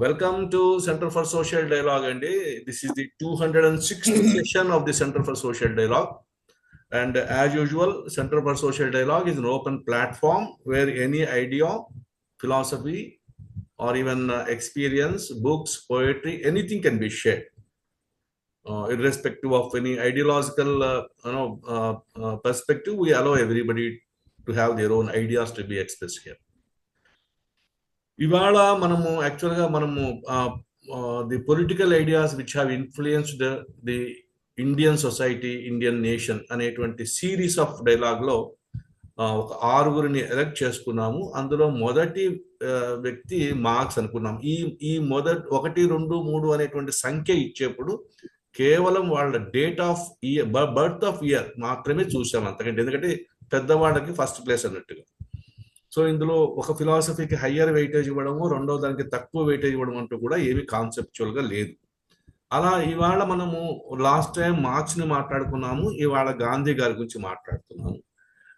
Welcome to Center for Social Dialogue, and this is the 206th session of the Center for Social Dialogue. And as usual, Center for Social Dialogue is an open platform where any idea, philosophy, or even experience, books, poetry, anything can be shared, irrespective of any ideological perspective. We allow everybody to have their own ideas to be expressed here. ఇవాళ మనము యాక్చువల్గా the political ideas which have influenced the Indian society, Indian nation అనేటువంటి series of డైలాగ్లో ఒక 6గురిని elect చేసుకున్నాము. అందులో మొదటి వ్యక్తి marks అనుకున్నాం. ఈ మొదటి 1, 2, 3 అనేటువంటి సంఖ్య ఇచ్చేప్పుడు కేవలం వాళ్ళ date of year, birth of year మాత్రమే చూసాం అంతకంటే, ఎందుకంటే పెద్దవాళ్ళకి ఫస్ట్ ప్లేస్ అన్నట్టుగా. సో ఇందులో ఒక ఫిలాసఫీకి హయ్యర్ వెయిటేజ్ ఇవ్వడము, రెండో దానికి తక్కువ వెయిటేజ్ ఇవ్వడం అంటూ కూడా ఏమీ కాన్సెప్చువల్గా లేదు. అలా ఇవాళ మనము లాస్ట్ టైం మార్క్స్ని మాట్లాడుకున్నాము, ఇవాళ గాంధీ గారి గురించి మాట్లాడుతున్నాము.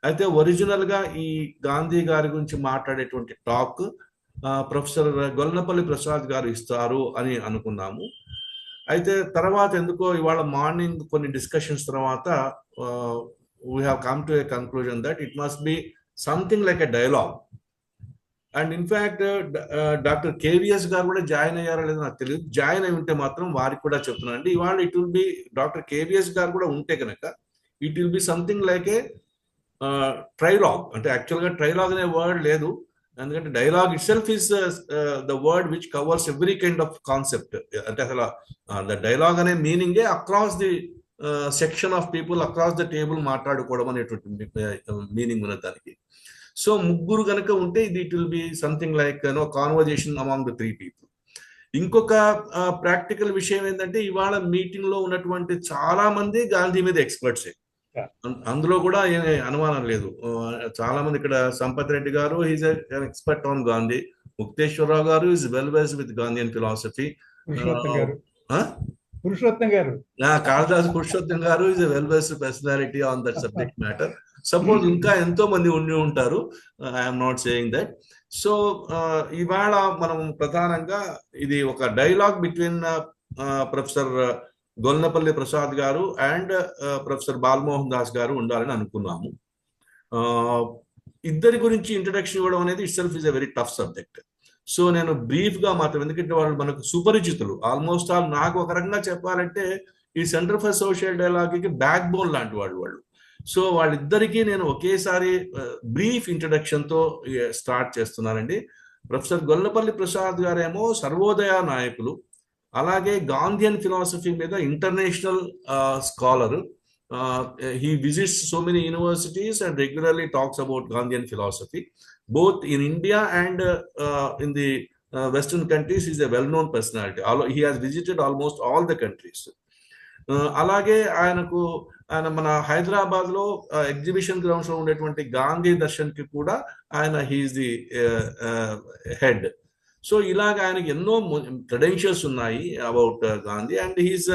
అయితే ఒరిజినల్గా ఈ గాంధీ గారి గురించి మాట్లాడేటువంటి టాక్ ప్రొఫెసర్ గొల్లపల్లి ప్రసాద్ గారు ఇస్తారు అని అనుకున్నాము. అయితే తర్వాత ఎందుకో ఇవాళ మార్నింగ్ కొన్ని డిస్కషన్స్ తర్వాత we have come to A conclusion that it must be something like a dialogue. And in fact, doctor KVS గారు కూడా జాయిన్ అయ్యారో లేదో నాకు తెలియదు. జాయిన్ అయి ఉంటే మాత్రం వారికి కూడా చెప్తున్నాను అండి, ఇవాళ it will be doctor KVS గారు కూడా ఉంటే కనుక it will be something like a trialogue. అంటే యాక్చువల్గా ట్రైలాగ్ అనే వర్డ్ లేదు, ఎందుకంటే dialogue itself is the word which covers every kind of concept. అంటే అసలు ద డైలాగ్ అనే మీనింగే across the section of people, across the table మాట్లాడుకోవడం అనేటువంటి మీనింగ్ ఉన్నది దానికి. సో ముగ్గురు కనుక ఉంటే it will be something like conversation among the 3 people. ఇంకొక ప్రాక్టికల్ విషయం ఏంటంటే ఇవాళ మీటింగ్ లో ఉన్నటువంటి చాలా మంది గాంధీ మీద ఎక్స్పర్ట్సే, అందులో కూడా ఏమీ అనుమానం లేదు. చాలా మంది ఇక్కడ Sampath Reddy garu is an expert on Gandhi, Mukteswararao garu is well versed with Gandhian philosophy, Kalidas Purushottam garu is a well versed personality on that subject matter. Suppose ఇంకా ఎంతో మంది ఉండి ఉంటారు, I'm not saying that. So ఇవాళ మనం ప్రధానంగా ఇది ఒక dialogue between professor Gollapalli Prasad garu and professor Balamohan Das గారు ఉండాలని అనుకున్నాము. ఇద్దరి గురించి ఇంట్రడక్షన్ ఇవ్వడం అనేది it self is a very tough subject. So నేను బ్రీఫ్ గా మాత్రం, ఎందుకంటే వాళ్ళు మనకు సుపరిచితులు ఆల్మోస్ట్ ఆల్. నాకు ఒక రకంగా చెప్పాలంటే ఈ సెంటర్ ఫర్ సోషల్ డైలాగ్ కి బ్యాక్ బోన్ లాంటి వాళ్ళు. సో వాళ్ళిద్దరికీ నేను ఒకేసారి బ్రీఫ్ ఇంట్రడక్షన్ తో స్టార్ట్ చేస్తున్నానండి. ప్రొఫెసర్ గొల్లపల్లి ప్రసాద్ గారేమో సర్వోదయ నాయకులు, అలాగే గాంధీయన్ ఫిలాసఫీ మీద international scholar. He visits so many universities and regularly talks about Gandhian philosophy, both in India and in the Western countries. He is a well-known personality. He has visited almost all the countries. అలాగే ఆయన మన హైదరాబాద్ లో exhibition grounds లో ఉండేటువంటి గాంధీ దర్శన్ కి కూడా ఆయన he's the head. So ఇలాగ ఆయనకి ఎన్నో క్రెడెన్షియల్స్ ఉన్నాయి about Gandhi, and he's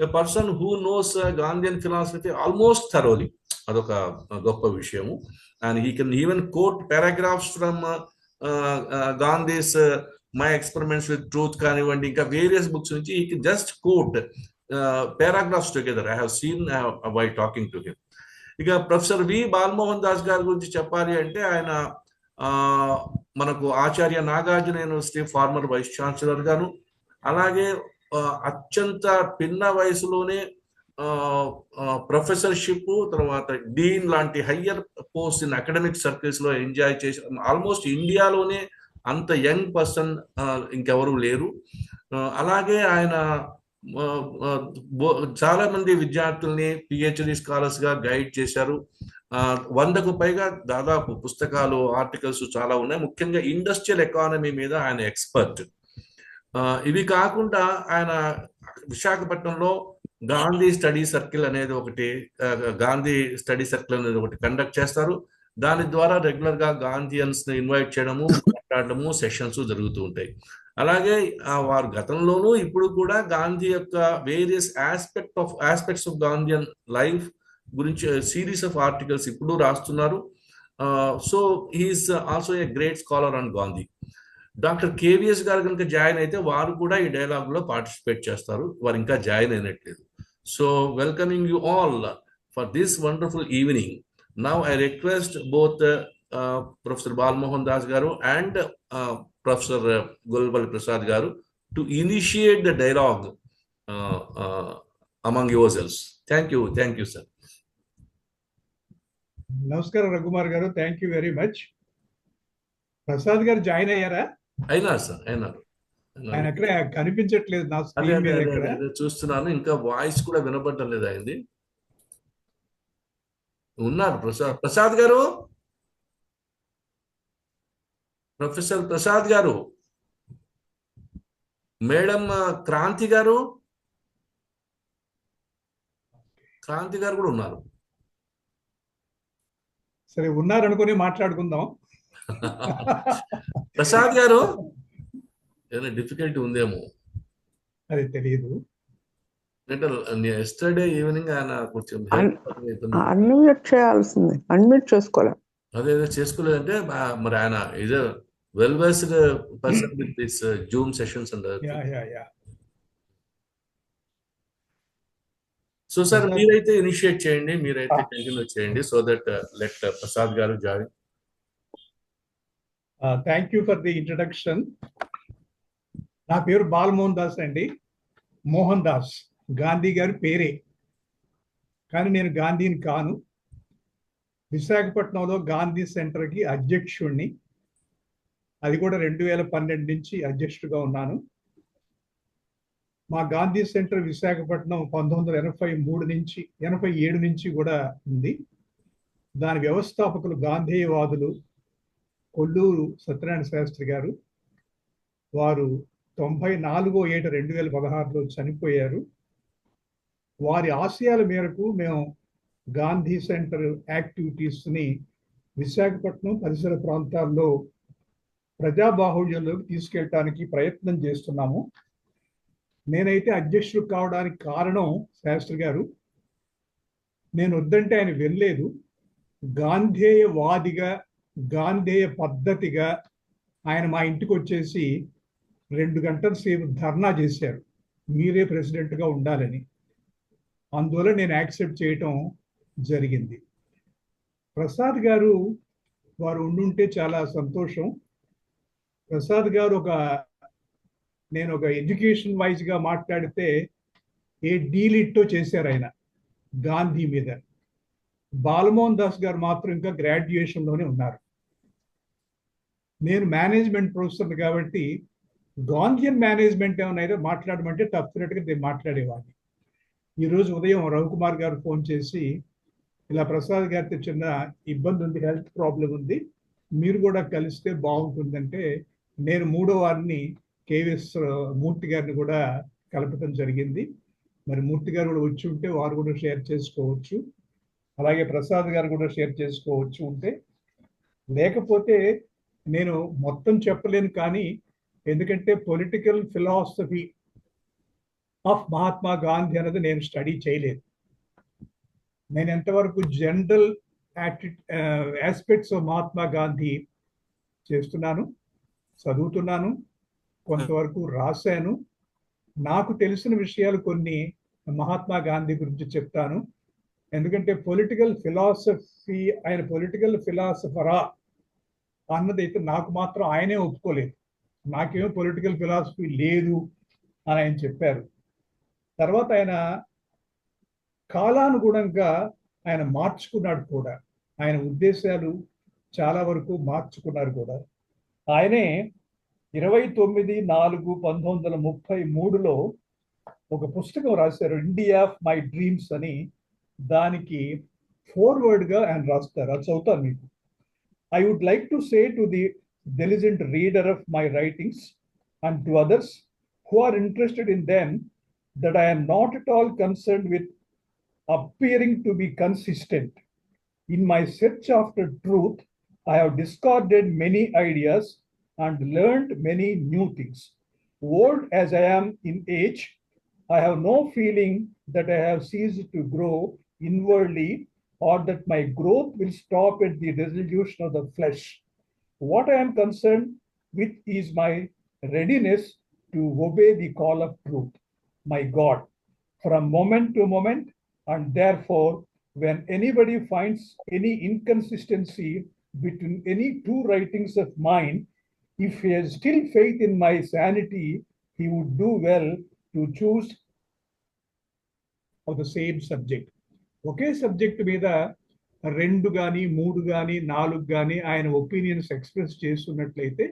a person who knows Gandhian philosophy almost thoroughly. అదొక గొప్ప విషయము. And he can even quote paragraphs from Gandhi's My Experiments with Truth కానివ్వండి, ఇంకా వేరియస్ బుక్స్ నుంచి he can just quote paragraphs together. I have seen while talking to him. ఇక professor V Balamohan Das గారి గురించి చెప్పాలి అంటే ఆయన మనకు Acharya Nagarjuna university former vice chancellor గాను, అలాగే అత్యంత పిన్న వయసులోనే ప్రొఫెసర్షిప్, తర్వాత డీన్ లాంటి higher post in academic circles లో ఎంజాయ్ చేసి, ఆల్మోస్ట్ ఇండియాలోనే అంత యంగ్ పర్సన్ ఇంకెవరు లేరు. అలాగే ఆయన చాలా మంది విద్యార్థుల్ని పిహెచ్డి స్కాలర్స్ గా గైడ్ చేశారు. 100కు పైగా దాదాపు పుస్తకాలు, ఆర్టికల్స్ చాలా ఉన్నాయి. ముఖ్యంగా ఇండస్ట్రియల్ ఎకానమీ మీద ఆయన ఎక్స్పర్ట్. ఇవి కాకుండా ఆయన విశాఖపట్నంలో గాంధీ స్టడీ సర్కిల్ అనేది ఒకటి, గాంధీ స్టడీ సర్కిల్ అనేది ఒకటి కండక్ట్ చేస్తారు. దాని ద్వారా రెగ్యులర్ గా గాంధీయన్స్ ని ఇన్వైట్ చేయడము, మాట్లాడడము, సెషన్స్ జరుగుతూ ఉంటాయి. అలాగే వారు గతంలోనూ ఇప్పుడు కూడా గాంధీ యొక్క various aspects of Gandhian life గురించి సిరీస్ ఆఫ్ ఆర్టికల్స్ ఇప్పుడు రాస్తున్నారు. So he's also a great scholar on Gandhi. Doctor KVS గారు కనుక జాయిన్ అయితే వారు కూడా ఈ డైలాగ్ లో పార్టిసిపేట్ చేస్తారు. వారు ఇంకా జాయిన్ అయినట్లేదు. So welcoming you all for this wonderful evening. Now I request both professor Balamohan Das garu and professor Gollapalli Prasad garu to initiate the dialogue among yourselves. Thank you sir. నమస్కారం Raghumar garu, thank you very much. Prasad garu join అయ్యారా? అయినారు sir, అయినారు. ఆయన ఎక్కడ కనిపించట్లేదు నా screen మీద. ఎక్కడ చూస్తున్నాను, ఇంకా వాయిస్ కూడా వినపడటం లేదు ఆయనది. ఉన్నారు ప్రసాద్ గారు, ప్రొఫెసర్ ప్రసాద్ గారు, మేడం క్రాంతి గారు కూడా ఉన్నారు. సరే, ఉన్నారనుకుని మాట్లాడుకుందాం. ప్రసాద్ గారు ఏదైనా డిఫికల్టీ ఉందేమో, అది తెలియదు. ఎస్టర్డే ఈవినింగ్ ఆయన కొంచెం అన్మ్యూట్ చేయాల్సింది, అన్మ్యూట్ చేసుకోలే. అదే చేసుకోలేదంటే మరి ఆయన is well versed person with this zoom sessions and so sir మీరైతే ఇనిషియేట్ చేయండి, మీరైతే కంటిన్యూ చేయండి so that let Prasad garu join. Thank you for the introduction. నా పేరు బాలమోహన్ దాస్ అండి. మోహన్ దాస్ గాంధీ గారి పేరే, కానీ నేను గాంధీని కాను. విశాఖపట్నంలో గాంధీ సెంటర్కి అధ్యక్షుడిని, అది కూడా 2012 నుంచి అధ్యక్షుడిగా ఉన్నాను. మా గాంధీ సెంటర్ విశాఖపట్నం 1983 నుంచి 87 నుంచి కూడా ఉంది. దాని వ్యవస్థాపకులు గాంధేయవాదులు కొల్లూరు సత్యనారాయణ శాస్త్రి గారు. వారు 94వ ఏట 2016లో చనిపోయారు. వారి ఆశయాల మేరకు మేము గాంధీ సెంటర్ యాక్టివిటీస్ని విశాఖపట్నం పరిసర ప్రాంతాల్లో ప్రజాబాహుళ్యంలోకి తీసుకెళ్ళటానికి ప్రయత్నం చేస్తున్నాము. నేనైతే అధ్యక్షుడు కావడానికి కారణం శాస్త్రి గారు. నేను వద్దంటే ఆయన వెళ్ళలేదు. గాంధేయవాదిగా, గాంధేయ పద్ధతిగా ఆయన మా ఇంటికి వచ్చేసి 2 గంటల సేపు ధర్నా చేశారు, మీరే ప్రెసిడెంట్గా ఉండాలని. అందువల్ల నేను యాక్సెప్ట్ చేయటం జరిగింది. ప్రసాద్ గారు వారు ఉండుంటే చాలా సంతోషం. ప్రసాద్ గారు నేను ఒక ఎడ్యుకేషన్ వైజ్గా మాట్లాడితే ఏ డీలిట్టో చేశారు ఆయన గాంధీ మీద. బాలమోహన్ దాస్ గారు మాత్రం ఇంకా గ్రాడ్యుయేషన్లోనే ఉన్నారు. నేను మేనేజ్మెంట్ ప్రొఫెసర్ కాబట్టి గాంధీయన్ మేనేజ్మెంట్ ఏమైనా మాట్లాడమంటే డెఫినెట్గా నేను మాట్లాడేవాడిని. ఈరోజు ఉదయం రవికుమార్ గారు ఫోన్ చేసి, ఇలా ప్రసాద్ గారితో చిన్న ఇబ్బంది ఉంది, హెల్త్ ప్రాబ్లం ఉంది, మీరు కూడా కలిస్తే బాగుంటుందంటే నేను 3వ వారిని కేవీఎస్ మూర్తి గారిని కూడా కలపటం జరిగింది. మరి మూర్తి గారు కూడా వచ్చి ఉంటే వారు కూడా షేర్ చేసుకోవచ్చు, అలాగే ప్రసాద్ గారు కూడా షేర్ చేసుకోవచ్చు ఉంటే. లేకపోతే నేను మొత్తం చెప్పలేను, కానీ ఎందుకంటే political philosophy of Mahatma Gandhi అనేది నేను స్టడీ చేయలేదు. నేను ఎంతవరకు general aspects of Mahatma Gandhi చేస్తున్నాను, చదువుతున్నాను, కొంతవరకు రాశాను. నాకు తెలిసిన విషయాలు కొన్ని మహాత్మా గాంధీ గురించి చెప్తాను. ఎందుకంటే పొలిటికల్ ఫిలాసఫీ, ఆయన పొలిటికల్ ఫిలాసఫరా అన్నది అయితే నాకు మాత్రం ఆయనే ఒప్పుకోలేదు. నాకేమో పొలిటికల్ ఫిలాసఫీ లేదు అని ఆయన చెప్పారు. తర్వాత ఆయన కాలానుగుణంగా ఆయన మార్చుకున్నాడు కూడా, ఆయన ఉద్దేశాలు చాలా వరకు మార్చుకున్నారు కూడా. ఆయనే 29/4/1933లో ఒక పుస్తకం రాశారు, ఇండియా ఆఫ్ మై డ్రీమ్స్ అని. దానికి ఫోర్వర్డ్గా ఆయన రాస్తారు, అది చదువుతాను మీకు. I would like to say to the diligent reader of my writings and to others who are interested in them that I am not at all concerned with appearing to be consistent. In my search after truth, I have discarded many ideas and learned many new things. Old as I am in age, I have no feeling that I have ceased to grow inwardly or that my growth will stop at the dissolution of the flesh. What I am concerned which is my readiness to obey the call of truth, my God, from moment to moment. And therefore, when anybody finds any inconsistency between any two writings of mine, if he has still faith in my sanity, he would do well to choose of the same subject. Okay subject మీద 2 కానీ 3 కానీ 4 కానీ ఆయన opinions express చేస్తున్నట్లయితే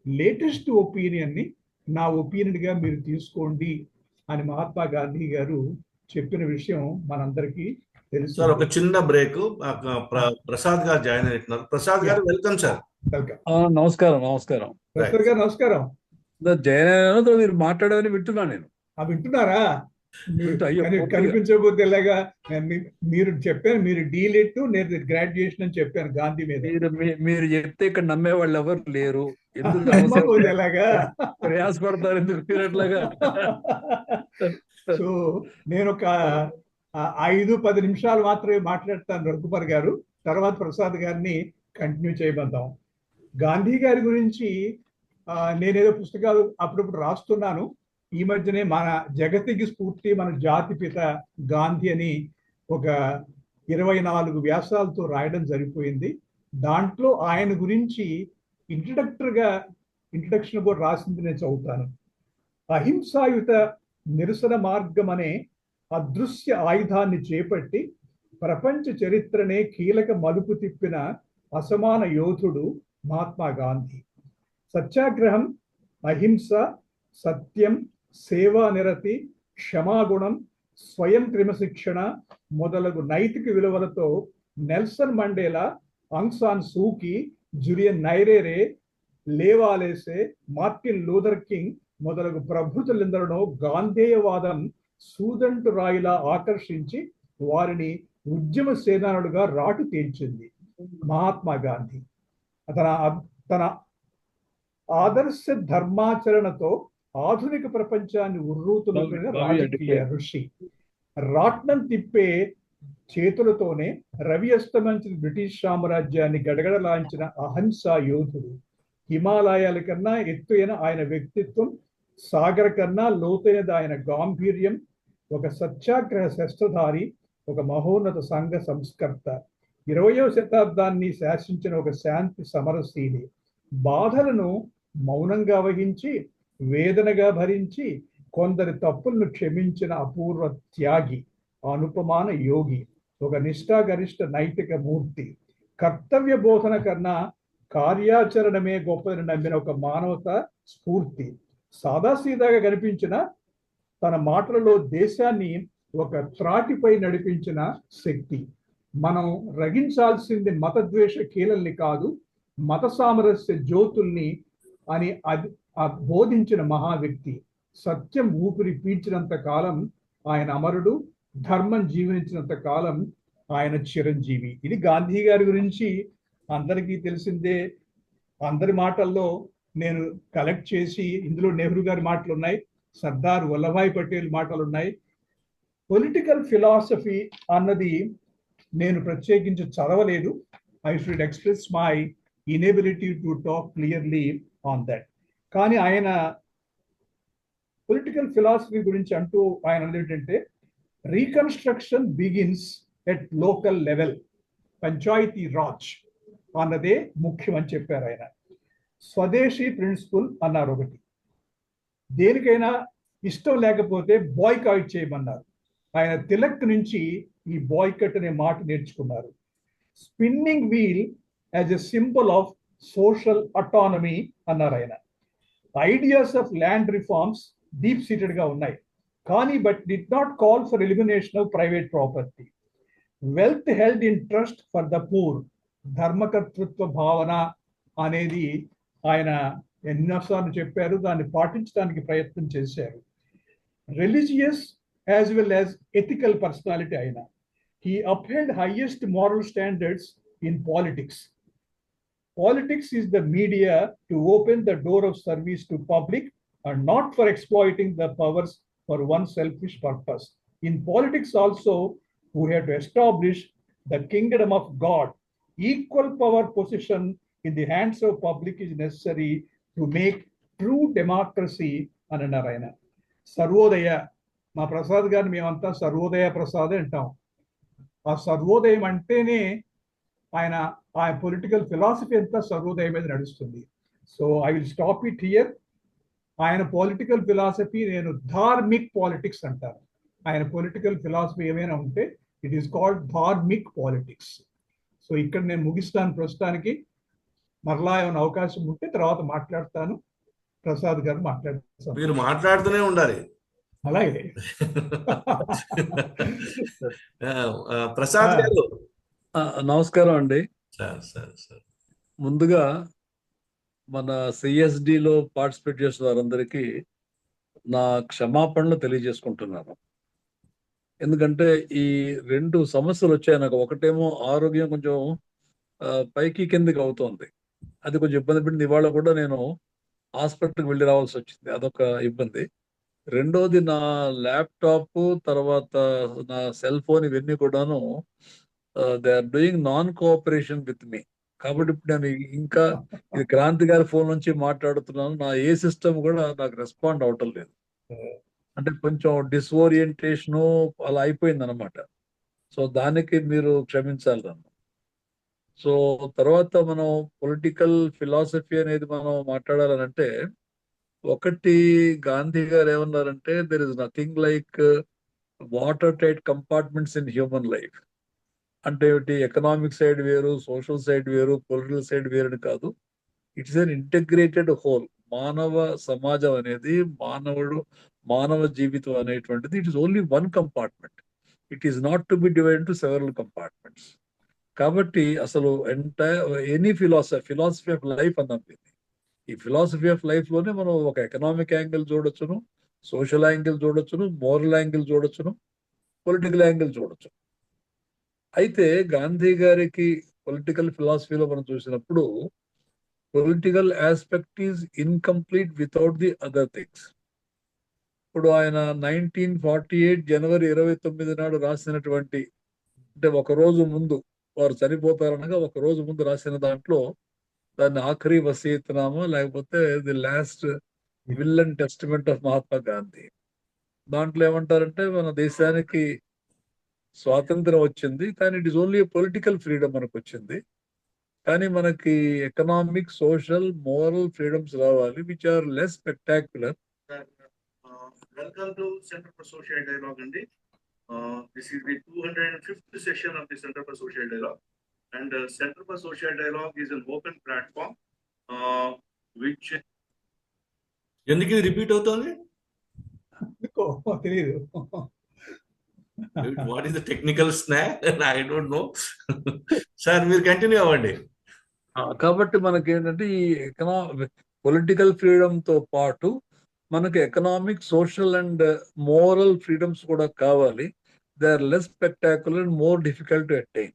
latest ఒపీనియన్ని నా ఒపీనియన్గా మీరు తీసుకోండి అని మహాత్మా గాంధీ గారు చెప్పిన విషయం మనందరికీ తెలుసు. సార్ ఒక చిన్న బ్రేక్, ప్రసాద్ గారు జాయిన్ అవుతున్నారు. ప్రసాద్ గారు వెల్కమ్ సార్. నమస్కారం. నమస్కారం ప్రసాద్ గారు నమస్కారం. జయనారాయణతో మీరు మాట్లాడాలని వింటున్నాను నేను. వింటున్నారా? కనిపించబోతే ఎలాగా? మీరు చెప్పారు మీరు డీలిట్, నేను గ్రాడ్యుయేషన్ అని చెప్పాను గాంధీ మీద. మీరు చెప్తే ఇక్కడ నమ్మే వాళ్ళు ఎవరు లేరు. ఎలాగా ప్రయాసపడతారు ఎందుకు మీరు అట్లాగా? సో నేను ఒక 5-10 నిమిషాలు మాత్రమే మాట్లాడతాను రఘుపర్ గారు, తర్వాత ప్రసాద్ గారిని కంటిన్యూ చేయబోతాం. గాంధీ గారి గురించి నేనేదో పుస్తకాలు అప్పుడప్పుడు రాస్తున్నాను. ఈ మధ్యనే మన జగతికి స్ఫూర్తి మన జాతిపిత గాంధీ అని ఒక 24 వ్యాసాలతో రాయడం జరిగిపోయింది. దాంట్లో ఆయన గురించి ఇంట్రడక్షన్ కూడా రాసింది నేను చదువుతాను. అహింసాయుత నిరసన మార్గం అనే అదృశ్య ఆయుధాన్ని చేపట్టి ప్రపంచ చరిత్రనే కీలక మలుపు తిప్పిన అసమాన యోధుడు మహాత్మా గాంధీ. సత్యాగ్రహం, అహింస, సత్యం, సేవా నిరతి, క్షమాగుణం, స్వయం క్రమశిక్షణ మొదలగు నైతిక విలువలతో Nelson Mandela, Aung San Suu Kyi, Julian Nyerere, లేవాలేసే, మార్టిన్ లూథర్ కింగ్ మొదలగు ప్రభృతులందరూ గాంధేయవాదం సూదంటు రాయిలా ఆకర్షించి వారిని ఉద్యమ సేనానుడుగా రాటు తేల్చింది. మహాత్మా గాంధీ తన ఆదర్శ ధర్మాచరణతో ఆధునిక ప్రపంచాన్ని ఉర్రూతులుపిన రాజకీయ ఋషి. రాట్నం తిప్పే చేతులతోనే రవి అస్తమించిన బ్రిటిష్ సామ్రాజ్యాన్ని గడగడలాంచిన అహింసా యోధుడు. హిమాలయాల కన్నా ఎత్తైన ఆయన వ్యక్తిత్వం, సాగర కన్నా లోతైనది ఆయన గాంభీర్యం. ఒక సత్యాగ్రహ శస్త్రధారి, ఒక మహోన్నత సంఘ సంస్కర్త. 20వ శతాబ్దాన్ని శాసించిన ఒక శాంతి సమరశీలి. బాధలను మౌనంగా వహించి, వేదనగా భరించి, కొందరి తప్పులను క్షమించిన అపూర్వ త్యాగి, అనుపమాన యోగి. ఒక నిష్ఠాగరిష్ట నైతిక మూర్తి. కర్తవ్య బోధన కన్నా కార్యాచరణమే గొప్పదని నమ్మిన ఒక మానవత స్ఫూర్తి. సాదాసీదాగా కనిపించిన తన మాటలలో దేశాన్ని ఒక త్రాటిపై నడిపించిన శక్తి. మనం రగించాల్సింది మతద్వేష కీలల్ని కాదు, మత సామరస్య జ్యోతుల్ని అని బోధించిన మహావ్యక్తి. సత్యం ఊపిరి పీల్చినంత కాలం ఆయన అమరుడు, ధర్మం జీవించినంత కాలం ఆయన చిరంజీవి. ఇది గాంధీ గారి గురించి అందరికీ తెలిసిందే. అందరి మాటల్లో నేను కలెక్ట్ చేసి, ఇందులో నెహ్రూ గారి మాటలు ఉన్నాయి, సర్దార్ వల్లభాయ్ పటేల్ మాటలు ఉన్నాయి. పొలిటికల్ ఫిలాసఫీ అన్నది నేను ప్రత్యేకించి చదవలేదు. I should express my inability to talk clearly on that. కానీ ఆయన పొలిటికల్ ఫిలాసఫీ గురించి అంటూ ఆయన ఏంటంటే, reconstruction begins at local level, panchayati raj అన్నదే ముఖ్యం అని చెప్పారు ఆయన. స్వదేశీ ప్రిన్సిపల్ అన్నారు ఒకటి. దేనికైనా ఇష్టం లేకపోతే బాయ్కాట్ చేయమన్నారు. ఆయన తిలక్ నుంచి ఈ బాయ్కట్ అనే మాట నేర్చుకున్నారు. Spinning wheel as a symbol of social autonomy అన్నారు ఆయన. Ideas of land reforms deep seated గా ఉన్నాయి, కానీ but did not call for elimination of private property. Wealth held in trust for the poor, ధర్మకర్తృత్వ భావన అనేది ఆయన ఎన్నోసార్లు చెప్పారు, దాన్ని పాటించడానికి ప్రయత్నం చేశారు. Religious as well as ethical personality ఆయన. He upheld highest moral standards in politics. Politics is the media to open the door of service to public and not for exploiting the powers for one selfish purpose. In politics also, we have to establish the kingdom of God. Equal power position in the hands of public is necessary to make true democracy అని అన్నారు ఆయన. సర్వోదయ, మా ప్రసాద్ గారిని మేమంతా సర్వోదయ ప్రసాద్ అంటాం. ఆ సర్వోదయం అంటేనే ఆయన పొలిటికల్ ఫిలాసఫీ అంతా సర్వోదయం మీద నడుస్తుంది. So I will stop it here. ఆయన పొలిటికల్ ఫిలాసఫీ నేను ధార్మిక్ పాలిటిక్స్ అంటాను. ఆయన పొలిటికల్ ఫిలాసఫీ ఏమైనా ఉంటే it is called Dharmik politics. So ఇక్కడ నేను ముగిస్తాను ప్రస్తుతానికి. మరలా ఏమైనా అవకాశం ఉంటే తర్వాత మాట్లాడతాను. ప్రసాద్ గారు మాట్లాడతాను. మీరు మాట్లాడుతూనే ఉండాలి. అలాగే. ప్రసాద్ గారు నమస్కారం అండి. సార్ ముందుగా మన సిఎస్డిలో పార్టిసిపేట్ చేసిన వారందరికీ నా క్షమాపణలు తెలియజేసుకుంటున్నాను. ఎందుకంటే ఈ 2 సమస్యలు వచ్చాయి నాకు. ఒకటేమో ఆరోగ్యం కొంచెం పైకి కిందకి అవుతోంది, అది కొంచెం ఇబ్బంది పెట్టింది. ఇవాళ కూడా నేను హాస్పిటల్కి వెళ్ళి రావాల్సి వచ్చింది, అదొక ఇబ్బంది. రెండోది నా ల్యాప్టాప్, తర్వాత నా సెల్ ఫోన్, ఇవన్నీ కూడాను they are doing non cooperation with me. కాబట్టి ఇప్పుడు నేను ఇంకా ఇది క్రాంతి గారి ఫోన్ నుంచి మాట్లాడుతున్నాను. నా ఏ సిస్టమ్ కూడా నాకు రెస్పాండ్ అవటం లేదు. అంటే కొంచెం డిస్ఓరియంటేషను అలా అయిపోయింది అనమాట. సో దానికి మీరు క్షమించాలి నన్ను. సో తర్వాత మనం పొలిటికల్ ఫిలాసఫీ అనేది మనం మాట్లాడాలనంటే, ఒకటి గాంధీ గారు ఏమన్నారంటే, there is nothing like water tight compartments in human life. అంటే ఎకనామిక్ సైడ్ వేరు, సోషల్ సైడ్ వేరు, పొలిటికల్ సైడ్ వేరు అని కాదు. It's an integrated whole. మానవ సమాజం అనేది, మానవ జీవితం అనేటువంటిది it is only one compartment. It is not to be divided to several compartments. కాబట్టి అసలు ఎనీ ఫిలాసఫీ ఆఫ్ లైఫ్ అన్నాం దీన్ని. ఈ ఫిలాసఫీ ఆఫ్ లైఫ్ లోనే మనం ఒక ఎకనామిక్ యాంగిల్ చూడొచ్చును, సోషల్ యాంగిల్ చూడొచ్చును, మోరల్ యాంగిల్ చూడొచ్చును, పొలిటికల్ యాంగిల్ చూడొచ్చు. అయితే గాంధీ గారికి పొలిటికల్ ఫిలాసఫీలో మనం చూసినప్పుడు political aspect is incomplete without the other things. ఇప్పుడు ఆయన 1948 జనవరి 29 నాడు రాసినటువంటి, అంటే ఒక రోజు ముందు వారు చనిపోతారనగా ఒక రోజు ముందు రాసిన దాంట్లో దాన్ని ఆఖరి వసీయత్నామా, లేకపోతే the last will and testament of Mahatma Gandhi. దాంట్లో ఏమంటారంటే, మన దేశానికి స్వాతంత్రం వచ్చింది, కానీ it is only political freedom మనకు వచ్చింది, కానీ మనకి ఎకనామిక్, సోషల్, మోరల్ ఫ్రీడమ్స్ రావాలి, which are less spectacular. Welcome to centre for social dialogue అండి. This is the 205th session of the centre for social dialogue. And centre for social dialogue is an open platform which. ఎందుకు ఇది repeat అవుతుంది? తెలియదు. What is the technical snack? I don't know. Sir మీరు continue అవ్వండి. కాబట్టి మనకి ఏంటంటే ఈ పొలిటికల్ ఫ్రీడమ్ తో పాటు మనకి economic, social and moral freedoms కూడా కావాలి. They are less spectacular and more difficult to attain.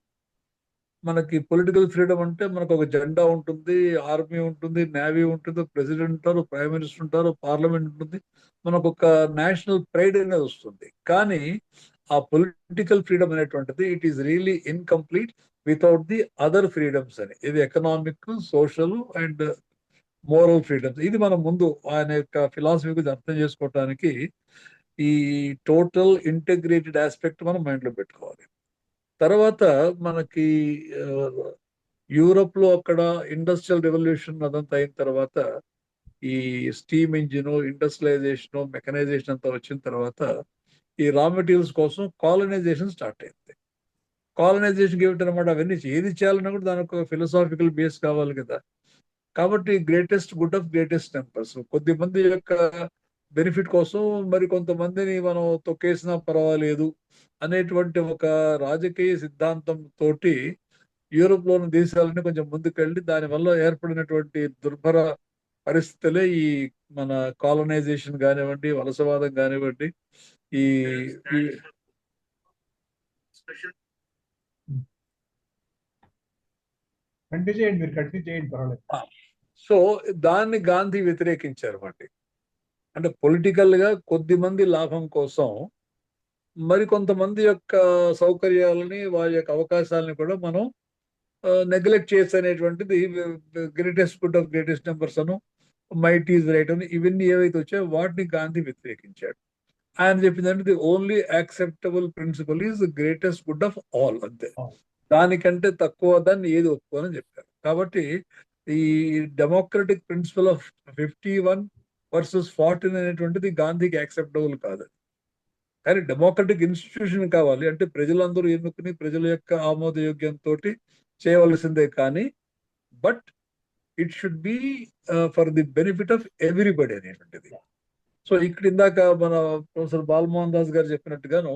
మనకి పొలిటికల్ ఫ్రీడమ్ అంటే మనకు ఒక జెండా ఉంటుంది, ఆర్మీ ఉంటుంది, నేవీ ఉంటుంది, ప్రెసిడెంట్ ఉంటారు, ప్రైమ్ మినిస్టర్ ఉంటారు, పార్లమెంట్ ఉంటుంది, మనకు ఒక నేషనల్ ప్రైడ్ అనేది వస్తుంది. కానీ ఆ పొలిటికల్ ఫ్రీడమ్ అనేటువంటిది it is really incomplete without the other freedoms అని. ఇది economic, social and moral freedoms. ఇది మనం ముందు ఆయన యొక్క ఫిలాసఫీ గురించి అర్థం చేసుకోవటానికి ఈ టోటల్ ఇంటగ్రేటెడ్ ఆస్పెక్ట్ మనం మైండ్ లో పెట్టుకోవాలి. తర్వాత మనకి యూరోప్ లో అక్కడ ఇండస్ట్రియల్ రెవల్యూషన్ అదంతా అయిన తర్వాత ఈ స్టీమ్ ఇంజిన్, ఇండస్ట్రియలైజేషన్, మెకనైజేషన్ అంతా వచ్చిన తర్వాత ఈ రా మెటీరియల్స్ కోసం కాలనైజేషన్ స్టార్ట్ అయింది. కాలనైజేషన్ ఏమిటనమాట, అవన్నీ ఏది చేయాలన్నా కూడా దానికి ఒక ఫిలసాఫికల్ బేస్ కావాలి కదా. కాబట్టి greatest good of greatest numbers, కొద్దిమంది యొక్క బెనిఫిట్ కోసం మరి కొంతమందిని మనం తొక్కేసినా పర్వాలేదు అనేటువంటి ఒక రాజకీయ సిద్ధాంతం తోటి యూరోప్ లోని దేశాలని కొంచెం ముందుకెళ్ళి దానివల్ల ఏర్పడినటువంటి దుర్భర పరిస్థితులే ఈ మన కాలనైజేషన్ కానివ్వండి, వలసవాదం కానివ్వండి, ఈ కంటిన్యూ చేయండి, మీరు కంటిన్యూ చేయండి, పర్వాలేదు. సో దాన్ని గాంధీ వ్యతిరేకించారు అండి. అంటే పొలిటికల్ గా కొద్ది మంది లాభం కోసం మరి కొంతమంది యొక్క సౌకర్యాలని, వారి యొక్క అవకాశాలని కూడా మనం నెగ్లెక్ట్ చేసి అనేటువంటిది greatest good of greatest numbers అను మైట్ ఈజ్ రైట్ అని ఇవన్నీ ఏవైతే వచ్చాయో వాటిని గాంధీ వ్యతిరేకించాడు. ఆయన చెప్పిందంటే the only acceptable principle is the greatest good of all, అంతే. దానికంటే తక్కువ దాన్ని ఏది ఒప్పుకోనని చెప్పారు. కాబట్టి ఈ డెమోక్రటిక్ ప్రిన్సిపల్ ఆఫ్ 51 వర్సెస్ 14 అనేటువంటిది గాంధీకి యాక్సెప్టబుల్ కాదు. కానీ డెమోక్రటిక్ ఇన్స్టిట్యూషన్ కావాలి అంటే ప్రజలందరూ ఎన్నుకుని ప్రజల యొక్క ఆమోదయోగ్యంతో చేయవలసిందే. కానీ but it should be for the benefit of everybody అనేటువంటిది. సో ఇక్కడ ఇందాక మన ప్రొఫెసర్ బాలమోహన్ దాస్ గారు చెప్పినట్టుగాను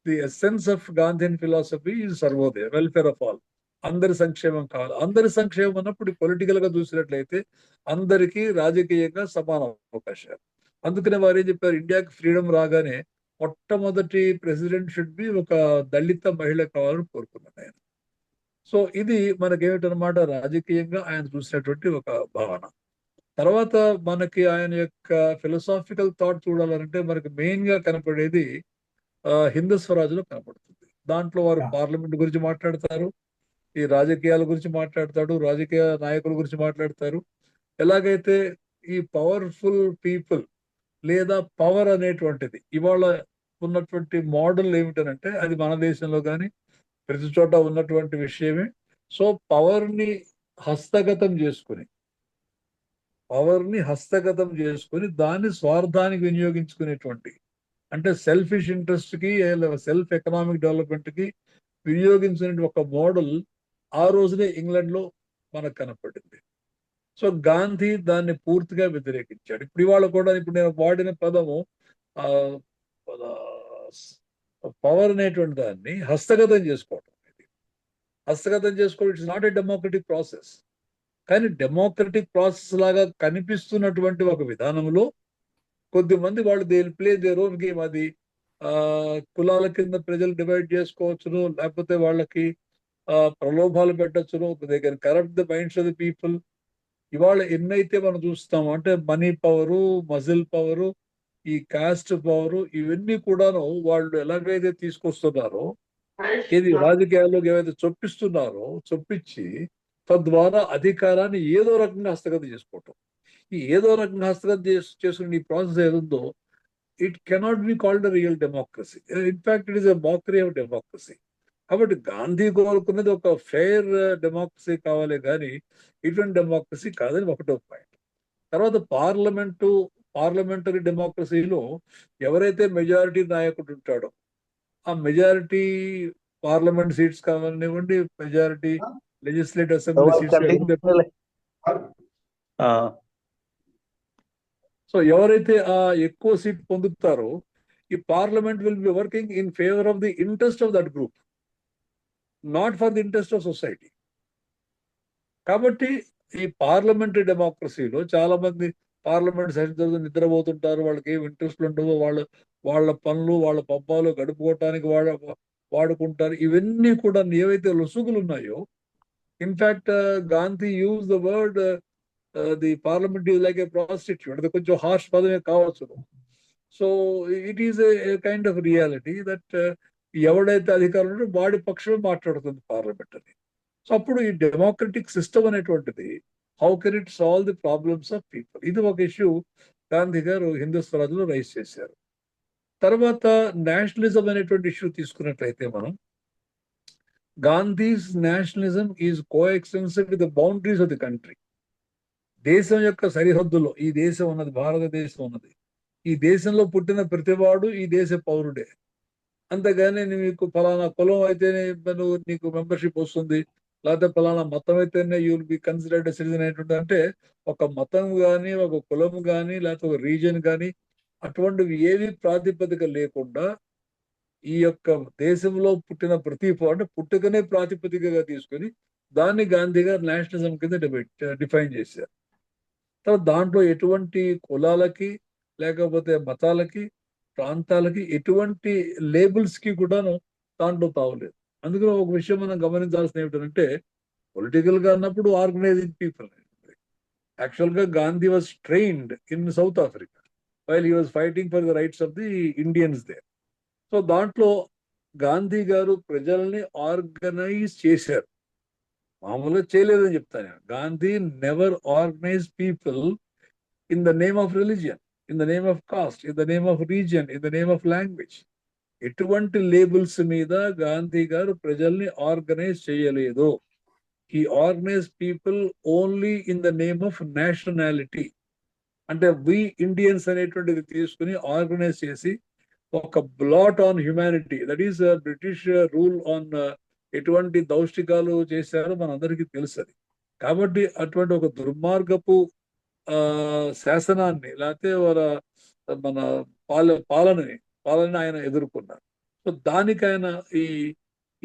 the essence of Gandhian philosophy is Sarvodaya, welfare of all. అందరి సంక్షేమం కావాలి. అందరి సంక్షేమం అన్నప్పుడు పొలిటికల్ గా చూసినట్లయితే అందరికీ రాజకీయంగా సమాన అవకాశాలు. అందుకనే వారు ఏం చెప్పారు, ఇండియాకి ఫ్రీడమ్ రాగానే మొట్టమొదటి ప్రెసిడెంట్ షుడ్ బి ఒక దళిత మహిళ కావాలని కోరుకున్నాడు ఆయన. సో ఇది మనకేమిటనమాట, రాజకీయంగా ఆయన చూసినటువంటి ఒక భావన. తర్వాత మనకి ఆయన యొక్క ఫిలసాఫికల్ థాట్ చూడాలంటే మనకి మెయిన్ గా కనపడేది హిందూ స్వరాజ్లో కనపడుతుంది. దాంట్లో వారు పార్లమెంట్ గురించి మాట్లాడతారు, ఈ రాజకీయాల గురించి మాట్లాడతాడు, రాజకీయ నాయకుల గురించి మాట్లాడతారు. ఎలాగైతే ఈ పవర్ఫుల్ పీపుల్ లేదా పవర్ అనేటువంటిది ఇవాళ ఉన్నటువంటి మోడల్ ఏమిటనంటే అది మన దేశంలో కానీ ప్రతి చోట ఉన్నటువంటి విషయమే. సో పవర్ని హస్తగతం చేసుకుని దాన్ని స్వార్థానికి వినియోగించుకునేటువంటి, అంటే సెల్ఫిష్ ఇంట్రెస్ట్ కి సెల్ఫ్ ఎకనామిక్ డెవలప్మెంట్ కి వినియోగించిన ఒక మోడల్ ఆ రోజునే ఇంగ్లాండ్ లో మనకు కనపడింది. సో గాంధీ దాన్ని పూర్తిగా వ్యతిరేకించాడు. ఇప్పుడు ఇవాళ కూడా ఇప్పుడు నేను వాడిన పదము పవర్ అనేటువంటి దాన్ని హస్తగతం చేసుకోవడం. It's not a democratic process. కానీ డెమోక్రటిక్ ప్రాసెస్ లాగా కనిపిస్తున్నటువంటి ఒక విధానంలో కొద్దిమంది వాళ్ళు they play their own game. అది కులాల కింద ప్రజలు డివైడ్ చేసుకోవచ్చును, లేకపోతే వాళ్ళకి ప్రలోభాలు పెట్టచ్చును, they can corrupt the minds of the people. ఇవాళ ఎన్నైతే మనం చూస్తాము అంటే మనీ పవరు, మజిల్ పవరు, ఈ కాస్ట్ పవరు, ఇవన్నీ కూడాను వాళ్ళు ఎలాగైతే తీసుకొస్తున్నారో, ఇది రాజకీయాల్లోకి ఏవైతే చొప్పించి తద్వారా అధికారాన్ని ఏదో రకంగా హస్తగతం చేసుకోవటం. ఈ ఏదో రకంగా హస్తగతం చేసుకునే ఈ ప్రాసెస్ ఏదుందో it cannot be called a real democracy. In fact it is a mockery of democracy. కాబట్టి గాంధీ కోరుకున్నది ఒక ఫెయిర్ డెమోక్రసీ కావాలి కానీ ఇటువంటి డెమోక్రసీ కాదని ఒకటో పాయింట్. తర్వాత పార్లమెంటరీ డెమోక్రసీలో ఎవరైతే మెజారిటీ నాయకుడు ఉంటాడో ఆ మెజారిటీ పార్లమెంట్ సీట్స్ కావాలనివ్వండి, majority legislative assembly seats, so ఎవరైతే ఆ ఎక్కువ సీట్ పొందుతారో ఈ parliament will be working in favour of the interest of that group, not for the interest of society. కాబట్టి ఈ పార్లమెంటరీ డెమోక్రసీలో చాలా మంది పార్లమెంట్ సెషన్ నిద్రపోతుంటారు, వాళ్ళకి ఏం ఇంట్రెస్ట్ ఉండవో, వాళ్ళ పనులు వాళ్ళ పబ్బాలు గడుపుకోవటానికి వాడుకుంటారు. ఇవన్నీ కూడా ఏవైతే లొసుగులు ఉన్నాయో, in fact Gandhi use the word the parliament is like a prostitute. అది కొంచెం హార్ష్ పదమే కావచ్చు. So it is a kind of reality that ఎవడైతే అధికారులు ఉన్నాడో వాడి పక్షమే మాట్లాడుతుంది పార్లమెంట్ అని. సో అప్పుడు ఈ డెమోక్రటిక్ సిస్టమ్ అనేటువంటిది how can it solve the problems of people, ఇది ఒక ఇష్యూ గాంధీ గారు హిందూ స్వరాజ్లో రైజ్ చేశారు. తర్వాత నేషనలిజం అనేటువంటి ఇష్యూ తీసుకున్నట్లయితే మనం Gandhi's nationalism is coextensive with the boundaries of the country. దేశం యొక్క సరిహద్దులో ఈ దేశం ఉన్నది, భారతదేశం ఉన్నది. ఈ దేశంలో పుట్టిన ప్రతివాడు ఈ దేశ పౌరుడే. అంతేగాని నీకు ఫలానా కులం అయితేనే నీకు మెంబర్షిప్ వస్తుంది, లేకపోతే ఫలానా మతం అయితేనే you will be considered citizen అనేటువంటి, అంటే ఒక మతం కానీ ఒక కులం కానీ లేకపోతే ఒక రీజన్ కానీ అటువంటివి ఏవి ప్రాతిపదిక లేకుండా ఈ యొక్క దేశంలో పుట్టిన ప్రతి అంటే పుట్టుకనే ప్రాతిపదికగా తీసుకొని దాన్ని గాంధీ గారు నేషనలిజం కింద డిఫైన్ చేశారు. తర్వాత దాంట్లో ఎటువంటి కులాలకి లేకపోతే మతాలకి ప్రాంతాలకి ఎటువంటి లేబుల్స్ కి కూడాను దాంట్లో తావలేదు. అందుకని ఒక విషయం మనం గమనించాల్సిన ఏమిటంటే పొలిటికల్ గా అన్నప్పుడు ఆర్గనైజింగ్ పీపుల్. యాక్చువల్ గా Gandhi was trained in South Africa while he was fighting for the rights of the Indians there. So దాంట్లో గాంధీ గారు ప్రజల్ని ఆర్గనైజ్ చేశారు, మామూలుగా చేయలేదని చెప్తాను. Gandhi never organise people in the name of religion, in the name of caste, in the name of region, in the name of language. ఎటువంటి labels మీద గాంధీ గారు ప్రజల్ని ఆర్గనైజ్ చేయలేదు. He organise people only in the name of nationality. అంటే వి Indians అనేటువంటిది తీసుకుని organise చేసి ఒక blot on humanity, that is British rule on ఎటువంటి దౌష్టికాలు చేశారో మనందరికీ తెలుసది. కాబట్టి అటువంటి ఒక దుర్మార్గపు శాసనాన్ని లేకపోతే మన పాలన ఆయన ఎదుర్కొన్నారు. సో దానికి ఆయన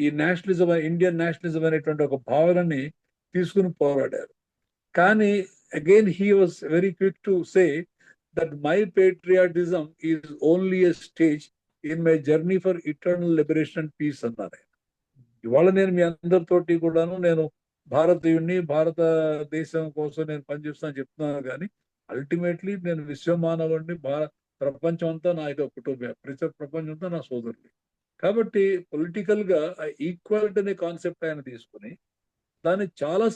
ఈ నేషనలిజం, ఇండియన్ నేషనలిజం అనేటువంటి ఒక భావనని తీసుకుని పోరాడారు. కానీ again he was very quick to say that my patriotism is only a stage in my journey for eternal liberation and peace అన్నారు. ఇవాళ నేను మీ అందరితోటి కూడాను నేను భారతీయుడిని, భారతదేశం కోసం నేను పనిచేస్తానని చెప్తున్నాను, కానీ అల్టిమేట్లీ నేను విశ్వమానవుడిని, ప్రపంచం అంతా నా యొక్క కుటుంబం, ప్రపంచం అంతా నా సోదరులు. కాబట్టి పొలిటికల్ గా ఈక్వాలిటీ అనే కాన్సెప్ట్ ఆయన తీసుకుని దాన్ని చాలా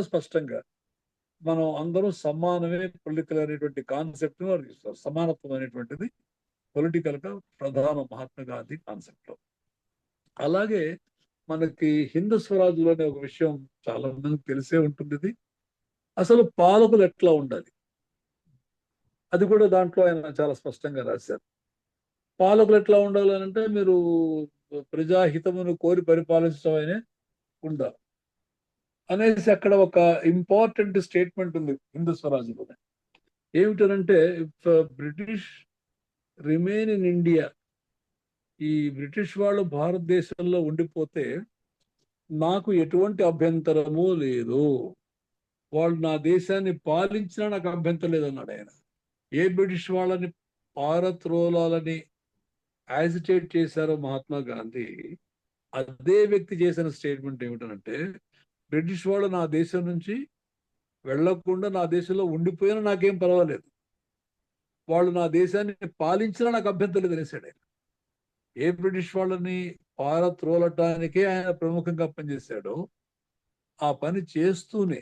స్పష్టంగా మనం అందరం సమానమే పొలిటికల్ అనేటువంటి కాన్సెప్ట్ తీసుకున్నారు. సమానత్వం అనేటువంటిది పొలిటికల్ గా ప్రధాన మహాత్మా గాంధీ కాన్సెప్ట్ లో. అలాగే మనకి హిందూ స్వరాజ్లోనే ఒక విషయం చాలా మందికి తెలిసే ఉంటుంది. అసలు పాలకులు ఎట్లా ఉండాలి అది కూడా దాంట్లో ఆయన చాలా స్పష్టంగా రాశారు. పాలకులు ఎట్లా ఉండాలి అంటే మీరు ప్రజాహితమును కోరి పరిపాలించడమే ఉండాలి అనేసి అక్కడ ఒక ఇంపార్టెంట్ స్టేట్మెంట్ ఉంది హిందూ స్వరాజ్యంలో. ఏమిటనంటే if British remain in India, ఈ బ్రిటిష్ వాళ్ళు భారతదేశంలో ఉండిపోతే నాకు ఎటువంటి అభ్యంతరము లేదు, వాళ్ళు నా దేశాన్ని పాలించినా నాకు అభ్యంతరం లేదన్నాడు ఆయన. ఏ బ్రిటిష్ వాళ్ళని పారత్రోలాలని యాజిటేట్ చేశారో మహాత్మా గాంధీ, అదే వ్యక్తి చేసిన స్టేట్మెంట్ ఏమిటంటే బ్రిటిష్ వాళ్ళు నా దేశం నుంచి వెళ్లకుండా నా దేశంలో ఉండిపోయినా నాకేం పర్వాలేదు, వాళ్ళు నా దేశాన్ని పాలించినా నాకు అభ్యంతరం లేదు అనేసాడు ఆయన. ఏ బ్రిటిష్ వాళ్ళని పారత్రోలటానికే ఆయన ప్రముఖంగా పనిచేశాడో ఆ పని చేస్తూనే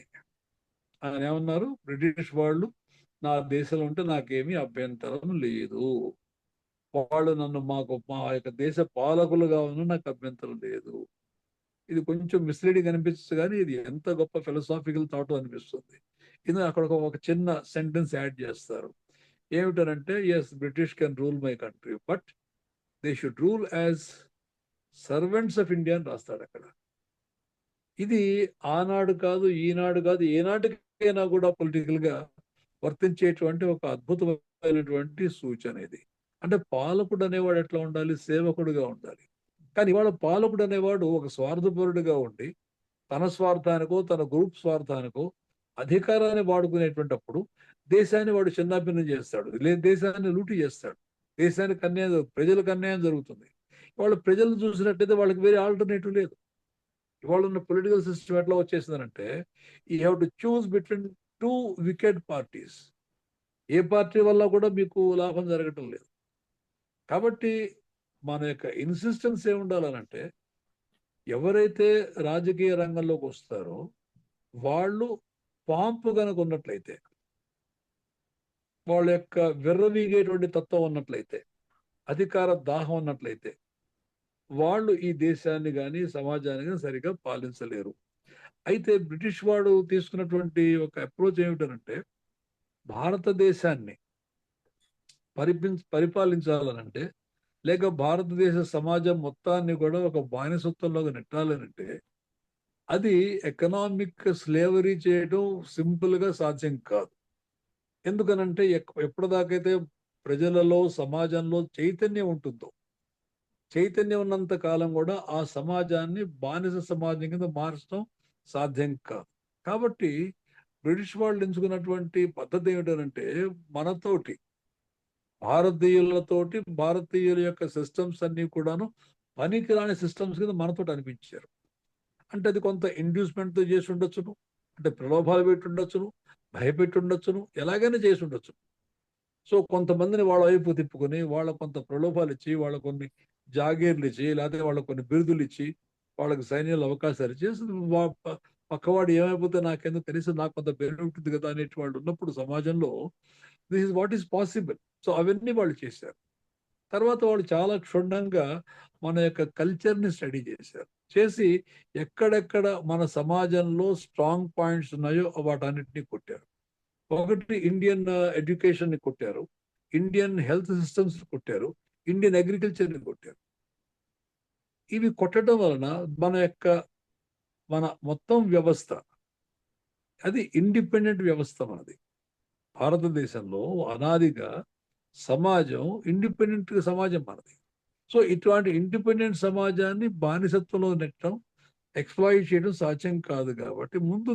ఆయన ఏమన్నారు, బ్రిటిష్ వాళ్ళు నా దేశంలో ఉంటే నాకేమీ అభ్యంతరం లేదు, వాళ్ళు నన్ను మా యొక్క దేశ పాలకులుగా ఉన్న నాకు అభ్యంతరం లేదు. ఇది కొంచెం మిస్లీడింగ్ అనిపిస్తుంది, కానీ ఇది ఎంత గొప్ప ఫిలసాఫికల్ థాట్ అనిపిస్తుంది. ఇది అక్కడ ఒక చిన్న సెంటెన్స్ యాడ్ చేస్తారు. ఏమిటనంటే yes, British can rule my country but they should rule as servants of India అని రాస్తాడు అక్కడ. ఇది ఆనాడు కాదు, ఈనాడు కాదు, ఏనాటికైనా కూడా పొలిటికల్ గా వర్తించేటువంటి ఒక అద్భుతమైనటువంటి సూచన ఇది. అంటే పాలకుడు అనేవాడు ఎట్లా ఉండాలి, సేవకుడుగా ఉండాలి. కానీ ఇవాళ పాలకుడు అనేవాడు ఒక స్వార్థపరుడుగా ఉండి తన స్వార్థానికో తన గ్రూప్ స్వార్థానికో అధికారాన్ని వాడుకునేటువంటిప్పుడు దేశాన్ని వాడు చిన్నాభిన్నం చేస్తాడు, లేదు దేశాన్ని లూటి చేస్తాడు, దేశానికి అన్యాయం, ప్రజలకు అన్యాయం జరుగుతుంది. ఇవాళ ప్రజలను చూసినట్టయితే వాళ్ళకి వేరే ఆల్టర్నేటివ్ లేదు. ఇవాళ ఉన్న పొలిటికల్ సిస్టమ్ ఎట్లా వచ్చేసిందంటే you have to choose between two wicked parties. ఏ పార్టీ వల్ల కూడా మీకు లాభం జరగటం లేదు. కాబట్టి మన యొక్క ఇన్సిస్టెన్స్ ఏముండాలనంటే ఎవరైతే రాజకీయ రంగంలోకి వస్తారో వాళ్ళు పాంపు కనుక ఉన్నట్లయితే, వాళ్ళ యొక్క విర్రవీగేటువంటి తత్వం ఉన్నట్లయితే, అధికార దాహం ఉన్నట్లయితే వాళ్ళు ఈ దేశాన్ని కానీ సమాజాన్ని కానీ సరిగా పాలించలేరు. అయితే బ్రిటిష్ వాడు తీసుకున్నటువంటి ఒక అప్రోచ్ ఏమిటనంటే భారతదేశాన్ని పరిపాలించాలనంటే లేక భారతదేశ సమాజం మొత్తాన్ని కూడా ఒక బానిసత్వంలోకి నెట్టాలనంటే అది ఎకనామిక్ స్లేవరీ చేయడం సింపుల్ గా సాధ్యం కాదు. ఎందుకనంటే ఎప్పటిదాకైతే ప్రజలలో సమాజంలో చైతన్యం ఉంటుందో, చైతన్యం ఉన్నంత కాలం కూడా ఆ సమాజాన్ని బానిస సమాజం కింద మార్చడం సాధ్యం కాదు. కాబట్టి బ్రిటిష్ వాళ్ళు ఎంచుకున్నటువంటి పద్ధతి ఏమిటంటే మనతోటి భారతీయులతోటి భారతీయుల యొక్క సిస్టమ్స్ అన్ని కూడాను పనికిరాని సిస్టమ్స్ కింద మనతోటి అనిపించారు. అంటే అది కొంత ఇండ్యూస్మెంట్తో చేసి ఉండొచ్చును, అంటే ప్రలోభాలు పెట్టి ఉండొచ్చును, భయపెట్టి ఉండొచ్చును, ఎలాగైనా చేసి ఉండొచ్చును. సో కొంతమందిని వాళ్ళ వైపు తిప్పుకొని వాళ్ళ కొంత ప్రలోభాలు ఇచ్చి, వాళ్ళ కొన్ని జాగీర్లు ఇచ్చి, లేకపోతే వాళ్ళ కొన్ని బిరుదులు ఇచ్చి, వాళ్ళకి సైన్యంలో అవకాశాలు ఇచ్చి పక్కవాడు ఏమైపోతే నాకేందో కనీసం నాకు కొంత బెనిఫిట్ ఉంటుంది కదా అనేటి వాళ్ళు ఉన్నప్పుడు సమాజంలో this is what is possible. So అవన్నీ వాళ్ళు చేశారు. తర్వాత వాళ్ళు చాలా క్షుణ్ణంగా మన యొక్క కల్చర్ని స్టడీ చేశారు. చేసి ఎక్కడెక్కడ మన సమాజంలో స్ట్రాంగ్ పాయింట్స్ ఉన్నాయో వాటన్నిటిని కొట్టారు. ఒకటి ఇండియన్ ఎడ్యుకేషన్ని కొట్టారు, ఇండియన్ హెల్త్ సిస్టమ్స్ కొట్టారు, ఇండియన్ అగ్రికల్చర్ని కొట్టారు. ఇవి కొట్టడం వలన మన మొత్తం వ్యవస్థ అది ఇండిపెండెంట్ వ్యవస్థ. మనది భారతదేశంలో అనాదిగా సమాజం ఇండిపెండెంట్ సమాజం మనది. సో ఇటువంటి ఇండిపెండెంట్ సమాజాన్ని బానిసత్వంలో నెట్టడం, ఎక్స్ప్లాయిట్ చేయడం సాధ్యం కాదు. కాబట్టి ముందు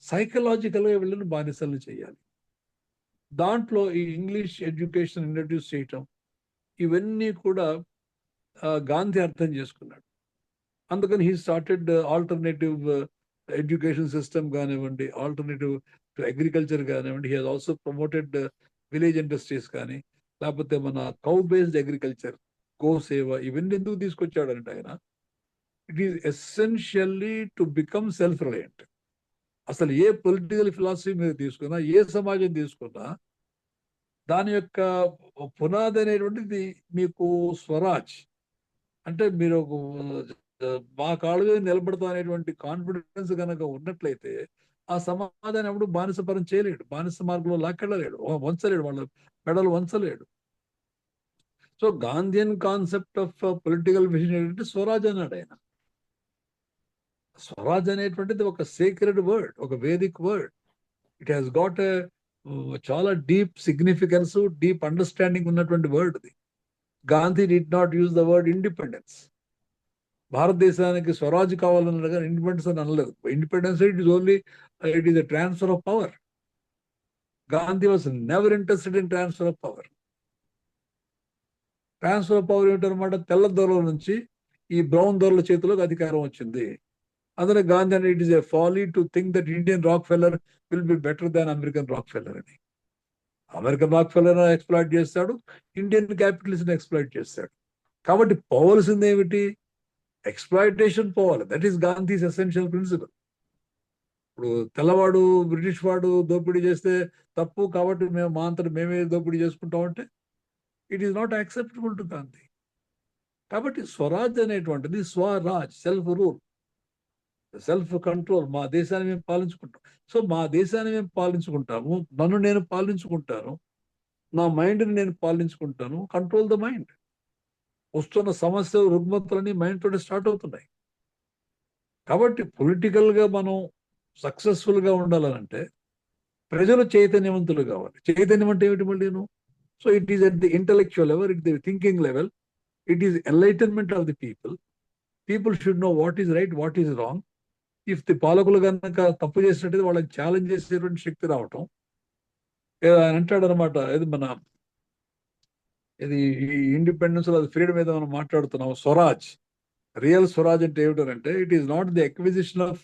సైకలాజికల్గా వీళ్ళని బానిసలు చేయాలి. దాంట్లో ఈ ఇంగ్లీష్ ఎడ్యుకేషన్ ఇంట్రడ్యూస్ చేయటం ఇవన్నీ కూడా గాంధీ అర్థం చేసుకున్నాడు. అందుకని he started alternative education system కానివ్వండి, ఆల్టర్నేటివ్ టు అగ్రికల్చర్ కానివ్వండి. He has also promoted village industries కానీ, లేకపోతే మన కౌ బేస్డ్ అగ్రికల్చర్, గో సేవ, ఇవన్నీ ఎందుకు తీసుకొచ్చాడంటే ఆయన it is essentially to become self reliant. అసలు ఏ పొలిటికల్ ఫిలాసఫీ మీరు తీసుకున్నా, ఏ సమాజం తీసుకున్నా, దాని యొక్క పునాది అనేటువంటిది మీకు స్వరాజ్ అంటే మీరు మా కాళ్ళ మీద నిలబడతా అనేటువంటి కాన్ఫిడెన్స్ కనుక ఉన్నట్లయితే ఆ సమాజాన్ని ఎప్పుడు బానిసపరం చేయలేడు, బానిస మార్గంలో లాక్కెళ్ళలేడు, వంచలేడు, వాళ్ళ పెడలు వంచలేడు. So Gandhian concept of political vision ఏంటంటే స్వరాజ్ అన్నాడు ఆయన. స్వరాజ్ అనేటువంటిది ఒక సేక్రెడ్ వర్డ్, ఒక Vedic word. It has got చాలా డీప్ సిగ్నిఫికెన్స్, డీప్ అండర్స్టాండింగ్ ఉన్నటువంటి వర్డ్ అది. Gandhi did not use the word independence. భారతదేశానికి స్వరాజ్ కావాలన్నారు కానీ ఇండిపెండెన్స్ అని అనలేదు. Independence it is a transfer of power. Gandhi was never interested in transfer of power. Transfer of power ఏంటనమాట, తెల్ల దొరల నుంచి ఈ బ్రౌన్ దొరల చేతిలోకి అధికారం వచ్చింది. అందులో గాంధీ అంటే it is a folly to think that Indian Rockefeller will be better than American Rockefeller అని. అమెరికన్ రాక్ ఫెల్లర్ ఎక్స్ప్లాయిట్ చేస్తాడు, ఇండియన్ క్యాపిటలిస్ట్ ఎక్స్ప్లాయిట్ చేస్తాడు. కాబట్టి పోవలసింది ఏమిటి, ఎక్స్ప్లాయిటేషన్ పోవాలి. That is Gandhi's essential principle. ఇప్పుడు తెల్లవాడు బ్రిటిష్ వాడు దోపిడీ చేస్తే తప్పు కాబట్టి మేము మా అంతటా మేమే దోపిడీ చేసుకుంటామంటే it is not acceptable to Gandhi. కాబట్టి స్వరాజ్ అనేటువంటిది Swaraj, self rule, self control. మా దేశాన్ని మేము పాలించుకుంటాం. సో మా దేశాన్ని మేము పాలించుకుంటాము, నన్ను నేను పాలించుకుంటాను, నా మైండ్ని నేను పాలించుకుంటాను. Control the mind. వస్తున్న సమస్యలు, రుగ్మతలన్నీ మైండ్ తోటి స్టార్ట్ అవుతున్నాయి. కాబట్టి పొలిటికల్గా మనం సక్సెస్ఫుల్గా ఉండాలంటే ప్రజలు చైతన్యవంతులు కావాలి. చైతన్యం అంటే ఏమిటి మళ్ళీ? So it is at the intellectual level, it the thinking level, it is enlightenment of the people. People should know what is right, what is wrong. If the పాలకులు కనుక తప్పు చేసినట్టయితే వాళ్ళకి ఛాలెంజ్ చేసేటువంటి శక్తి రావటం. ఆయన అంటాడు అనమాట, ఇది మన ఇది ఈ ఇండిపెండెన్స్ అది ఫ్రీడమ్ మీద మనం మాట్లాడుతున్నాం. స్వరాజ్, రియల్ స్వరాజ్ అంటే ఏమిటంటే it is not the acquisition of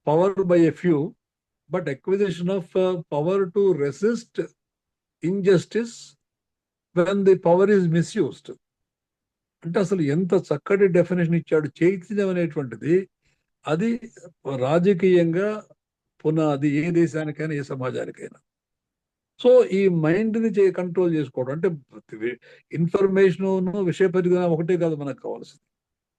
power by a few, but acquisition of power to resist injustice when the power is misused. అంటే అసలు ఎంత చక్కటి డెఫినేషన్ ఇచ్చాడు. చైతన్యం అనేటువంటిది అది రాజకీయంగా పునాది ఏ దేశానికైనా, ఏ సమాజానికైనా. సో ఈ మైండ్ని కంట్రోల్ చేసుకోవడం అంటే ఇన్ఫర్మేషన్, విషయ పరిజ్ఞానం ఒకటే కాదు మనకు కావాల్సింది.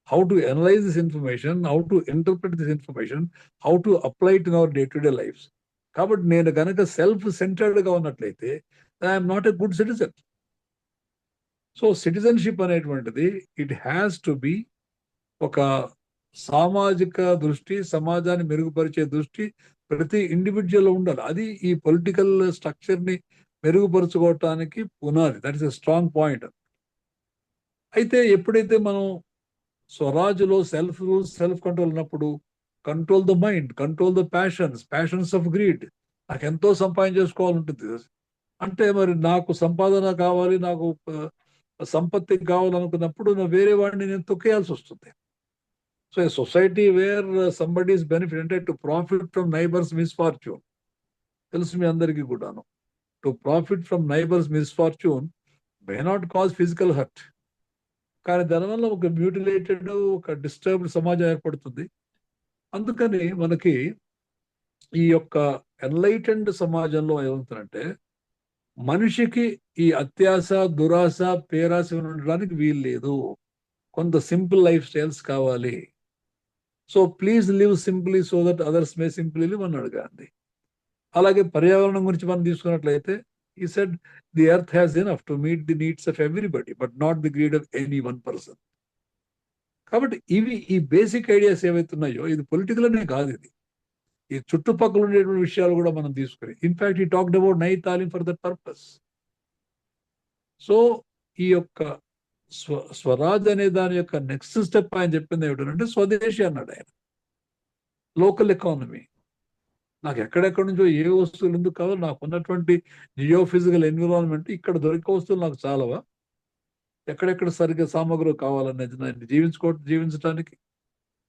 How to analyse this information, how to interpret this information, how to apply it in our day to day lives. కాబట్టి నేను కనుక సెల్ఫ్ సెంటర్డ్గా ఉన్నట్లయితే I'm not a good citizen. So citizenship అనేటువంటిది ఇట్ హ్యాస్ టు బి ఒక సామాజిక దృష్టి, సమాజాన్ని మెరుగుపరిచే దృష్టి ప్రతి ఇండివిజువల్ ఉండాలి. అది ఈ పొలిటికల్ స్ట్రక్చర్ని మెరుగుపరుచుకోవటానికి పునాది. That is a strong point. అయితే ఎప్పుడైతే మనం స్వరాజ్లో సెల్ఫ్ రూల్స్, సెల్ఫ్ కంట్రోల్ ఉన్నప్పుడు control the mind, control the passions of greed. నాకు ఎంతో సంపాదన చేసుకోవాలంటుంది అంటే మరి నాకు సంపాదన కావాలి, నాకు సంపత్తి కావాలనుకున్నప్పుడు వేరే వాడిని నేను తొక్కేయాల్సి వస్తుంది. So a society where somebody is benefit అంటే to profit from neighbours misfortune. తెలుసు మీ అందరికీ కూడాను. To profit from neighbours misfortune may not cause physical hurt, కానీ దానివల్ల ఒక మ్యూటిలేటెడ్, ఒక డిస్టర్బ్డ్ సమాజం ఏర్పడుతుంది. అందుకని మనకి ఈ యొక్క ఎన్లైటెండ్ సమాజంలో ఏమవుతుందంటే మనిషికి ఈ అత్యాశ, దురాశ, పేరాశ ఉండడానికి వీలు లేదు. కొంత సింపుల్ లైఫ్ స్టైల్స్ కావాలి. So please live simply so that others May simply live అన్నాడు గాంధీ. అలాగే పర్యావరణం గురించి మనం తీసుకున్నట్లయితే he said the earth has enough to meet the needs of everybody but not the greed of any one person. కాబట్టి ఈ basic ideas ఏవైతున్నాయో ఇది పొలిటికల్ అనే కాదు, ఇది ఈ చుట్టుపక్కల ఉండేటువంటి విషయాలు కూడా మనం తీసుకుని ఇన్ఫాక్ట్ ఈ టాక్డ్ అబౌట్ నై తాలీం ఫర్ దట్ పర్పస్. సో ఈ యొక్క స్వరాజ్ అనే దాని యొక్క నెక్స్ట్ స్టెప్ ఆయన చెప్పింది ఏమిటంటే స్వదేశీ అన్నాడు ఆయన. లోకల్ ఎకానమీ, నాకు ఎక్కడెక్కడి నుంచో ఏ వస్తువులు ఎందుకు కావాలి, నాకు ఉన్నటువంటి జియో ఫిజికల్ ఎన్విరాన్మెంట్ ఇక్కడ దొరికే వస్తువులు నాకు చాలవా, ఎక్కడెక్కడ సరిగ్గా సామగ్రి కావాలనేది జీవించడానికి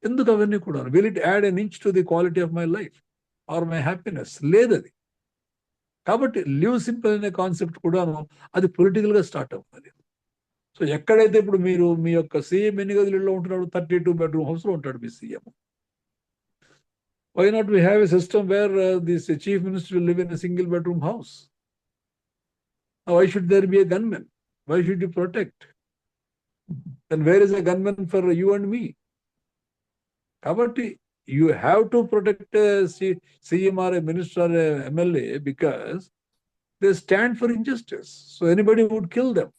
ఎందుకు అవన్నీ కూడా will it add an inch to the quality of my life or my happiness? లేదు అది. కాబట్టి లివ్ సింపుల్ అనే కాన్సెప్ట్ కూడాను అది పొలిటికల్ గా స్టార్ట్ అవ్వాలి. సో ఎక్కడైతే ఇప్పుడు మీరు మీ యొక్క సీఎం ఎన్ని గదులలో ఉంటున్నాడు, 32 bedroom హౌస్ లో ఉంటాడు మీ CM. Why not we have a system where this chief minister will live in a single bedroom house? Why should there be a gunman? Why should you protect? Then where is a gunman for you and me? Kabatti, you have to protect a CM or a minister or a MLA because they stand for injustice. So anybody would kill them.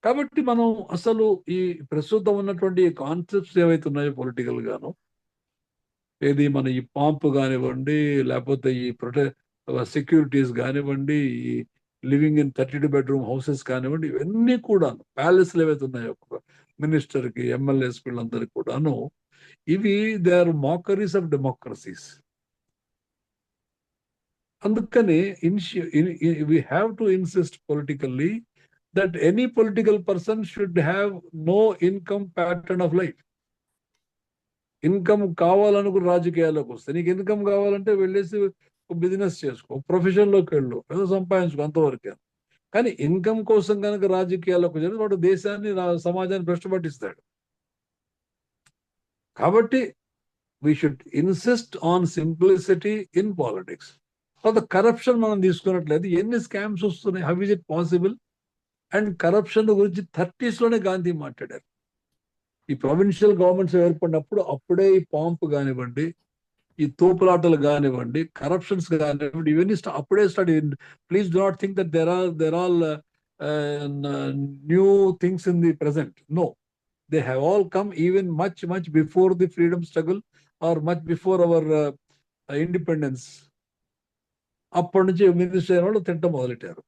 కాబట్టి మనం అసలు ఈ ప్రస్తుతం ఉన్నటువంటి concepts ఏవైతే ఉన్నాయో political గాను, ఏది మన ఈ పాంప్ కానివ్వండి, లేకపోతే ఈ సెక్యూరిటీస్ కానివ్వండి, ఈ లివింగ్ ఇన్ 32 bedroom హౌసెస్ కానివ్వండి, ఇవన్నీ కూడా ప్యాలెస్లు ఏవైతే ఉన్నాయో మినిస్టర్కి, ఎమ్మెల్యేస్ వీళ్ళందరికీ కూడాను ఇవి దే ఆర్ మాకరీస్ ఆఫ్ డెమోక్రసీస్. అందుకని we have to insist politically that any political person should have no income pattern of life. Income కావాలనుకు రాజకీయాల్లోకి వస్తే, నీకు ఇన్కమ్ కావాలంటే వెళ్ళేసి బిజినెస్ చేసుకో, ప్రొఫెషన్లోకి వెళ్ళు, ఏదో సంపాదించుకో, అంతవరకే. కానీ ఇన్కమ్ కోసం కనుక రాజకీయాల్లోకి వచ్చి వాడు దేశాన్ని, సమాజాన్ని భ్రష్టపట్టిస్తాడు. కాబట్టి we should insist on simplicity in politics. తర్వాత కరప్షన్ మనం తీసుకున్నట్లయితే ఎన్ని స్కామ్స్ వస్తున్నాయి, how is it possible? And corruption గురించి 30s లోనే గాంధీ మాట్లాడారు. ఈ ప్రొవిన్షియల్ గవర్నమెంట్స్ ఏర్పడినప్పుడు అప్పుడే ఈ పాంప్ కానివ్వండి, ఈ తోపులాటలు కానివ్వండి, కరప్షన్స్ కానివ్వండి, ఇవన్నీ అప్పుడే start. Please do not think that there all new things in the present. No, they have all come even much before the freedom struggle or much before our independence. అప్పటి నుంచి minister అయిన వాళ్ళు తింట మొదలెట్టారు.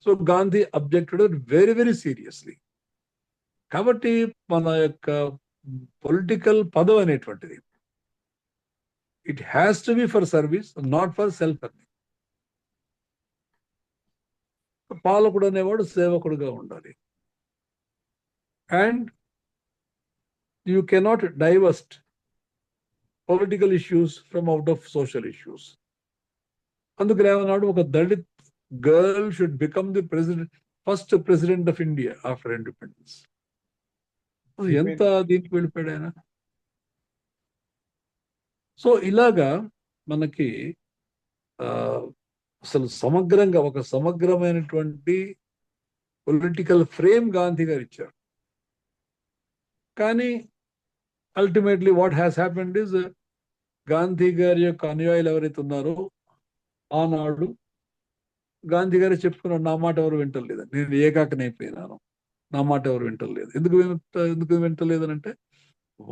So Gandhi objected very very seriously. కాబట్టి మన యొక్క political పదవి అనేటువంటిది it has to be for service, not for self earning. పాలకుడు అనేవాడు సేవకుడుగా ఉండాలి. And you cannot డైవర్స్ట్ political issues from out of social issues. అందుకని ఏమన్నాడు, ఒక Dalit girl should become the first president of India after independence. ఎంత దీనికి వెళ్ళిపోయాడు ఆయన. సో ఇలాగా మనకి అసలు సమగ్రంగా ఒక సమగ్రమైనటువంటి పొలిటికల్ ఫ్రేమ్ గాంధీ గారు ఇచ్చారు. కానీ ultimately what has happened is, Gandhi గారి యొక్క అనుయాయులు ఎవరైతే ఉన్నారో ఆనాడు గాంధీ గారు చెప్పుకున్నాడు, నా మాట ఎవరు వింటలేదు, నేను ఏకాకనైపోయినాను, నా మాట ఎవరు వింటలేదు. ఎందుకు వింటలేదు అంటే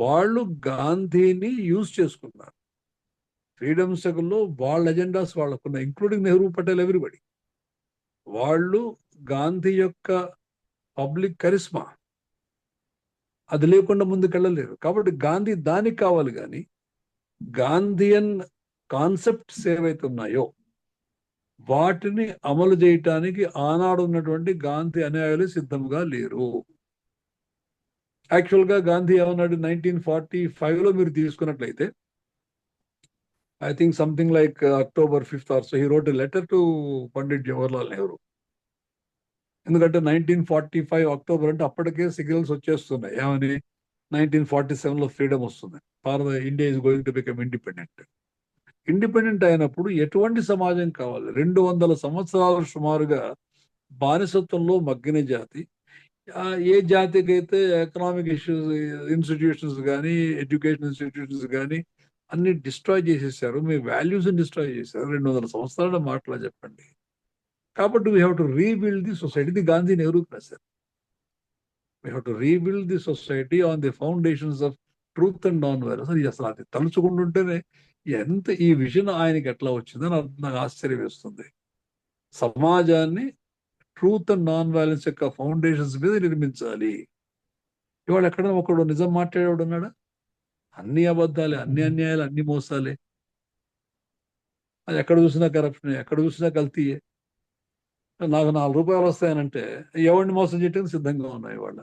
వాళ్ళు గాంధీని యూజ్ చేసుకున్నారు. ఫ్రీడమ్ స్ట్రగుల్లో వాళ్ళ ఎజెండాస్ వాళ్ళకున్నాయి, ఇంక్లూడింగ్ నెహ్రూ, పటేల్, ఎవ్రీబడి. వాళ్ళు గాంధీ యొక్క పబ్లిక్ కరిస్మా అది లేకుండా ముందుకెళ్ళలేరు. కాబట్టి గాంధీ దానికి కావాలి. కానీ గాంధీయన్ కాన్సెప్ట్స్ ఏవైతే ఉన్నాయో వాటిని అమలు చేయటానికి ఆనాడు ఉన్నటువంటి గాంధీ అనుయాయులు సిద్ధంగా లేరు. యాక్చువల్గా గాంధీ ఏమన్నాడు 1945లో మీరు తీసుకున్నట్లయితే, I think something like October 5th or so, he wrote a letter to Pandit Jawaharlal Nehru. ఎందుకంటే 1945 అక్టోబర్ అంటే అప్పటికే సిగ్నల్స్ వచ్చేస్తున్నాయి. ఏమని, 1947లో ఫ్రీడమ్ వస్తుంది. India is going to become independent. Independent అయినప్పుడు ఎటువంటి సమాజం కావాలి? 200 సంవత్సరాలు సుమారుగా బానిసత్వంలో మగ్గిన జాతి. ఏ జాతికి అయితే ఎకనామిక్ ఇష్యూస్, ఇన్స్టిట్యూషన్స్ కానీ, ఎడ్యుకేషన్ ఇన్స్టిట్యూషన్స్ కానీ అన్ని డిస్ట్రాయ్ చేసేసారు. మీ వాల్యూస్ డిస్ట్రాయ్ చేశారు. 200 సంవత్సరాల మాటలా చెప్పండి. కాబట్టి we have to rebuild the society. ఇది గాంధీ నెహ్రూ రాశారు. We have to rebuild the society on the foundations of truth and non violence. అసలు అది తలుచుకుంటుంటేనే ఎంత ఈ విజన్ ఆయనకి ఎట్లా వచ్చిందని నాకు ఆశ్చర్యం వేస్తుంది. సమాజాన్ని ట్రూత్ అండ్ నాన్ వైలెన్స్ యొక్క ఫౌండేషన్స్ మీద నిర్మించాలి. ఇవాళ ఎక్కడ ఒకడు నిజం మాట్లాడేవాడు ఉన్నాడా? అన్ని అబద్ధాలే, అన్ని అన్యాయాలు, అన్ని మోసాలే. అది ఎక్కడ చూసినా కరప్షన్, ఎక్కడ చూసినా కల్తీయే. నాకు 4 రూపాయలు వస్తాయనంటే ఎవరిని మోసం చేయడానికి సిద్ధంగా ఉన్నాయి ఇవాళ.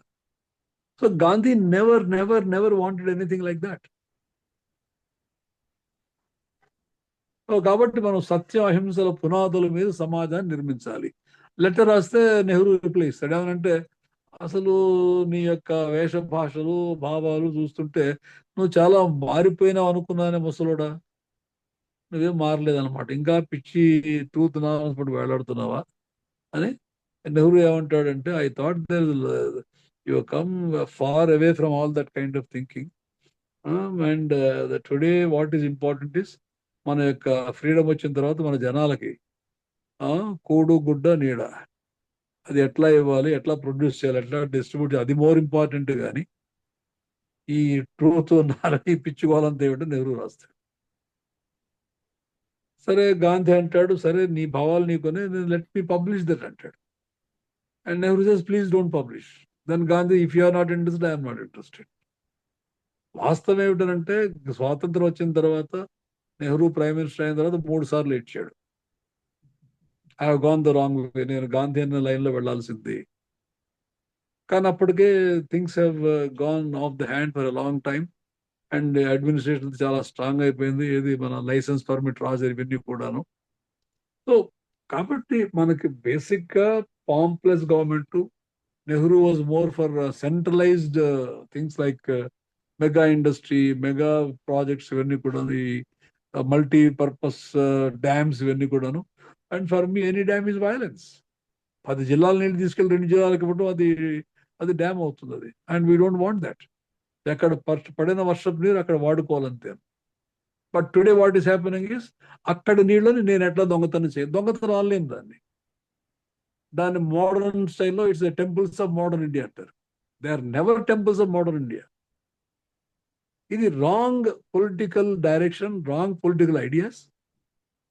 So Gandhi never never never wanted anything like that. కాబట్టి మనం సత్య అహింసల పునాదుల మీద సమాజాన్ని నిర్మించాలి. లెటర్ రాస్తే నెహ్రూ రిప్లై ఇస్తాడు. ఏమనంటే, అసలు నీ యొక్క వేష భాషలు, భావాలు చూస్తుంటే నువ్వు చాలా మారిపోయినావు అనుకున్నానే ముసలోడా, నువ్వేం మారలేదన్నమాట, ఇంకా పిచ్చి ట్రూత్ నాపడి వేలాడుతున్నావా అని. నెహ్రూ ఏమంటాడంటే, I thought that you come far away from all that kind of thinking and today what is important is మన యొక్క ఫ్రీడమ్ వచ్చిన తర్వాత మన జనాలకి కూడు గుడ్డ నీడ అది ఎట్లా ఇవ్వాలి, ఎట్లా ప్రొడ్యూస్ చేయాలి, ఎట్లా డిస్ట్రిబ్యూట్ చేయాలి, అది మోర్ ఇంపార్టెంట్. కానీ ఈ ట్రూత్ నారని పిచ్చుకోవాలంతా ఏమిటో నెహ్రూ రాస్తాడు. సరే గాంధీ అంటాడు, సరే నీ భావాలు నీకునే, లెట్ మీ పబ్లిష్ దట్ అంటాడు. And Nehru says please don't publish. Then Gandhi, if you are not interested, I'm not interested. వాస్తవం ఏమిటంటే స్వాతంత్రం వచ్చిన తర్వాత నెహ్రూ ప్రైమ్ మినిస్టర్ అయిన తర్వాత 3 సార్లు ఇచ్చాడు. I have gone the wrong way, నేను గాంధీ అన్న లైన్లో వెళ్లాల్సింది. కానీ అప్పటికే things have gone of the hand for a long time and administration చాలా స్ట్రాంగ్ అయిపోయింది. ఏది మన లైసెన్స్ పర్మిట్ రాజు ఇవన్నీ కూడాను. సో కాబట్టి మనకి బేసిక్ గా పాంప్లెస్ government. Nehru was more for centralized things like mega industry, mega projects ఇవన్నీ కూడా, మల్టీపర్పస్ డ్యామ్స్ ఇవన్నీ కూడాను. And for me any dam is violence. 10 జిల్లాల నీళ్ళు తీసుకెళ్ళి 2 జిల్లాలకు ఇవ్వడం అది డ్యామ్ అవుతుంది అది. And we don't want that. ఎక్కడ పడిన వర్షపు నీరు అక్కడ వాడుకోవాలంతే. But today what is happening is, అక్కడ నీళ్ళని నేను ఎట్లా దొంగతనం అనలేను దాన్ని మోడర్న్ స్టైల్లో it's the temples of modern India అంటారు. They are never temples of modern India. ఇది wrong political direction, wrong political ideas,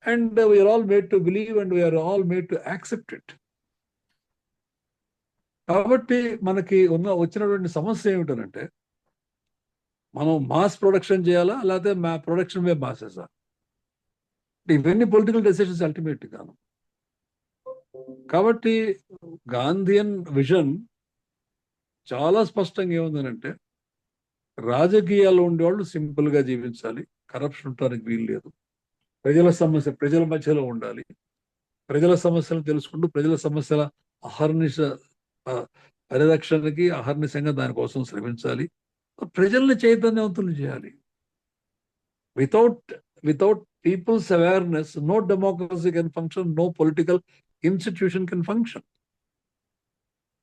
and we are all made to believe and we are all made to accept it. కాబట్టి మనకి వచ్చినటువంటి సమస్య ఏమిటంటే, మనం mass production చేయాలా, లేకపోతే ప్రొడక్షన్ మీద మాసేసా? ఇవన్నీ పొలిటికల్ డెసిషన్స్ అల్టిమేట్ గాను. కాబట్టి గాంధీయన్ విజన్ చాలా స్పష్టంగా ఏముందనంటే, రాజకీయాల్లో ఉండేవాళ్ళు సింపుల్ గా జీవించాలి, కరప్షన్ ఉండడానికి వీలు లేదు, ప్రజల మధ్యలో ఉండాలి, ప్రజల సమస్యలను తెలుసుకుంటూ ప్రజల సమస్యల అహర్నిశ పరిరక్షణకి అహర్నిశంగా దానికోసం శ్రమించాలి, ప్రజల్ని చైతన్యవంతులు చేయాలి. Without people's awareness no democracy can function, no political institution can function.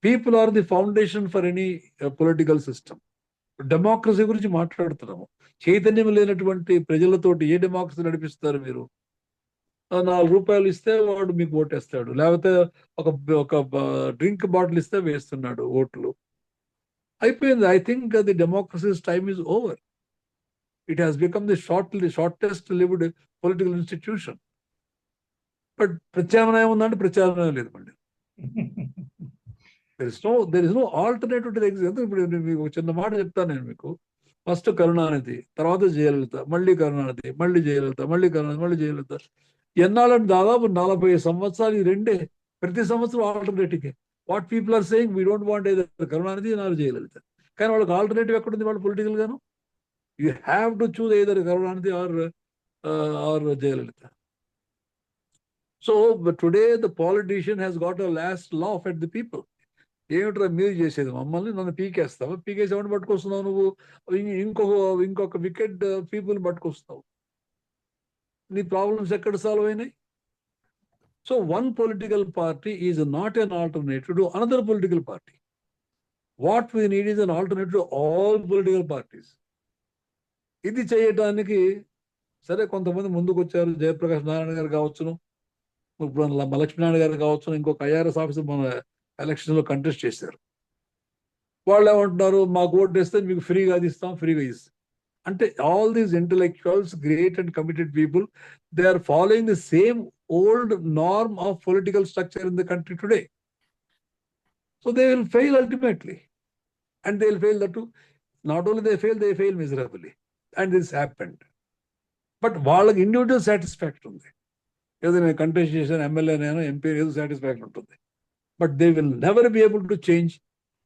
People are the foundation for any political system. Democracy గురించి మాట్లాడుతున్నాము. చైతన్యం లేనటువంటి ప్రజలతోటి ఏ డెమోక్రసీ నడిపిస్తారు మీరు? 4 రూపాయలు ఇస్తే వాడు మీకు ఓటేస్తాడు, లేకపోతే ఒక డ్రింక్ బాటిల్ ఇస్తే వేస్తున్నాడు ఓట్లు. అయిపోయింది. I think the democracies time is over. It has become the shortest lived political institution. But ప్రత్యామ్నాయం ఉందంటే ప్రత్యామ్నాయం లేదు మళ్ళీ. there is no alternative to the existence. ఇప్పుడు మీకు చిన్న మాట చెప్తాను నేను మీకు. ఫస్ట్ కరుణానిధి, తర్వాత జయలలిత, మళ్ళీ కరుణానిధి, మళ్ళీ జయలలిత, మళ్ళీ కరుణానిధి, మళ్ళీ జయలలిత. ఎన్నాళ్ళని దాదాపు 40 సంవత్సరాలు ఈ రెండే. ప్రతి సంవత్సరం alternative. What people are saying, we don't want either Karunanidhi nor Jayalalithaa. కానీ వాళ్ళకి ఆల్టర్నేటివ్ ఎక్కడుంది వాళ్ళు పొలిటికల్ గాను? You have to choose either Karunanidhi or Jayalalithaa. So but today the politician has got a last laugh at the people. ఏమిట్రా మీరు చేసేది, మమ్మల్ని నన్ను పీకేస్తావు, పీకేసేవాడిని పట్టుకొస్తున్నావు నువ్వు, ఇంకొక వికెట్ పీపుల్ పట్టుకొస్తావు, నీ ప్రాబ్లమ్స్ ఎక్కడ సాల్వ్ అయినాయి? So one political party is not an alternative to another political party. What we need is an alternative to all political parties. ఇది చేయడానికి సరే కొంతమంది ముందుకు వచ్చారు, జయప్రకాష్ నారాయణ గారు కావచ్చును, ఇప్పుడు లక్ష్మీనారాయణ గారు కావచ్చు, ఇంకొక ఐఆర్ఎస్ ఆఫీసర్ మన ఎలక్షన్ లో కంటెస్ట్ చేశారు. వాళ్ళు ఏమంటున్నారు, మాకు ఓటు వేస్తే మీకు ఫ్రీగా అది ఇస్తాం, ఫ్రీగా ఇస్తాం అంటే. All these intellectuals, great and committed people, they are following the same old norm of political structure in the country today. So they will fail ultimately. And they will fail that too. Not only they fail miserably. And this happened. But వాళ్ళకి individual satisfaction ఉంది, ఏదో నేను contest చేశాను, MLA నేను, MP, ఏదో satisfaction ఉంటుంది. But they will never be able to change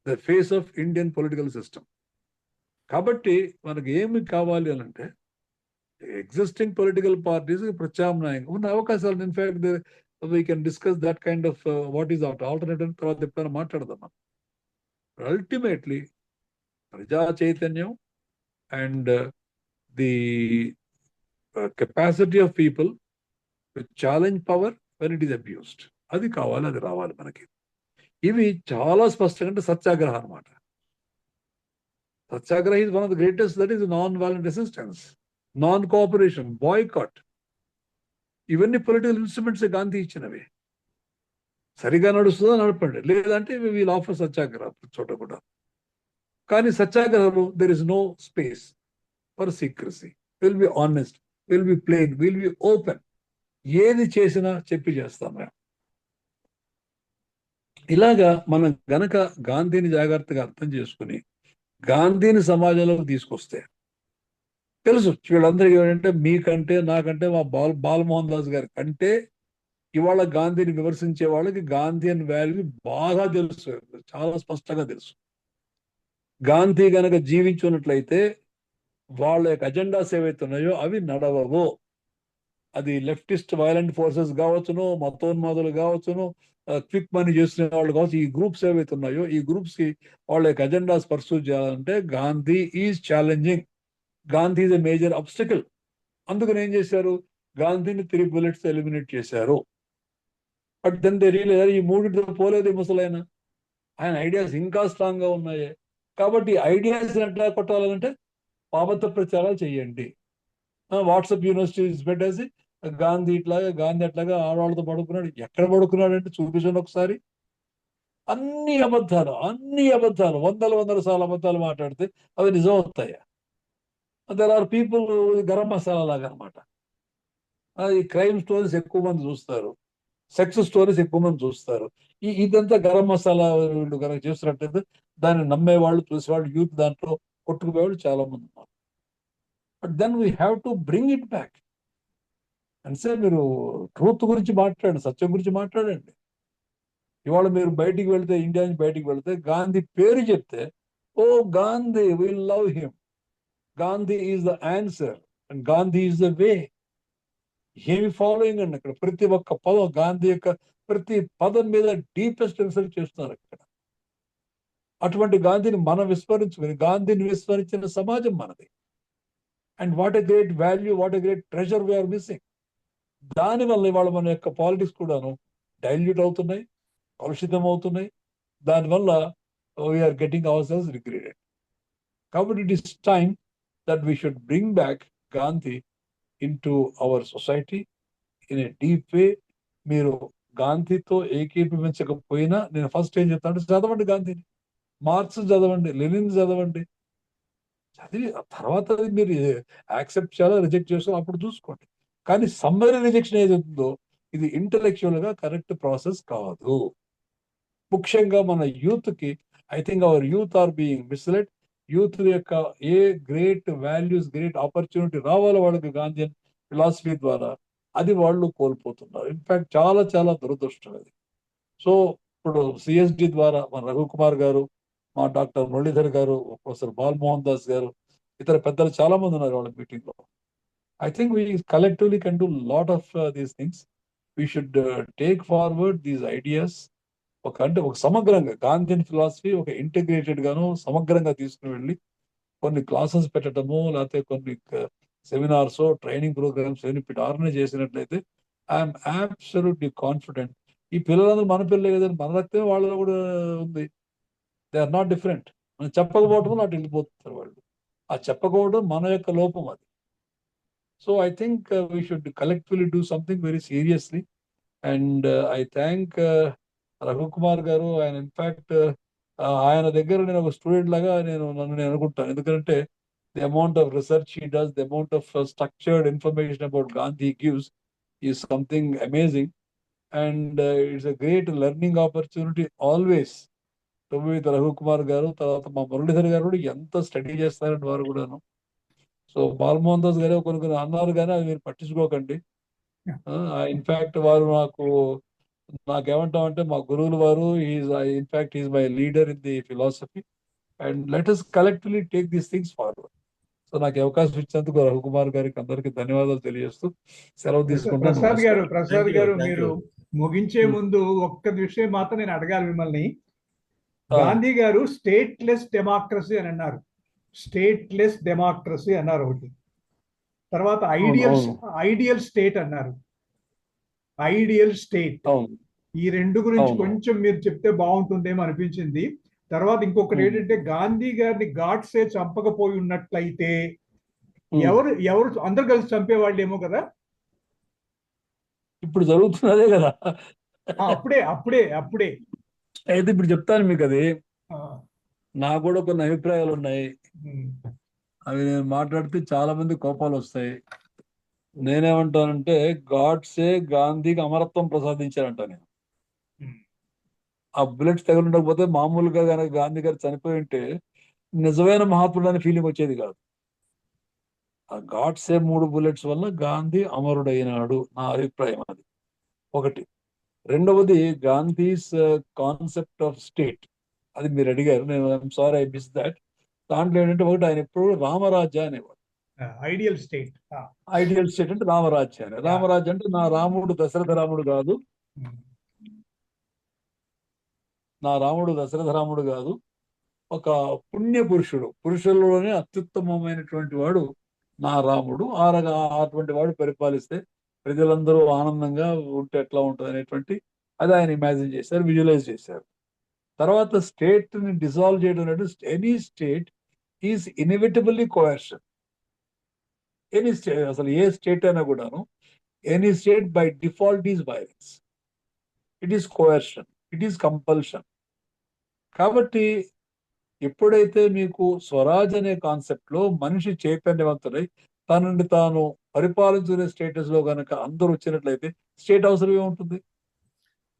the face of Indian political system. కాబట్టి మనకి ఏమి కావాలి అని అంటే, ఎగ్జిస్టింగ్ పొలిటికల్ పార్టీస్ ప్రత్యామ్నాయంగా ఉన్న అవకాశాలు. In fact we can discuss that kind of what is alternative తర్వాత ఎప్పుడైనా మాట్లాడదాం మనం. అల్టిమేట్లీ ప్రజా చైతన్యం and the capacity of people with challenge power when it is abused, అది కావాలి, అది రావాలి మనకి. ఇవి చాలా స్పష్టంగా అంటే సత్యాగ్రహం అనమాట. Satyagraha is one of the greatest, that is non violent resistance, non cooperation, boycott. ఇవన్నీ పొలిటికల్ ఇన్స్ట్రుమెంట్స్ గాంధీ ఇచ్చినవి. సరిగా నడుస్తుందో నడపండి, లేదంటే వీల్ ఆఫర్ సత్యాగ్రహ చోట కూడా. కానీ సత్యాగ్రహంలో there is no space for secrecy. Will be honest, will be plain, will be open. ఏది చేసినా చెప్పి చేస్తాం మేము. ఇలాగా మనం గనక గాంధీని జాగ్రత్తగా అర్థం చేసుకుని గాంధీని సమాజంలోకి తీసుకొస్తే, తెలుసు వీళ్ళందరికీ ఏంటంటే, మీకంటే నాకంటే మా బాలమోహన్ దాస్ గారి కంటే ఇవాళ గాంధీని విమర్శించే వాళ్ళకి గాంధీ అని వాల్యూ బాగా తెలుసు, చాలా స్పష్టంగా తెలుసు. గాంధీ గనక జీవించున్నట్లయితే వాళ్ళ యొక్క అజెండాస్ ఏవైతే ఉన్నాయో అవి నడవవు. అది లెఫ్టిస్ట్ వైలెంట్ ఫోర్సెస్ కావచ్చును, మతోన్మాదులు కావచ్చును, క్విక్ మనీ చేస్తున్న వాళ్ళు కావచ్చు, ఈ గ్రూప్స్ ఏవైతే ఉన్నాయో ఈ గ్రూప్స్ కి వాళ్ళ యొక్క అజెండాస్ పర్సూ చేయాలంటే Gandhi is challenging, Gandhi is a major obstacle. అందుకని ఏం చేశారు, గాంధీని 3 bullets ఎలిమినేట్ చేశారు. బట్ దెన్ దే రియలైజ్ ఈ మూడింటితో పోలేదు ముసలైన, ఆయన ఐడియాస్ ఇంకా స్ట్రాంగ్ గా ఉన్నాయి. కాబట్టి ఐడియాస్ ఎట్లా కొట్టాలంటే పాపత్వ ప్రచారాలు చేయండి. వాట్సాప్ యూనివర్సిటీస్ పెట్టేసి గాంధీ ఇట్లాగా, గాంధీ అట్లాగా ఆడవాళ్ళతో పడుకున్నాడు. ఎక్కడ పడుకున్నాడు అంటే చూపించండి ఒకసారి. అన్ని అబద్ధాలు, వందల సార్లు అబద్ధాలు మాట్లాడితే అవి నిజం అవుతాయా? There are people garam masala లాగా అనమాట. ఈ క్రైమ్ స్టోరీస్ ఎక్కువ మంది చూస్తారు, సెక్స్ స్టోరీస్ ఎక్కువ మంది చూస్తారు. ఇదంతా గరం మసాలా వీళ్ళు కనుక చేస్తున్నట్టయితే దాన్ని నమ్మేవాళ్ళు, చూసేవాళ్ళు, యూత్ దాంట్లో కొట్టుకుపోయేవాళ్ళు చాలా మంది ఉన్నారు. But then we have to bring it back and say, మీరు ట్రూత్ గురించి మాట్లాడండి, సత్యం గురించి మాట్లాడండి. ఇవాళ మీరు బయటికి వెళ్తే, ఇండియా నుంచి బయటికి వెళ్తే గాంధీ పేరు చెప్తే, oh Gandhi, we love him, Gandhi is the answer and Gandhi is the way. ఏమి ఫాలోయింగ్ అండి అక్కడ. ప్రతి ఒక్క పదం, గాంధీ యొక్క ప్రతి పదం మీద డీపెస్ట్ రీసెర్చ్ చేస్తున్నారు ఇక్కడ. అటువంటి గాంధీని మనం విస్మరించుకుని, గాంధీని విస్మరించిన సమాజం మనది. And what a great value, what a great treasure we're missing. దానివల్ల ఇవాళ మన యొక్క పాలిటిక్స్ కూడాను డైల్యూట్ అవుతున్నాయి, కలుషితం అవుతున్నాయి. దానివల్ల we are getting our cells regretted. కాబట్టి it is time that we should bring back Gandhi into our society in a deep way. మీరు గాంధీతో ఏకీభవించకపోయినా నేను ఫస్ట్ ఏం చెప్తాను, చదవండి గాంధీని, మార్క్స్ చదవండి, లెనిన్ చదవండి. చదివి తర్వాత మీరు యాక్సెప్ట్ చేయాలో రిజెక్ట్ చేయాలో అప్పుడు చూసుకోండి. కానీ సమ్మరీ రిజెక్షన్ ఏది ఉందో ఇది ఇంటలెక్చువల్ గా కరెక్ట్ ప్రాసెస్ కాదు. ముఖ్యంగా మన యూత్ కి, I think our youth are being misled. Youth యొక్క a great values, great opportunity రావాలో వాళ్ళకి గాంధీ ఫిలాసఫీ ద్వారా, అది వాళ్ళు కోల్పోతున్నారు. ఇన్ఫాక్ట్ చాలా చాలా దురదృష్టం అది. సో ఇప్పుడు సిఎస్డి ద్వారా మన రఘుకుమార్ గారు, మా డాక్టర్ మురళీధర్ గారు, ప్రొఫెసర్ బాలమోహన్ దాస్ గారు, ఇతర పెద్దలు చాలా మంది ఉన్నారు వాళ్ళ మీటింగ్ లో. I think we collectively can do lot of these things. We should take forward these ideas ఒక సమగ్రంగా గాంధీయన్ ఫిలాసఫీ ఒక ఇంటిగ్రేటెడ్ గాను సమగ్రంగా తీసుకుని వెళ్ళి కొన్ని క్లాసెస్ పెట్టడము, లేకపోతే కొన్ని సెమినార్స్, ట్రైనింగ్ ప్రోగ్రామ్స్ ఆర్గనైజ్ చేసినట్లయితే ఐఎమ్ అబ్సల్యూట్లీ కాన్ఫిడెంట్. ఈ పిల్లలందరూ మన పిల్లలే కదండి, మన రక్తమే వాళ్ళలో కూడా ఉంది. They are not different. మనం చెప్పకపోవడం అటు వెళ్ళిపోతున్నారు వాళ్ళు. ఆ చెప్పకపోవడం మన యొక్క లోపం అది. So I think we should collectively do something very seriously. And I thank Raghukumar గారు. ఆయన ఇన్ఫాక్ట్ ఆయన దగ్గర నేను ఒక స్టూడెంట్ లాగా నన్ను నేను అనుకుంటాను. ఎందుకంటే the amount of research he does, the amount of structured information about Gandhi gives is something amazing. And it's a great learning opportunity always to be with Raghukumar గారు. తర్వాత మా మురళీధర్ గారు కూడా ఎంత స్టడీ చేస్తారంటే వారు కూడాను. సో బాలమోహన్ దాస్ గారు కొన్ని అన్నారు కానీ అది మీరు పట్టించుకోకండి. ఇన్ఫాక్ట్ వారు నాకేమంటామంటే మా గురువులు వారు. In fact is my leader in the philosophy. And let us collectively take these things forward. So నాకు అవకాశం ఇచ్చినందుకు రఘుకుమార్ గారికి అందరికీ ధన్యవాదాలు తెలియజేస్తూ సెలవు తీసుకుంటాను. ప్రసాద్ గారు Thank మీరు you. ముగించే ముందు ఒక్క విషయం మాత్రం నేను అడగాలి మిమ్మల్ని. గాంధీ గారు స్టేట్లెస్ డెమోక్రసీ అని అన్నారు. స్టేట్లెస్ డెమోక్రసీ అన్నారు ఒకటి. తర్వాత ఐడియల్ స్టేట్ అన్నారు. Ideal state. ఈ రెండు గురించి కొంచెం మీరు చెప్తే బాగుంటుందేమో అనిపించింది. తర్వాత ఇంకొకటి ఏంటంటే గాంధీ గారిని గాడ్సే చంపకపోయి ఉన్నట్లయితే ఎవరు అందరు కలిసి చంపేవాళ్ళేమో కదా. ఇప్పుడు జరుగుతున్నదే కదా. అప్పుడే అయితే ఇప్పుడు చెప్తాను మీకు. అది నాకు కూడా కొన్ని అభిప్రాయాలు ఉన్నాయి. అవి నేను మాట్లాడితే చాలా మంది కోపాలు వస్తాయి. నేనేమంటానంటే గాడ్సే గాంధీకి అమరత్వం ప్రసాదించారంట. నేను ఆ బుల్లెట్స్ తగులుండకపోతే మామూలుగా కనుక గాంధీ గారు చనిపోయి ఉంటే నిజమైన మహాత్ముడు అనే ఫీలింగ్ వచ్చేది కాదు. ఆ గాడ్సే 3 బుల్లెట్స్ వల్ల గాంధీ అమరుడైనాడు, నా అభిప్రాయం అది ఒకటి. రెండవది గాంధీస్ కాన్సెప్ట్ ఆఫ్ స్టేట్, అది మీరు అడిగారు. నేను I'm sorry I miss that. దాంట్లో ఏంటంటే ఒకటి, ఆయన ఎప్పుడు రామరాజ్య అనేవాడు. ఐడియల్ స్టేట్ అంటే రామరాజ్య అని. రామరాజ్య అంటే నా రాముడు దశరథ రాముడు కాదు, దశరథ రాముడు కాదు, ఒక పుణ్య పురుషుల్లోనే అత్యుత్తమమైనటువంటి వాడు నా రాముడు. అటువంటి వాడు పరిపాలిస్తే ప్రజలందరూ ఆనందంగా ఉంటే ఎట్లా ఉంటుంది అనేటువంటి అది ఆయన ఇమాజిన్ చేశారు, విజువలైజ్ చేశారు. తర్వాత స్టేట్ ని డిజాల్వ్ చేయడం అంటే any state is ఇన్ఎవిటబుల్లీ coercion. Any state, అసలు ఏ స్టేట్ అయినా కూడాను, any state by default is violence, it is coercion, it is compulsion. కాబట్టి ఎప్పుడైతే మీకు స్వరాజ్ అనే కాన్సెప్ట్ లో మనిషి చైతన్యవంతుడై తనని తాను పరిపాలించుకునే స్టేటస్ లో కనుక అందరూ వచ్చినట్లయితే స్టేట్ అవసరం ఏముంటుంది?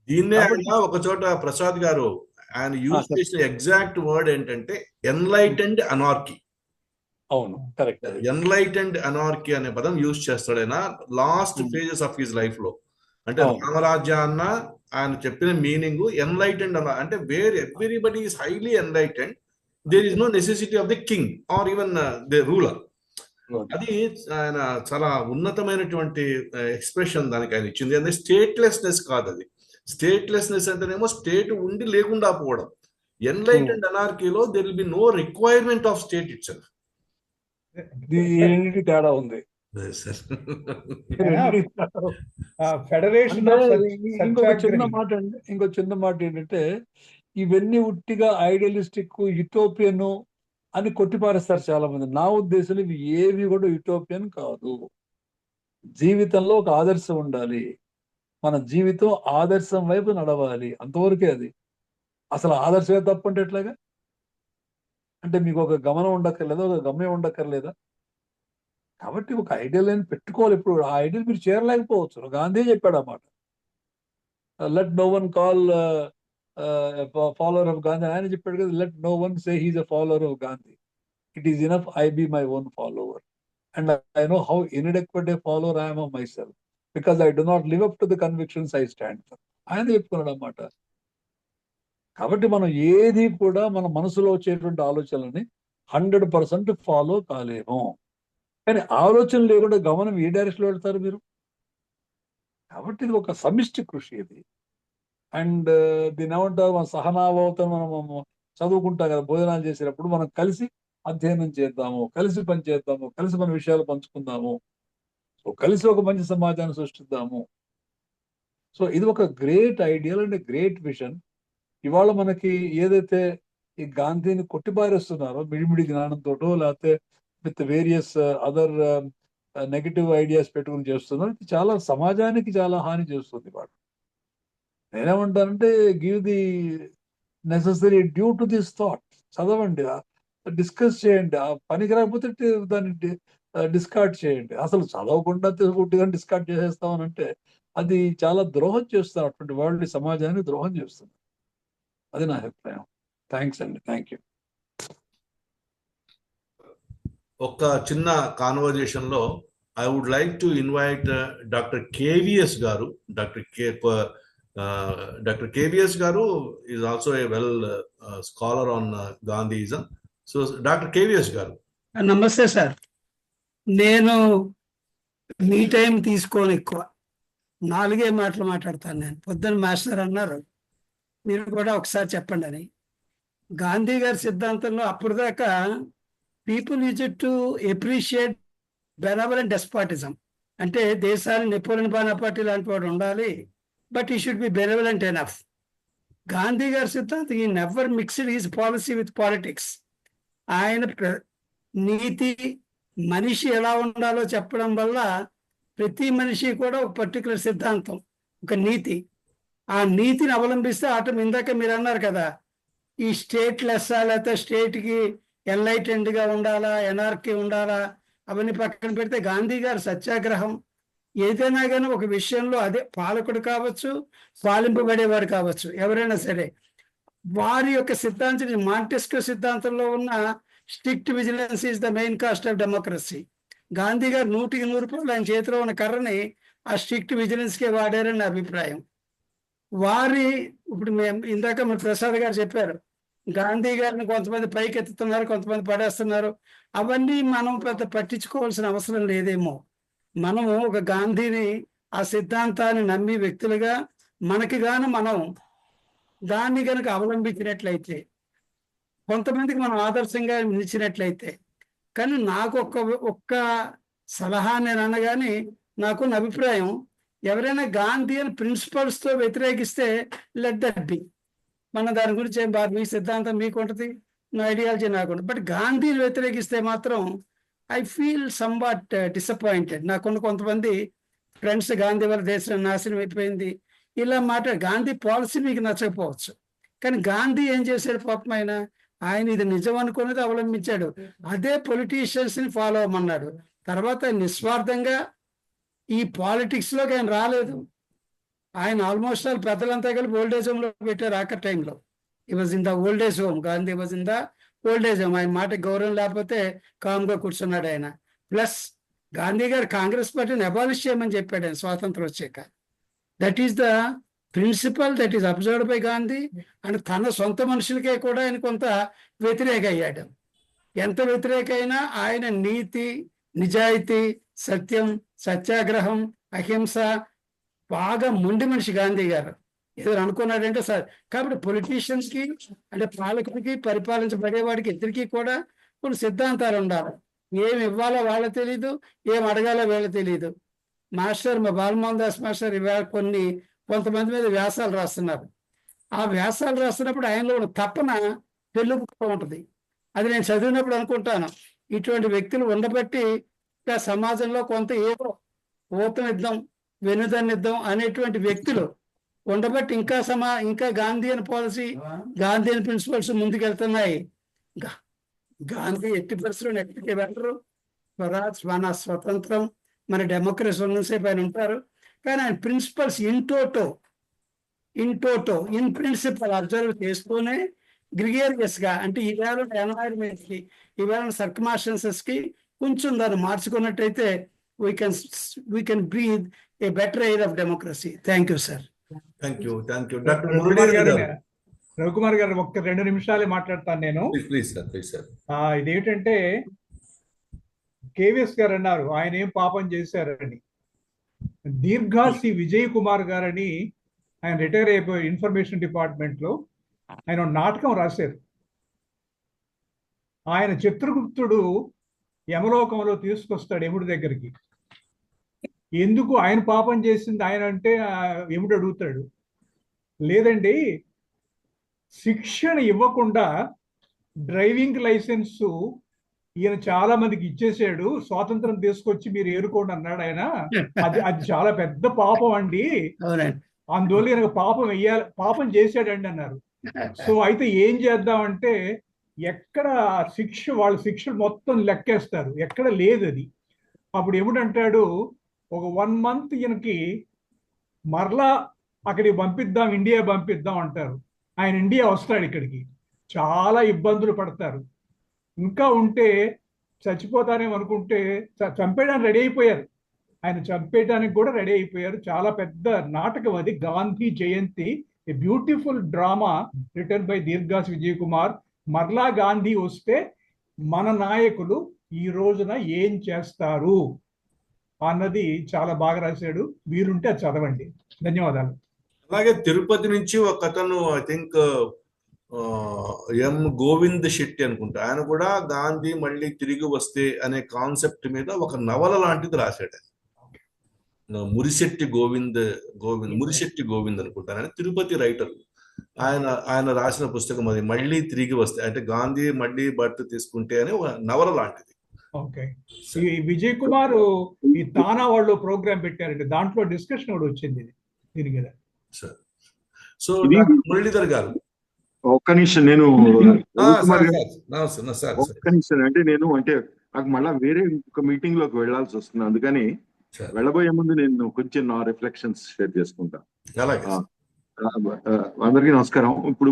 దీన్నే ఆయన ఒక చోట ప్రసాద్ గారు ఆయన యూజ్ చేసిన ఎగ్జాక్ట్ వర్డ్ ఏంటంటే ఎన్లైటెండ్ అనార్కీ. అవును, కరెక్ట్. ఎన్లైటెండ్ అనార్కీ అనే పదం యూజ్ చేస్తాడు ఆయన last phases of his life లో. అంటే రామరాజ్య అన్న ఆయన చెప్పిన మీనింగ్ ఎన్లైటెండ్ అన్న అంటే where everybody is highly enlightened, there is no necessity of the king or even the ruler. అది ఆయన చాలా ఉన్నతమైనటువంటి ఎక్స్ప్రెషన్ దానికి ఆయన ఇచ్చింది. అంటే స్టేట్లెస్నెస్ కాదు అది. స్టేట్లెస్నెస్ అంటేనేమో స్టేట్ ఉండి లేకుండా పోవడం. ఎన్లైటెండ్ అనార్కీలో there will be no requirement of state itself. తేడా ఉంది. ఇంకో చిన్న మాట ఏంటంటే ఇవన్నీ ఉట్టిగా ఐడియలిస్టిక్ యుటోపియన్ అని కొట్టిపారేస్తారు చాలా మంది. నా ఉద్దేశంలో ఇవి ఏవి కూడా యుటోపియన్ కాదు. జీవితంలో ఒక ఆదర్శం ఉండాలి, మన జీవితం ఆదర్శం వైపు నడవాలి, అంతవరకే అది. అసలు ఆదర్శమే తప్పంటే ఎట్లాగా? అంటే మీకు ఒక గమనం ఉండక్కర్లేదా, ఒక గమ్యం ఉండక్కర్లేదా? కాబట్టి ఒక ఐడియల్ అని పెట్టుకోవాలి. ఇప్పుడు ఆ ఐడియల్ మీరు చేరలేకపోవచ్చు. గాంధీ చెప్పాడు అన్నమాట, let no one call follower of Gandhi. ఆయన చెప్పాడు కదా, let no one say he's a follower of Gandhi, it is enough I be my own follower and I know how inadequate a follower I am of myself because I do not live up to the convictions I stand for. ఆయన చెప్పుకున్నాడు అన్నమాట. కాబట్టి మనం ఏది కూడా మన మనసులో వచ్చేటువంటి ఆలోచనలని 100% ఫాలో కాలేము. కానీ ఆలోచన లేకుండా గమనం ఏ డైరెక్షన్ లో వెళ్తారు మీరు? కాబట్టి ఇది ఒక సమిష్టి కృషి. ఇది అండ్ దీని ఏమంటారు, మన సహనాభావంతో మనం చదువుకుంటాం కదా, భోజనాలు చేసేటప్పుడు మనం కలిసి అధ్యయనం చేద్దాము, కలిసి పని చేద్దాము, కలిసి మన విషయాలు పంచుకుందాము, సో కలిసి ఒక మంచి సమాజాన్ని సృష్టిద్దాము. సో ఇది ఒక great ideal and great vision. ఇవాళ మనకి ఏదైతే ఈ గాంధీని కొట్టిపారేస్తున్నారో మిడిమిడి జ్ఞానంతోటో లేకపోతే with various other negative ideas పెట్టుకుని చేస్తున్నారు, ఇది చాలా సమాజానికి చాలా హాని చేస్తుంది. వాడు నేనేమంటానంటే give the necessary due to this thought, చదవండి, డిస్కస్ చేయండి, ఆ పనికి రాకపోతే దాన్ని డిస్కార్డ్ చేయండి. అసలు చదవకుండా గుడ్డిగా డిస్కార్డ్ చేసేస్తామనంటే అది చాలా ద్రోహం చేస్తారు, అటువంటి వాళ్ళు సమాజానికి ద్రోహం చేస్తుంది. అది నా అభిప్రాయం. థ్యాంక్స్ అండి, థ్యాంక్ యూ. ఒక చిన్న కాన్వర్జేషన్ లో I would like to invite doctor KVS గారు. డాక్టర్ కేవిఎస్ గారు is also a well scholar on Gandhism. So doctor KVS గారు. నమస్తే సార్. నేను మీ టైం తీసుకోను, ఎక్కువ 4 మాటలు మాట్లాడతాను. నేను పొద్దున్న మాస్టర్ అన్నారు, మీరు కూడా ఒకసారి చెప్పండి అని. గాంధీ గారి సిద్ధాంతంలో అప్పుడు దాకా people use to appreciate benevolent despotism, అంటే దేశాన్ని నెపోలియన్ బోనాపార్టీ లాంటి వాడు ఉండాలి, but he should be benevolent enough. Gandhi గారి సిద్ధాంతం he never mixed his policy with politics. ఆయన నీతి, మనిషి ఎలా ఉండాలో చెప్పడం వల్ల ప్రతి మనిషి కూడా ఒక పర్టికులర్ సిద్ధాంతం, ఒక నీతి, ఆ నీతిని అవలంబిస్తే ఇందాక మీరు అన్నారు కదా, ఈ స్టేట్ లెస్సా లేకపోతే స్టేట్కి ఎన్లైటెండ్గా ఉండాలా, ఎనార్కీ ఉండాలా, అవన్నీ పక్కన పెడితే గాంధీ గారు సత్యాగ్రహం, ఏదైనా కానీ ఒక విషయంలో, అదే పాలకుడు కావచ్చు, పాలింపబడేవాడు కావచ్చు, ఎవరైనా సరే వారి యొక్క సిద్ధాంతం, మాంటెస్క్యూ సిద్ధాంతంలో ఉన్న strict vigilance is the main cost of democracy. Gandhi గారు 100% ఆయన చేతిలో ఉన్న కర్రని ఆ స్ట్రిక్ట్ విజిలెన్స్కే వాడారని నా అభిప్రాయం. ఇప్పుడు మేము ఇందాక మన ప్రసాద్ గారు చెప్పారు, గాంధీ గారిని కొంతమంది పైకి ఎత్తుతున్నారు, కొంతమంది పడేస్తున్నారు. అవన్నీ మనం పెద్ద పట్టించుకోవాల్సిన అవసరం లేదేమో. మనము ఒక గాంధీని, ఆ సిద్ధాంతాన్ని నమ్మి వ్యక్తులుగా మనకి గాను మనం దాన్ని కనుక అవలంబించినట్లయితే, కొంతమందికి మనం ఆదర్శంగా నిలిచినట్లయితే, కానీ నాకు ఒక్క సలహా నేను అనగానే నాకున్న అభిప్రాయం, ఎవరైనా గాంధీయన్ ప్రిన్సిపల్స్తో వ్యతిరేకిస్తే లెట్ దట్ బి, మన దాని గురించి ఏం బాధ, మీ సిద్ధాంతం మీకు ఉంటుంది, నా ఐడియాలజీ నాకు ఉంటుంది. బట్ గాంధీని వ్యతిరేకిస్తే మాత్రం ఐ ఫీల్ సమ్వాట్ డిసప్పాయింటెడ్. నాకున్న కొంతమంది ఫ్రెండ్స్, గాంధీ వల్ల దేశం నాశనం అయిపోయింది ఇలా గాంధీ పాలసీ మీకు నచ్చకపోవచ్చు, కానీ గాంధీ ఏం చేశాడు పాపం, ఆయన ఇది నిజం అనుకున్నది అవలంబించాడు, అదే పొలిటీషియన్స్ని ఫాలో అవ్వమన్నాడు. తర్వాత నిస్వార్థంగా ఈ పాలిటిక్స్లోకి ఆయన రాలేదు. ఆయన ఆల్మోస్ట్ ఆల్ పెద్దలంతా కలిపి ఓల్డేజ్ హోమ్లో పెట్టారు. ఆఖరి టైంలో ఈ was in the old age home, Gandhi was in the old age home. ఆయన మాట గౌరవం లేకపోతే కామ్గా కూర్చున్నాడు ఆయన. ప్లస్ గాంధీ గారు కాంగ్రెస్ పార్టీని అబాలిష్ చేయమని చెప్పాడు ఆయన స్వాతంత్రం వచ్చాక. That is the principal that is observed by Gandhi. And తన సొంత మనుషులకే కూడా ఆయన కొంత వ్యతిరేక అయ్యాడు. ఎంత వ్యతిరేక అయినా ఆయన నీతి, నిజాయితీ, సత్యం, సత్యాగ్రహం, అహింస, బాగా మొండి మనిషి గాంధీ గారు. ఏదో అనుకున్నాడంటే సార్. కాబట్టి పొలిటీషియన్స్కి, అంటే పాలకుడికి, పరిపాలించబడేవాడికి ఇద్దరికీ కూడా కొన్ని సిద్ధాంతాలు ఉండాలి. ఏమి ఇవ్వాలో వాళ్ళకి తెలీదు, ఏం అడగాలో వీళ్ళకి తెలీదు. మాస్టర్, మా బాలమోహన్ దాస్ మాస్టర్ ఇవాళ కొంతమంది మీద వ్యాసాలు రాస్తున్నారు. ఆ వ్యాసాలు రాస్తున్నప్పుడు ఆయనలో ఉన్న తపన తెలుగుతూ ఉంటుంది. అది నేను చదివినప్పుడు అనుకుంటాను, ఇటువంటి వ్యక్తులు ఉండబట్టి సమాజంలో కొంత ఏదో ఊతమిద్దాం, వెనుదన్నిద్దాం అనేటువంటి వ్యక్తులు ఉండబట్టి ఇంకా గాంధీయన్ పాలసీ, గాంధీయన్ ప్రిన్సిపల్స్ ముందుకెళ్తున్నాయి. గాంధీ ఎట్టి పరిస్థితుల్లో ఎక్కడికి వెళ్ళరు. స్వరాజ్, మన స్వతంత్రం, మన డెమోక్రసీ ఉన్నసేపు ఆయన ఉంటారు. కానీ ఆయన ప్రిన్సిపల్స్ ఇన్ ప్రిన్సిపల్ అబ్జర్వ్ చేస్తూనే గ్రిగేరియస్గా, అంటే ఈవేళ ఎన్వైరన్మెంట్కి, ఈవేళ సర్కమాస్టెన్సెస్కి కొంచెం దాన్ని మార్చుకున్నట్టయితే we can breathe a better air of democracy. Thank you, sir. Thank you. Doctor Ravikumar గారు ఒక్క 2 నిమిషాలే మాట్లాడతాను నేను. Please sir. ఇదేంటంటే కేవీఎస్ గారు అన్నారు ఆయన ఏం పాపం చేశారని. దీర్ఘాసి విజయ్ కుమార్ గారని ఆయన రిటైర్ అయిపోయి ఇన్ఫర్మేషన్ డిపార్ట్మెంట్లో ఆయన ఒక నాటకం రాశారు. ఆయన చిత్రగుప్తుడు యమలోకంలో తీసుకొస్తాడు యముడి దగ్గరికి. ఎందుకు ఆయన పాపం చేసింది ఆయన అంటే యముడు అడుగుతాడు, లేదండి శిక్షణ ఇవ్వకుండా డ్రైవింగ్ లైసెన్స్ ఈయన చాలా మందికి ఇచ్చేసాడు, స్వాతంత్రం తీసుకొచ్చి మీరు ఏరుకోండి అన్నాడు ఆయన. అది చాలా పెద్ద పాపం అండి, అవునండి. అందువల్ల ఈయనకు పాపం వెయ్యాలి, పాపం చేశాడండి అన్నారు. సో అయితే ఏం చేద్దామంటే ఎక్కడ వాళ్ళ శిక్ష మొత్తం లెక్కేస్తారు, ఎక్కడ లేదు అది. అప్పుడు ఏమిటంటాడు, ఒక 1 month ఈయనకి మరలా అక్కడికి పంపిద్దాం, ఇండియా పంపిద్దాం అంటారు. ఆయన ఇండియా వస్తాడు, ఇక్కడికి చాలా ఇబ్బందులు పడతారు. ఇంకా ఉంటే చచ్చిపోతానేమో అనుకుంటే చంపేయడానికి రెడీ అయిపోయారు, ఆయన చంపేయడానికి కూడా రెడీ అయిపోయారు. చాలా పెద్ద నాటకం అది, Gandhi Jayanti, a beautiful drama written by Dirghas Vijay Kumar. మరలా గాంధీ వస్తే మన నాయకులు ఈ రోజున ఏం చేస్తారు అన్నది చాలా బాగా రాశాడు. వీలుంటే అది చదవండి. ధన్యవాదాలు. అలాగే తిరుపతి నుంచి ఒక అతను, I think M Govind Shetty అనుకుంటా, ఆయన కూడా గాంధీ మళ్ళీ తిరిగి వస్తే అనే కాన్సెప్ట్ మీద ఒక నవల లాంటిది రాశాడు. మురిశెట్టి గోవింద్ అనుకుంటాను, ఆయన తిరుపతి రైటర్. ఆయన రాసిన పుస్తకం అది, మళ్ళీ తిరిగి వస్తే, అంటే గాంధీ మళ్ళీ బర్త్ తీసుకుంటే అని ఒక నవల లాంటిది. ఓకే. ఈ విజయ్ కుమార్ ఈ తానా వాళ్ళు ప్రోగ్రామ్ పెట్టారండి, దాంట్లో డిస్కషన్ కూడా వచ్చింది దీని మీద. సో మురళీధర్ గారు ఒక్క నిమిషం, నేను సార్ ఒక్క నిమిషం అంటే నాకు మళ్ళా వేరే ఒక మీటింగ్ లోకి వెళ్లాల్సి వస్తుంది, అందుకని వెళ్ళబోయే ముందు నేను కొంచెం నా రిఫ్లెక్షన్స్ షేర్ చేసుకుంటా. అందరికీ నమస్కారం. ఇప్పుడు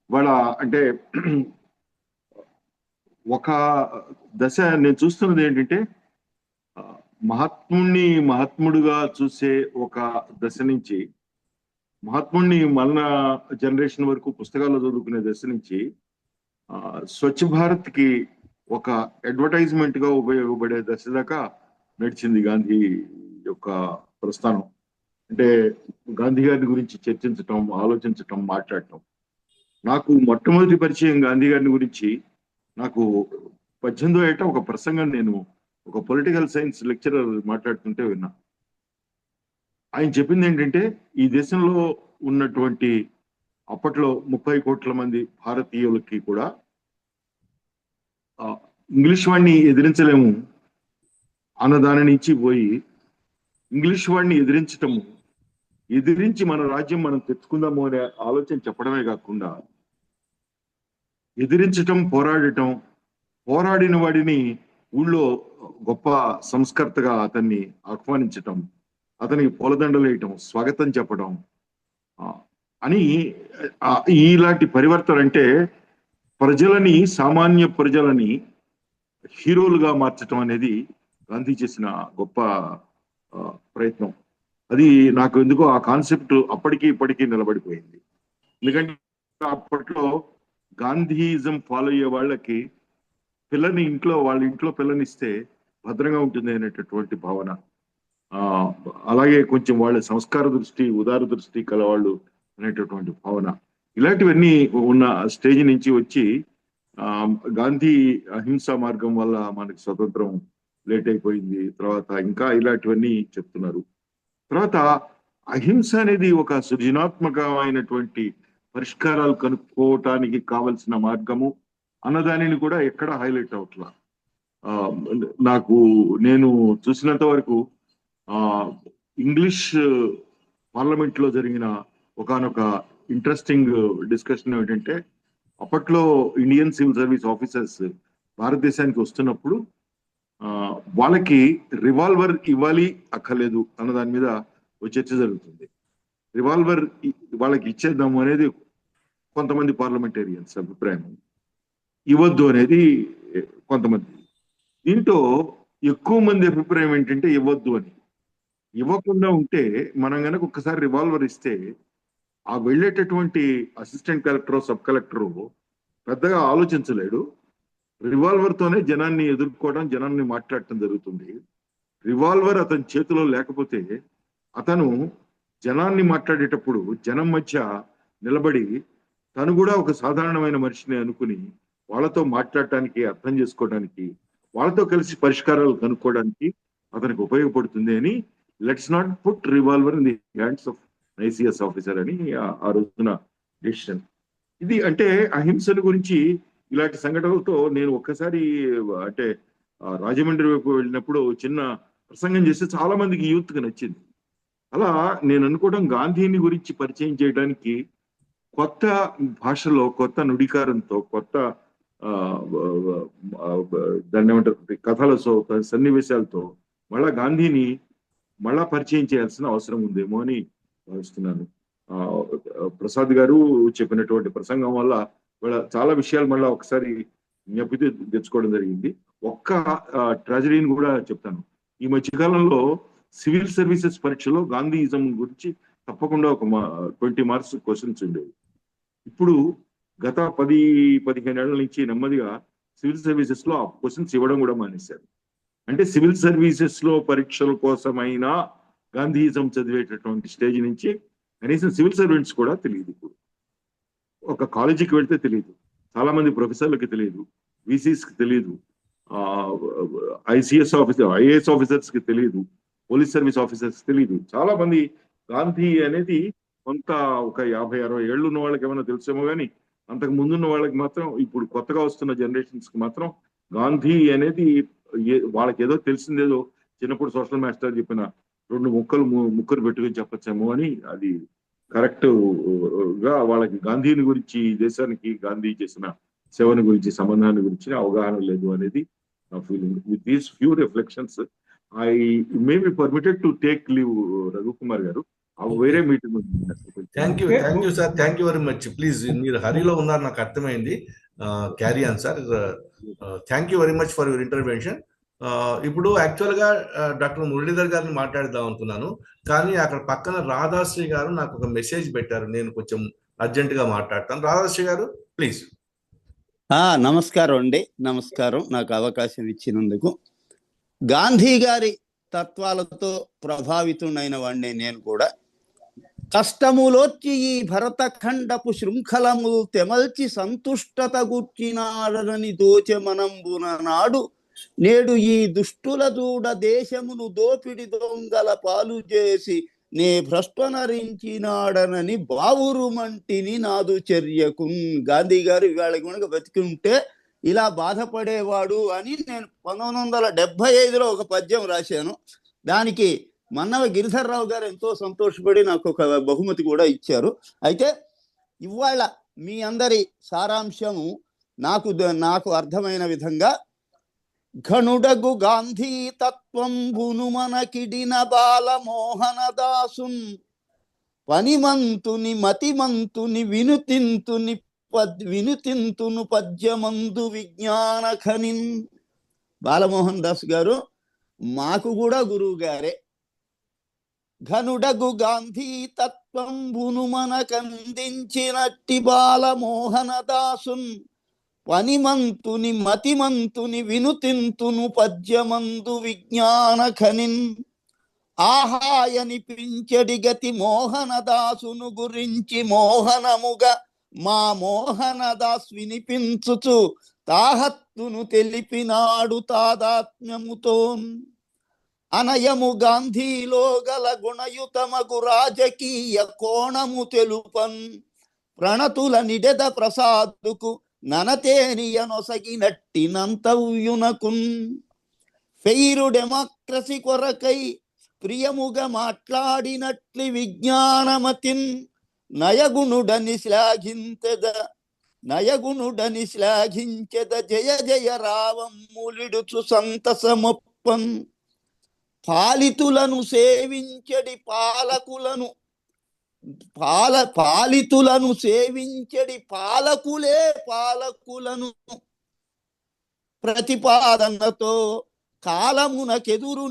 వాళ్ళ అంటే ఒక దశ నేను చూస్తున్నది ఏంటంటే, మహాత్ముడుగా చూసే ఒక దశ నుంచి, మహాత్ముడిని మన జనరేషన్ వరకు పుస్తకాల్లో చదువుకునే దశ నుంచి స్వచ్ఛ భారత్ కి ఒక అడ్వర్టైజ్మెంట్ గా ఉపయోగపడే దశ దాకా నడిచింది గాంధీ యొక్క ప్రస్థానం. అంటే గాంధీ గారి గురించి చర్చించటం, ఆలోచించటం, మాట్లాడటం. నాకు మొట్టమొదటి పరిచయం గాంధీ గారిని గురించి నాకు 18వ ఏట ఒక ప్రసంగం, నేను ఒక పొలిటికల్ సైన్స్ లెక్చరర్ మాట్లాడుతుంటే విన్నా. ఆయన చెప్పింది ఏంటంటే, ఈ దేశంలో ఉన్నటువంటి అప్పట్లో 30 కోట్ల మంది భారతీయులకి కూడా ఇంగ్లీష్ వాడిని ఎదిరించలేము అన్నదాని నుంచి పోయి, ఇంగ్లీష్ వాడిని ఎదిరించి మన రాజ్యం మనం తెచ్చుకుందాము అనే ఆలోచన చెప్పడమే కాకుండా, ఎదిరించటం, పోరాడిన వాడిని ఊళ్ళో గొప్ప సంస్కర్తగా అతన్ని ఆహ్వానించటం, అతనికి పూలదండలు వేయటం, స్వాగతం చెప్పడం అని, ఇలాంటి పరివర్తన అంటే సామాన్య ప్రజలని హీరోలుగా మార్చటం అనేది గాంధీ చేసిన గొప్ప ప్రయత్నం. అది నాకు ఎందుకో ఆ కాన్సెప్ట్ అప్పటికి ఇప్పటికీ నిలబడిపోయింది. ఎందుకంటే అప్పట్లో గాంధీయిజం ఫాలో అయ్యే వాళ్ళకి వాళ్ళ ఇంట్లో పిల్లనిస్తే భద్రంగా ఉంటుంది అనేటటువంటి భావన, అలాగే కొంచెం వాళ్ళ సంస్కార దృష్టి, ఉదార దృష్టి కలవాళ్ళు అనేటటువంటి భావన, ఇలాంటివన్నీ ఉన్న స్టేజ్ నుంచి వచ్చి గాంధీ అహింసా మార్గం వల్ల మనకి స్వతంత్రం లేట్ అయిపోయింది, తర్వాత ఇంకా ఇలాంటివన్నీ చెప్తున్నారు. తర్వాత అహింస అనేది ఒక సృజనాత్మకమైనటువంటి పరిష్కారాలు కనుక్కోవటానికి కావలసిన మార్గము అన్నదానిని కూడా ఎక్కడ హైలైట్ అవట్లా. నేను చూసినంత వరకు ఇంగ్లీష్ పార్లమెంట్ లో జరిగిన ఒకానొక ఇంట్రెస్టింగ్ డిస్కషన్ ఏమిటంటే, అప్పట్లో ఇండియన్ సివిల్ సర్వీస్ ఆఫీసర్స్ భారతదేశానికి వస్తున్నప్పుడు వాళ్ళకి రివాల్వర్ ఇవ్వాలి అక్కర్లేదు అన్న దాని మీద ఒక చర్చ జరుగుతుంది. రివాల్వర్ వాళ్ళకి ఇచ్చేద్దాము అనేది కొంతమంది పార్లమెంటేరియన్స్ అభిప్రాయం, ఇవ్వద్దు అనేది కొంతమంది. దీంట్లో ఎక్కువ మంది అభిప్రాయం ఏంటంటే ఇవ్వద్దు అని. ఇవ్వకుండా ఉంటే మనం కనుక ఒక్కసారి రివాల్వర్ ఇస్తే ఆ వెళ్ళేటటువంటి అసిస్టెంట్ కలెక్టర్, సబ్ కలెక్టర్ పెద్దగా ఆలోచించలేడు, రివాల్వర్ తోనే జనాన్ని ఎదుర్కోవడం, జనాన్ని మాట్లాడటం జరుగుతుంది. రివాల్వర్ అతని చేతిలో లేకపోతే అతను జనాన్ని మాట్లాడేటప్పుడు జనం మధ్య నిలబడి తను కూడా ఒక సాధారణమైన మనిషిని అనుకుని వాళ్ళతో మాట్లాడటానికి, అర్థం చేసుకోవడానికి, వాళ్ళతో కలిసి పరిష్కారాలు కనుక్కోవడానికి అతనికి ఉపయోగపడుతుంది అని let's not put revolver in the hands of ICS officer అని ఆ రోజున డెసిషన్. ఇది అంటే అహింసల గురించి ఇలాంటి సంఘటనలతో నేను ఒక్కసారి అంటే రాజమండ్రి వైపు వెళ్ళినప్పుడు చిన్న ప్రసంగం చేస్తే చాలా మందికి యూత్కి నచ్చింది. అలా నేను అనుకోవడం గాంధీని గురించి పరిచయం చేయడానికి కొత్త భాషలో, కొత్త నుడికారంతో, కొత్త దాన్ని ఏమంటారు కథలతో, సన్నివేశాలతో మళ్ళా గాంధీని మళ్ళా పరిచయం చేయాల్సిన అవసరం ఉందేమో అని భావిస్తున్నాను. ప్రసాద్ గారు చెప్పినటువంటి ప్రసంగం వల్ల చాలా విషయాలు మళ్ళీ ఒకసారి జ్ఞప్తికి తెచ్చుకోవడం జరిగింది. ఒక్క ట్రాజడీని కూడా చెప్తాను. ఈ మధ్యకాలంలో సివిల్ సర్వీసెస్ పరీక్షలో గాంధీయిజం గురించి తప్పకుండా ఒక 20 మార్క్స్ క్వశ్చన్స్ ఉండేవి. ఇప్పుడు గత 10-15 ఏళ్ల నుంచి నెమ్మదిగా సివిల్ సర్వీసెస్ లో ఆ క్వశ్చన్స్ ఇవ్వడం కూడా మానేశారు. అంటే సివిల్ సర్వీసెస్ లో పరీక్షల కోసమైనా గాంధీయిజం చదివేటటువంటి స్టేజ్ నుంచి కనీసం సివిల్ సర్వెంట్స్ కూడా తెలియదు. ఇప్పుడు ఒక కాలేజీకి వెళ్తే తెలియదు, చాలా మంది ప్రొఫెసర్లకు తెలియదు, వీసీస్కి తెలియదు, ఐఏఎస్ ఆఫీసర్స్ కి తెలియదు, పోలీస్ సర్వీస్ ఆఫీసర్స్ తెలియదు. చాలా మంది గాంధీ అనేది కొంత ఒక 50-60 ఏళ్ళు ఉన్న వాళ్ళకి ఏమైనా తెలుసేమో కానీ అంతకు ముందున్న వాళ్ళకి మాత్రం, ఇప్పుడు కొత్తగా వస్తున్న జనరేషన్స్ కి మాత్రం గాంధీ అనేది వాళ్ళకి ఏదో తెలిసిందేదో చిన్నప్పుడు సోషల్ మాస్టర్ చెప్పిన 2 ముక్కలు పెట్టుకుని చెప్పచ్చేమో అని, అది కరెక్ట్ గా వాళ్ళకి గాంధీని గురించి, దేశానికి గాంధీ చేసిన సేవని గురించి, సంబంధాన్ని గురించి అవగాహన లేదు అనేది నా feeling. With these few reflections I may be permitted to take leave. Raghukumar గారు, వేరే మీటింగ్ ఉంది. Thank you sir, thank you very much. Please, మీరు హరిలో ఉన్నారు నాకు అర్థమైంది. Carry on sir. Thank you very much for your intervention. ఇప్పుడు actual గా డాక్టర్ మురళీధర్ గారిని మాట్లాడదాం అనుకున్నాను, కానీ అక్కడ పక్కన రాధాశ్రీ గారు నాకు ఒక మెసేజ్ పెట్టారు. నేను కొంచెం అర్జెంట్ గా మాట్లాడతాను. రాధాశ్రీ గారు ప్లీజ్. నమస్కారం అండి. నమస్కారం, నాకు అవకాశం ఇచ్చినందుకు. గాంధీ గారి తత్వాలతో ప్రభావితుడైన వాడిని నేను కూడా. కష్టములోర్చి ఈ భరతఖండపు శృంఖలము తెమల్చి సంతుష్టత గుర్చినాడని దోచెమనంబున నాడు నేడు ఈ దుష్టుల దూడ దేశమును దోపిడి దొంగల పాలు చేసి నే భ్రష్టనరించినాడనని బావురు మంటిని నాదు చర్యకు. గాంధీ గారు ఇవాళ కనుక బతికుంటే ఇలా బాధపడేవాడు అని నేను 1975లో ఒక పద్యం రాశాను. దానికి మన్నవ గిరిధర్రావు గారు ఎంతో సంతోషపడి నాకు ఒక బహుమతి కూడా ఇచ్చారు. అయితే ఇవాళ మీ అందరి సారాంశము నాకు అర్థమైన విధంగా, ఘనుడగు గాంధీ తత్వంబును మనకిడిన బాలమోహనదాసున్ పనిమంతుని మతిమంతుని వినుతింతును పద్యమందు విజ్ఞాన ఖనిన్. బాలమోహన్ దాస్ గారు మాకు కూడా గురువు గారే. ఘనుడగు గాంధీ తత్వంబును మనకందించినట్టి బాలమోహనదాసున్ పనిమంతుని మతిమంతుని వినుతింతును పద్యమందు విజ్ఞాన ఖనిన్. ఆహాయనిపించడి గతి మోహనదాసును గురించి మోహనముగా మా మోహనదాస్ వినిపించుచు తాహత్తును తెలిపినాడు తాదాత్మ్యముతో. అనయము గాంధీలో గల గుణయుతమగు రాజకీయ కోణము తెలుపన్ ప్రణతుల నిడెద ప్రసాదుకు ననతేనియనొసగినట్టినంతయునకున్. ఫెయిరు డెమోక్రసీ కొరకై ప్రియముగా మాట్లాడినట్లు విజ్ఞానమతిన్ నయగుణుడని శ్లాఘించెద జయ జయ రావమ్ములిడుచు సంతసమొప్పన్. పాలితులను సేవించడి పాలకులే పాలకులను ప్రతిపాదనతో కాలమునకెదురు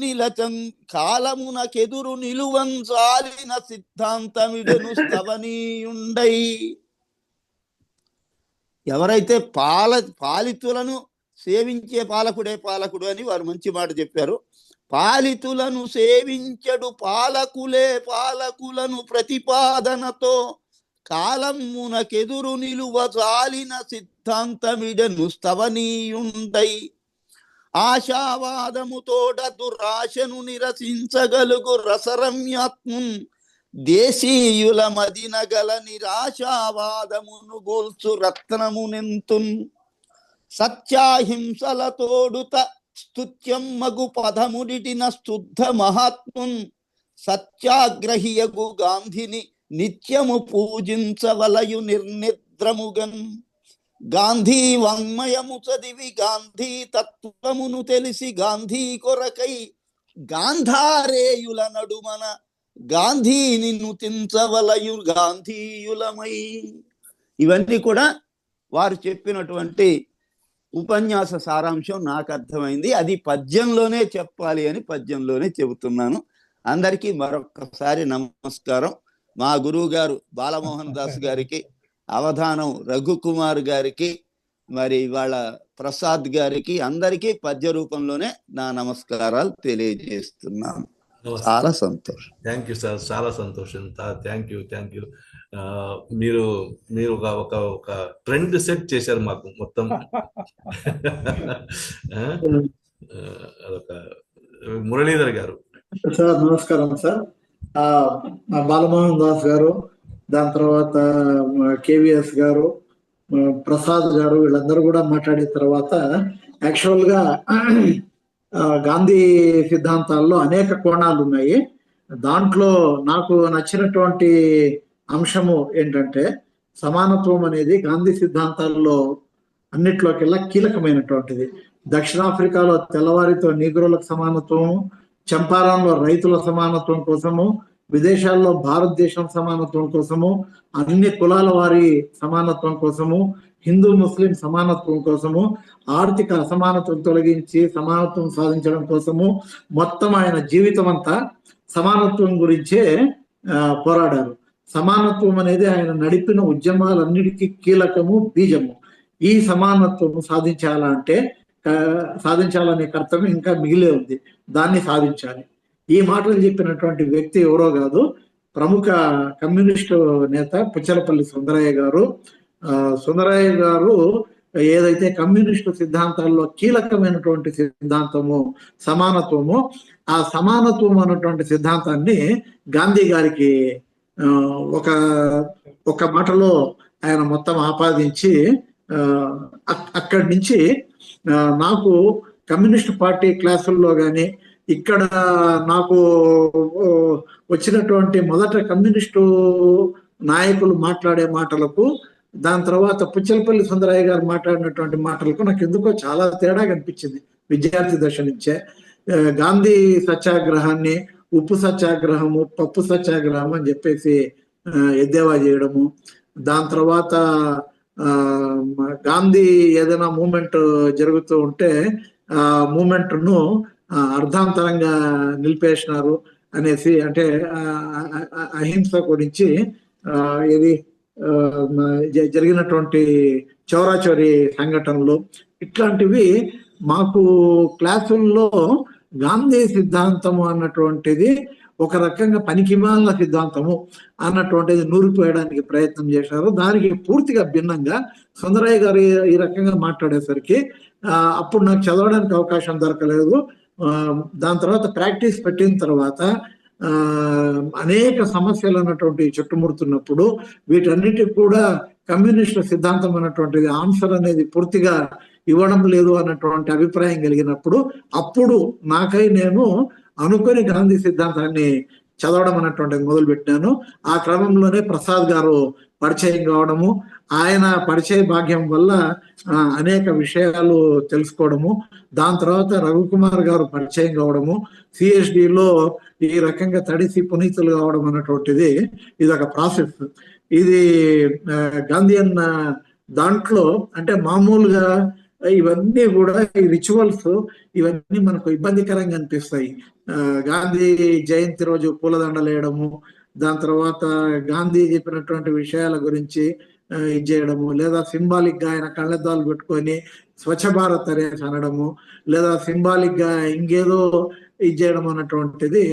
నిలువంచాలిన సిద్ధాంతమిడను స్తవనీయుండై. ఎవరైతే పాలితులను సేవించే పాలకుడే పాలకుడు అని వారు మంచి మాట చెప్పారు. పాలితులను సేవించడు పాలకులే పాలకులను ప్రతిపాదనతో కాలమునకెదురు నిలువ చాలిన సిద్ధాంతమిడను స్తవనీయుండై ఆశావాదముతోడ దురాశను నిరసించగలుగు రసరమ్యాత్మున్ దేశీయుల మదినగల నిరాశావాదమును గోల్చు రత్నమునెంతున్ సత్యాహింసల తోడుత స్తుత్యమ్మగు పదముడిటిన స్తుద్ధ మహాత్మున్ సత్యాగ్రహియగు గాంధిని నిత్యము పూజించవలయు నిర్నిద్రముగన్ గాంధీ వాంగ్మయము చదివి గాంధీ తత్వమును తెలిసి గాంధీ కొరకై గాంధారేయుల నడుమన గాంధీని నుతించవలయు గాంధీయులమై. ఇవన్నీ కూడా వారు చెప్పినటువంటి ఉపన్యాస సారాంశం నాకు అర్థమైంది. అది పద్యంలోనే చెప్పాలి అని పద్యంలోనే చెబుతున్నాను. అందరికీ మరొక్కసారి నమస్కారం. మా గురువు గారు బాలమోహన్ దాస్ గారికి, అవధానం రఘుకుమార్ గారికి, మరి వాళ్ళ ప్రసాద్ గారికి అందరికీ పద్య రూపంలోనే నా నమస్కారాలు తెలియజేస్తున్నాను. చాలా సంతోషం. థ్యాంక్ యూ సార్, చాలా సంతోషం. Thank you. మీరు మీరు ఒక ట్రెండ్ సెట్ చేశారు మాకు మొత్తం. అదొక మురళీధర్ గారు. సార్ నమస్కారం సార్. బాలమోహన్ దాస్ గారు, దాని తర్వాత కేవీఎస్ గారు, ప్రసాద్ గారు, వీళ్ళందరూ కూడా మాట్లాడిన తర్వాత యాక్చువల్ గా గాంధీ సిద్ధాంతాల్లో అనేక కోణాలు ఉన్నాయి. దాంట్లో నాకు నచ్చినటువంటి అంశము ఏంటంటే సమానత్వం అనేది గాంధీ సిద్ధాంతాల్లో అన్నిట్లోకెల్లా కీలకమైనటువంటిది. దక్షిణాఫ్రికాలో తెల్లవారితో నీగ్రోలకు సమానత్వము, చంపారణలో రైతుల సమానత్వం కోసము, విదేశాల్లో భారతదేశం సమానత్వం కోసము, అన్ని కులాల వారి సమానత్వం కోసము, హిందూ ముస్లిం సమానత్వం కోసము, ఆర్థిక అసమానత్వం తొలగించి సమానత్వం సాధించడం కోసము మొత్తం ఆయన జీవితం అంతా సమానత్వం గురించే పోరాడారు. సమానత్వం అనేది ఆయన నడిపిన ఉద్యమాలన్నిటికీ కీలకము, బీజము. ఈ సమానత్వం సాధించాలనే కర్తవ్యం ఇంకా మిగిలే ఉంది. దాన్ని సాధించాలి. ఈ మాటలు చెప్పినటువంటి వ్యక్తి ఎవరో కాదు, ప్రముఖ కమ్యూనిస్టు నేత పుచ్చలపల్లి సుందరయ్య గారు. సుందరయ్య గారు ఏదైతే కమ్యూనిస్టు సిద్ధాంతాల్లో కీలకమైనటువంటి సిద్ధాంతము సమానత్వము, ఆ సమానత్వం అన్నటువంటి సిద్ధాంతాన్ని గాంధీ గారికి ఒక మాటలో ఆయన మొత్తం ఆపాదించి అక్కడి నుంచి నాకు కమ్యూనిస్ట్ పార్టీ క్లాసుల్లో కానీ ఇక్కడ నాకు వచ్చినటువంటి మొదట కమ్యూనిస్టు నాయకులు మాట్లాడే మాటలకు, దాని తర్వాత పుచ్చలపల్లి సుందరయ్య గారు మాట్లాడినటువంటి మాటలకు నాకు ఎందుకో చాలా తేడా కనిపించింది. విద్యార్థి దశ నుంచే గాంధీ సత్యాగ్రహాన్ని ఉప్పు సత్యాగ్రహము, పప్పు సత్యాగ్రహం అని చెప్పేసి ఎద్దేవా చేయడము, దాని తర్వాత గాంధీ ఏదైనా మూమెంట్ జరుగుతూ ఉంటే ఆ మూమెంట్ ను అర్ధాంతరంగా నిలిపేసినారు అనేసి, అంటే అహింస గురించి ఇది జరిగినటువంటి చౌరాచౌరీ సంఘటనలు, ఇట్లాంటివి మాకు క్లాసుల్లో గాంధీ సిద్ధాంతము అన్నటువంటిది ఒక రకంగా పనికిమాలిన సిద్ధాంతము అన్నటువంటిది నూరిపోయడానికి ప్రయత్నం చేశారు. దానికి పూర్తిగా భిన్నంగా సుందరయ్య గారు ఈ రకంగా మాట్లాడేసరికి అప్పుడు నాకు చదవడానికి అవకాశం దొరకలేదు. దాని తర్వాత ప్రాక్టీస్ పెట్టిన తర్వాత అనేక సమస్యలు అన్నటువంటి చుట్టుముడుతున్నప్పుడు వీటన్నిటికి కూడా కమ్యూనిస్టు సిద్ధాంతం అన్నటువంటిది ఆన్సర్ అనేది పూర్తిగా ఇవ్వడం లేదు అన్నటువంటి అభిప్రాయం కలిగినప్పుడు అప్పుడు నాకై నేను అనుకొని గాంధీ సిద్ధాంతాన్ని చదవడం అన్నటువంటిది మొదలు పెట్టాను. ఆ క్రమంలోనే ప్రసాద్ గారు పరిచయం కావడము, ఆయన పరిచయ భాగ్యం వల్ల అనేక విషయాలు తెలుసుకోవడము, దాని తర్వాత రఘుకుమార్ గారు పరిచయం కావడము, సిఎస్డిలో ఈ రకంగా తడిసి పునీతులు కావడం అన్నటువంటిది ఇది ఒక ప్రాసెస్. ఇది గాంధీయన్ దాంట్లో అంటే మామూలుగా ఇవన్నీ కూడా ఈ రిచువల్స్ ఇవన్నీ మనకు ఇబ్బందికరంగా అనిపిస్తాయి. గాంధీ జయంతి రోజు పూలదండలు వేయడము, దాని తర్వాత గాంధీ చెప్పినటువంటి విషయాల గురించి ఇది చేయడము, లేదా సింబాలిక్ గా ఆయన కళ్ళద్దాలు పెట్టుకొని స్వచ్ఛ భారత్ అనేసి అనడము, లేదా సింబాలిక్ గా ఇంకేదో ఇది చేయడం అన్నటువంటిది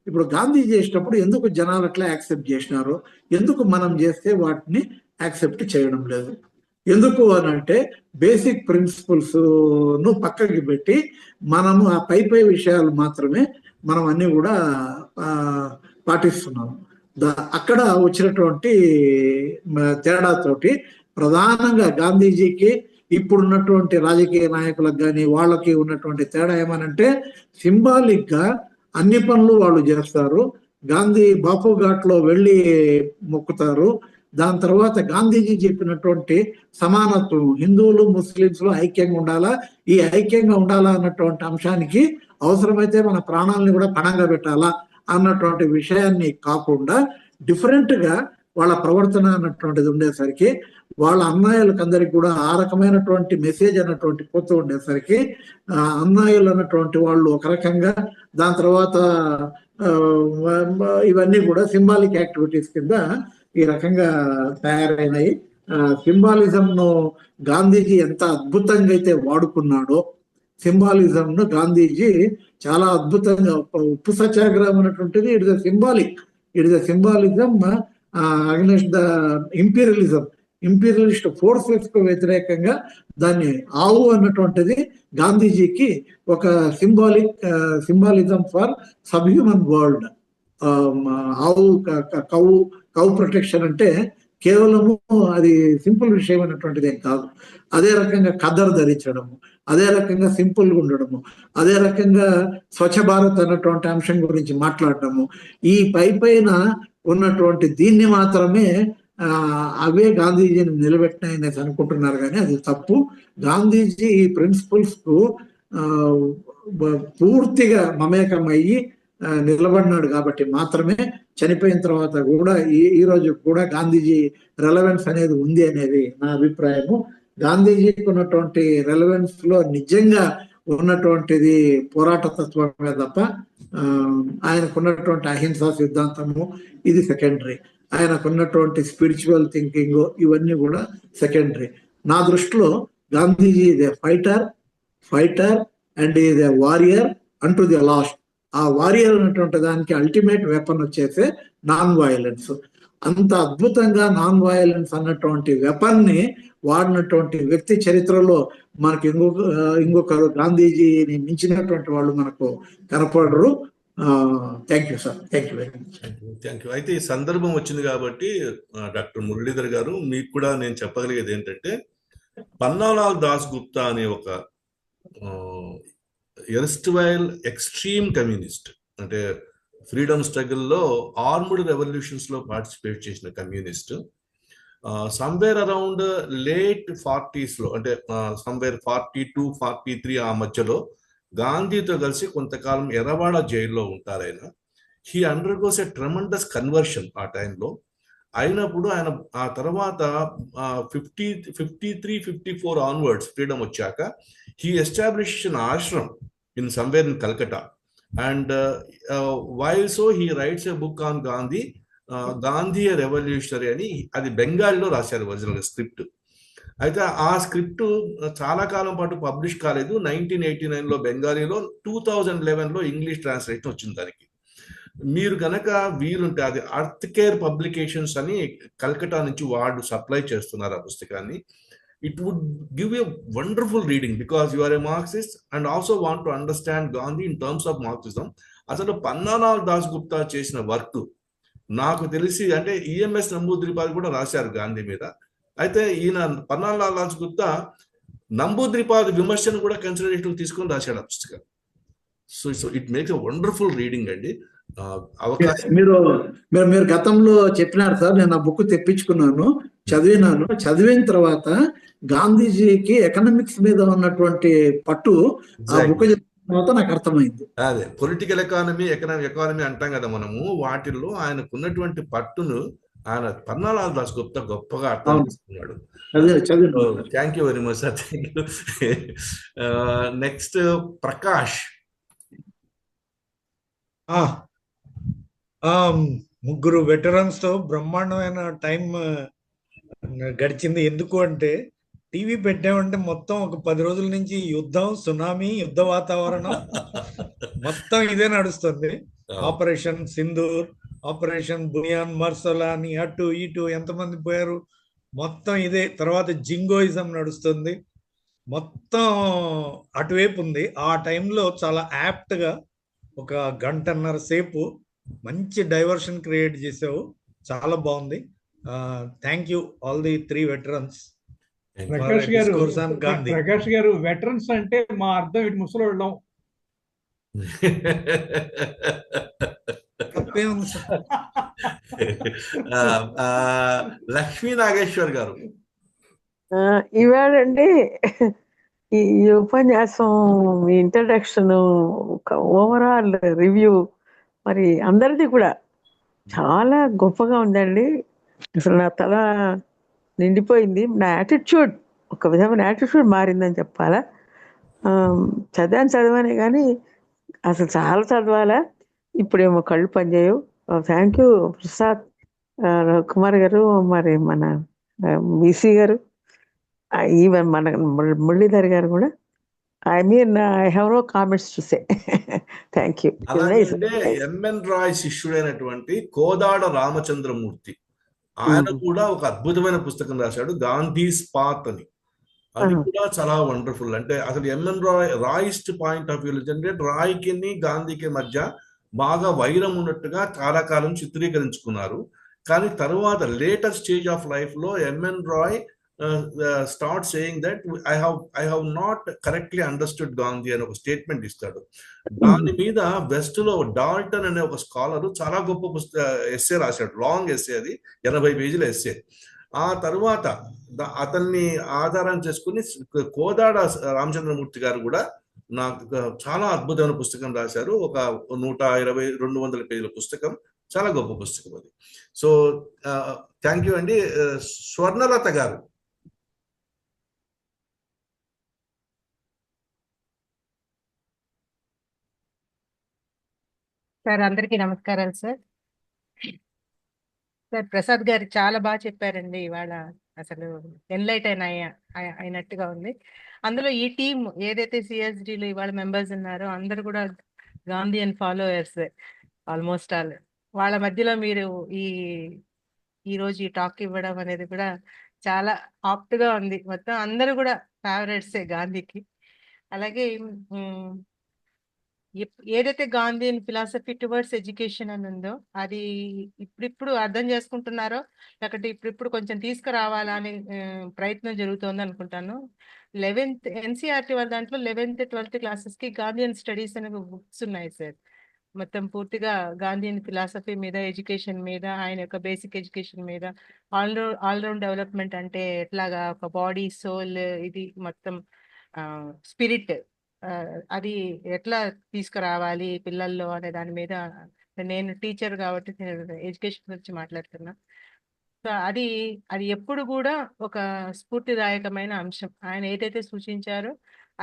ఇప్పుడు గాంధీ చేసేటప్పుడు ఎందుకు జనాలు అట్లా యాక్సెప్ట్ చేసినారు, ఎందుకు మనం చేస్తే వాటిని యాక్సెప్ట్ చేయడం లేదు, ఎందుకు అని అంటే బేసిక్ ప్రిన్సిపల్స్ ను పక్కకి పెట్టి మనము ఆ పై విషయాలు మాత్రమే మనం అన్ని కూడా పాటిస్తున్నాము. అక్కడ వచ్చినటువంటి తేడాతోటి ప్రధానంగా గాంధీజీకి ఇప్పుడున్నటువంటి రాజకీయ నాయకులకు కానీ వాళ్ళకి ఉన్నటువంటి తేడా ఏమనంటే సింబాలిక్ గా అన్ని పనులు వాళ్ళు చేస్తారు. గాంధీ బాపు ఘాట్లో వెళ్ళి మొక్కుతారు. దాని తర్వాత గాంధీజీ చెప్పినటువంటి సమానత్వం, హిందువులు ముస్లింస్ లో ఐక్యంగా ఉండాలా, ఈ ఐక్యంగా ఉండాలా అన్నటువంటి అంశానికి అవసరమైతే మన ప్రాణాలను కూడా పణంగా పెట్టాలా అన్నటువంటి విషయాన్ని కాకుండా డిఫరెంట్ గా వాళ్ళ ప్రవర్తన అన్నటువంటిది ఉండేసరికి వాళ్ళ అన్నయ్యలకు అందరికి కూడా ఆ రకమైనటువంటి మెసేజ్ అన్నటువంటి పోతూ ఉండేసరికి అన్నయ్యలు అన్నటువంటి వాళ్ళు ఒక రకంగా, దాని తర్వాత ఇవన్నీ కూడా సింబాలిక్ యాక్టివిటీస్ కింద ఈ రకంగా తయారైనాయి. సింబాలిజం ను గాంధీజీ ఎంత అద్భుతంగా అయితే వాడుకున్నాడో, సింబాలిజం ను గాంధీజీ చాలా అద్భుతంగా, ఉప్పు సత్యాగ్రహం అనేటువంటిది it is symbolism against the imperialist forces కు వ్యతిరేకంగా దాన్ని ఆవు అన్నటువంటిది గాంధీజీకి ఒక symbolism for sub human world. ఆవు కౌ ప్రొటెక్షన్ అంటే కేవలము అది సింపుల్ విషయం అన్నటువంటిది ఏం కాదు. అదే రకంగా ఖద్దరు ధరించడము, అదే రకంగా సింపుల్ గా ఉండడము, అదే రకంగా స్వచ్ఛ భారత్ అన్నటువంటి అంశం గురించి మాట్లాడటము, ఈ పైన ఉన్నటువంటి దీన్ని మాత్రమే అవే గాంధీజీని నిలబెట్టినాయనేసి అనుకుంటున్నారు. కానీ అది తప్పు. గాంధీజీ ఈ ప్రిన్సిపల్స్ కు పూర్తిగా మమేకం అయ్యి నిలబడినాడు కాబట్టి మాత్రమే చనిపోయిన తర్వాత కూడా ఈ రోజు కూడా గాంధీజీ రెలవెన్స్ అనేది ఉంది అనేది నా అభిప్రాయము. గాంధీజీకి ఉన్నటువంటి రెలవెన్స్ లో నిజంగా ఉన్నటువంటిది పోరాట తత్వమే తప్ప ఆయనకున్నటువంటి అహింసా సిద్ధాంతము ఇది సెకండరీ, ఆయనకున్నటువంటి స్పిరిచువల్ థింకింగ్ ఇవన్నీ కూడా సెకండరీ. నా దృష్టిలో Gandhiji is a fighter and is a warrior unto the last. ఆ వారియర్ అనేటువంటి దానికి అల్టిమేట్ వెపన్ వచ్చేసే నాన్ వయలెన్స్. అంత అద్భుతంగా నాన్ వయలెన్స్ అన్నటువంటి వెపన్ ని వాడినటువంటి వ్యక్తి చరిత్రలో మనకి ఇంకొకరు గాంధీజీని మించినటువంటి వాళ్ళు మనకు కనపడరు. Thank you sir, thank you very much. Thank you. అయితే ఈ సందర్భం వచ్చింది కాబట్టి డాక్టర్ మురళీధర్ గారు, మీకు కూడా నేను చెప్పగలిగేది ఏంటంటే పన్నాలాల్ దాస్ గుప్తా అనే ఒక ఎర్స్ట్వైల్ ఎక్స్ట్రీమ్ కమ్యూనిస్ట్, అంటే ఫ్రీడమ్ స్ట్రగుల్లో ఆర్మ్డ్ రెవల్యూషన్స్ లో పార్టిసిపేట్ చేసిన communist, somewhere around late 40s లో, అంటే సమ్వేర్ 42, 43 ఆ మధ్యలో గాంధీతో కలిసి కొంతకాలం ఎర్రవాడ జైల్లో ఉంటారు ఆయన. He undergoes a tremendous conversion ఆ టైంలో. అయినప్పుడు ఆయన ఆ తర్వాత 53, 54 ఆన్వర్డ్స్ ఫ్రీడమ్ వచ్చాక he establish an Ashram in somewhere in Calcutta. And while so he writes a book on Gandhi, Gandhi revolutionary అని. అది బెంగాలీలో రాశారు ఒరిజినల్ స్క్రిప్ట్. అయితే ఆ స్క్రిప్ట్ చాలా కాలం పాటు పబ్లిష్ కాలేదు. 1989లో బెంగాలీలో, 2011లో ఇంగ్లీష్ ట్రాన్స్లేషన్ వచ్చింది దానికి. మీరు కనుక వీలుంటే, అది అర్త్ కేర్ పబ్లికేషన్స్ అని కల్కటా నుంచి వాళ్ళు సప్లై చేస్తున్నారు ఆ పుస్తకాన్ని. It would give a wonderful reading because you are a Marxist and also want to understand Gandhi in terms of Marxism. అసలు పన్నాలాల్ దాస్ గుప్తా చేసిన వర్క్ నాకు తెలిసి, అంటే ఈఎంఎస్ నంబూద్రిపాద్ కూడా రాశారు గాంధీ మీద. అయితే ఈయన పన్నాలాల్ దాస్ గుప్తా నంబూద్రిపాద్ విమర్శను కూడా కన్సిడరేషన్ తీసుకొని రాశాడు ఆ పుస్తకం. So it makes a wonderful reading అండి. మీరు గతంలో చెప్పినారు సార్, నేను ఆ బుక్ తెప్పించుకున్నాను, చదివిన తర్వాత గాంధీజీకి ఎకనామిక్స్ మీద ఉన్నటువంటి పట్టు ఆ బుక్ తర్వాత నాకు అర్థమైంది. అదే పొలిటికల్ ఎకానమీ, ఎకానమీ అంటాం కదా మనము, వాటిల్లో ఆయనకున్నటువంటి పట్టును ఆయన పన్నాలాల్ దాస్ గుప్తా గొప్పగా అర్థం చేసుకున్నాడు. Thank you very much sir. Thank you. Next Prakash. ముగ్గురు వెటరన్స్ తో బ్రహ్మాండమైన టైం గడిచింది. ఎందుకు అంటే టీవీ పెట్టామంటే మొత్తం ఒక 10 రోజుల నుంచి యుద్ధం, సునామీ, యుద్ధ వాతావరణం, మొత్తం ఇదే నడుస్తుంది. ఆపరేషన్ సింధూర్, ఆపరేషన్ బునియాన్ మర్సలా అని అటు ఇటు ఎంతమంది పోయారు, మొత్తం ఇదే. తర్వాత జింగోయిజం నడుస్తుంది, మొత్తం అటువైపు ఉంది. ఆ టైంలో చాలా యాప్ట్ గా ఒక గంటన్నర సేపు మంచి డైవర్షన్ క్రియేట్ చేసావు, చాలా బాగుంది. Thank you all the 3 veterans. Prakash గారు వెటరన్స్ అంటే మా అర్థం ఇటు ముసలోళ్ళం. లక్ష్మీ నాగేశ్వర్ గారు, ఇవాళండి ఈ ఉపన్యాసం, మీ ఇంట్రడక్షన్, ఓవరాల్ రివ్యూ మరి అందరిది కూడా చాలా గొప్పగా ఉందండి. అసలు నా తల నిండిపోయింది. నా యాటిట్యూడ్, ఒక విధమైన యాటిట్యూడ్ మారిందని చెప్పాలా. చదివానే కానీ అసలు చాలా చదవాలా, ఇప్పుడేమో కళ్ళు పనిచేయవు. థ్యాంక్ యూ ప్రసాద్ కుమార్ గారు, మరి మన బీసీ గారు, ఈవెన్ మన మురళీధర్ గారు కూడా. I mean I have no comments to say. Thank you. MN Roy శిష్యుడైనటువంటి కోదాడ రామచంద్రమూర్తి, ఆయన కూడా ఒక అద్భుతమైన పుస్తకం రాశాడు, గాంధీ స్పాత్ అని. అది కూడా చాలా వండర్ఫుల్. అంటే అసలు MN Royist point of view generate రాయ్కి గాంధీకి మధ్య బాగా వైరం ఉన్నట్టుగా చాలా కాలం చిత్రీకరించుకున్నారు. కానీ తర్వాత లేటర్ స్టేజ్ ఆఫ్ లైఫ్ లో MN Roy start saying that I have not correctly understood Gandhi అని ఒక స్టేట్మెంట్ ఇస్తాడు. దాని మీద వెస్ట్ లో డాల్టన్ అనే ఒక స్కాలర్ చాలా గొప్ప ఎస్సే రాశాడు, లాంగ్ ఎస్సే, అది 80 పేజీల ఎస్సే. ఆ తర్వాత అతన్ని ఆధారం చేసుకుని కోదాడ రామచంద్రమూర్తి గారు కూడా నాకు చాలా అద్భుతమైన పుస్తకం రాశారు. ఒక 120-200 పేజీల పుస్తకం, చాలా గొప్ప పుస్తకం అది. సో థ్యాంక్ యూ అండి. స్వర్ణలత గారు. సార్, అందరికీ నమస్కారాలు సార్. సార్, ప్రసాద్ గారు చాలా బాగా చెప్పారండి. ఇవాళ అసలు ఎన్లైట్ అయినట్టుగా ఉంది. అందులో ఈ టీం ఏదైతే సిఎస్డిలో ఇవాళ మెంబర్స్ ఉన్నారో అందరు కూడా గాంధీయన్ ఫాలోయర్స్ ఆల్మోస్ట్ ఆల్. వాళ్ళ మధ్యలో మీరు ఈ రోజు ఈ టాక్ ఇవ్వడం అనేది కూడా చాలా ఆప్ట్గా ఉంది. మొత్తం అందరూ కూడా ఫేవరెట్సే గాంధీకి. అలాగే ఏదైతే గాంధీయన్ ఫిలాసఫీ టువర్డ్స్ ఎడ్యుకేషన్ అని ఉందో అది ఇప్పుడు అర్థం చేసుకుంటున్నారో, లేకపోతే ఇప్పుడు కొంచెం తీసుకురావాలా అనే ప్రయత్నం జరుగుతోంది అనుకుంటాను. 11th ఎన్సీఆర్టీ వాళ్ళ దాంట్లో 11th 12th క్లాసెస్కి గాంధీయన్ స్టడీస్ అనే బుక్స్ ఉన్నాయి సార్. మొత్తం పూర్తిగా గాంధీయన్ ఫిలాసఫీ మీద, ఎడ్యుకేషన్ మీద, ఆయన యొక్క బేసిక్ ఎడ్యుకేషన్ మీద, ఆల్రౌండ్ డెవలప్మెంట్ అంటే ఎట్లాగా ఒక బాడీ, సోల్, ఇది మొత్తం స్పిరిట్, అది ఎట్లా తీసుకురావాలి పిల్లల్లో అనే దాని మీద. నేను టీచర్ కాబట్టి నేను ఎడ్యుకేషన్ గురించి మాట్లాడుతున్నా. సో అది ఎప్పుడు కూడా ఒక స్ఫూర్తిదాయకమైన అంశం. ఆయన ఏదైతే సూచించారో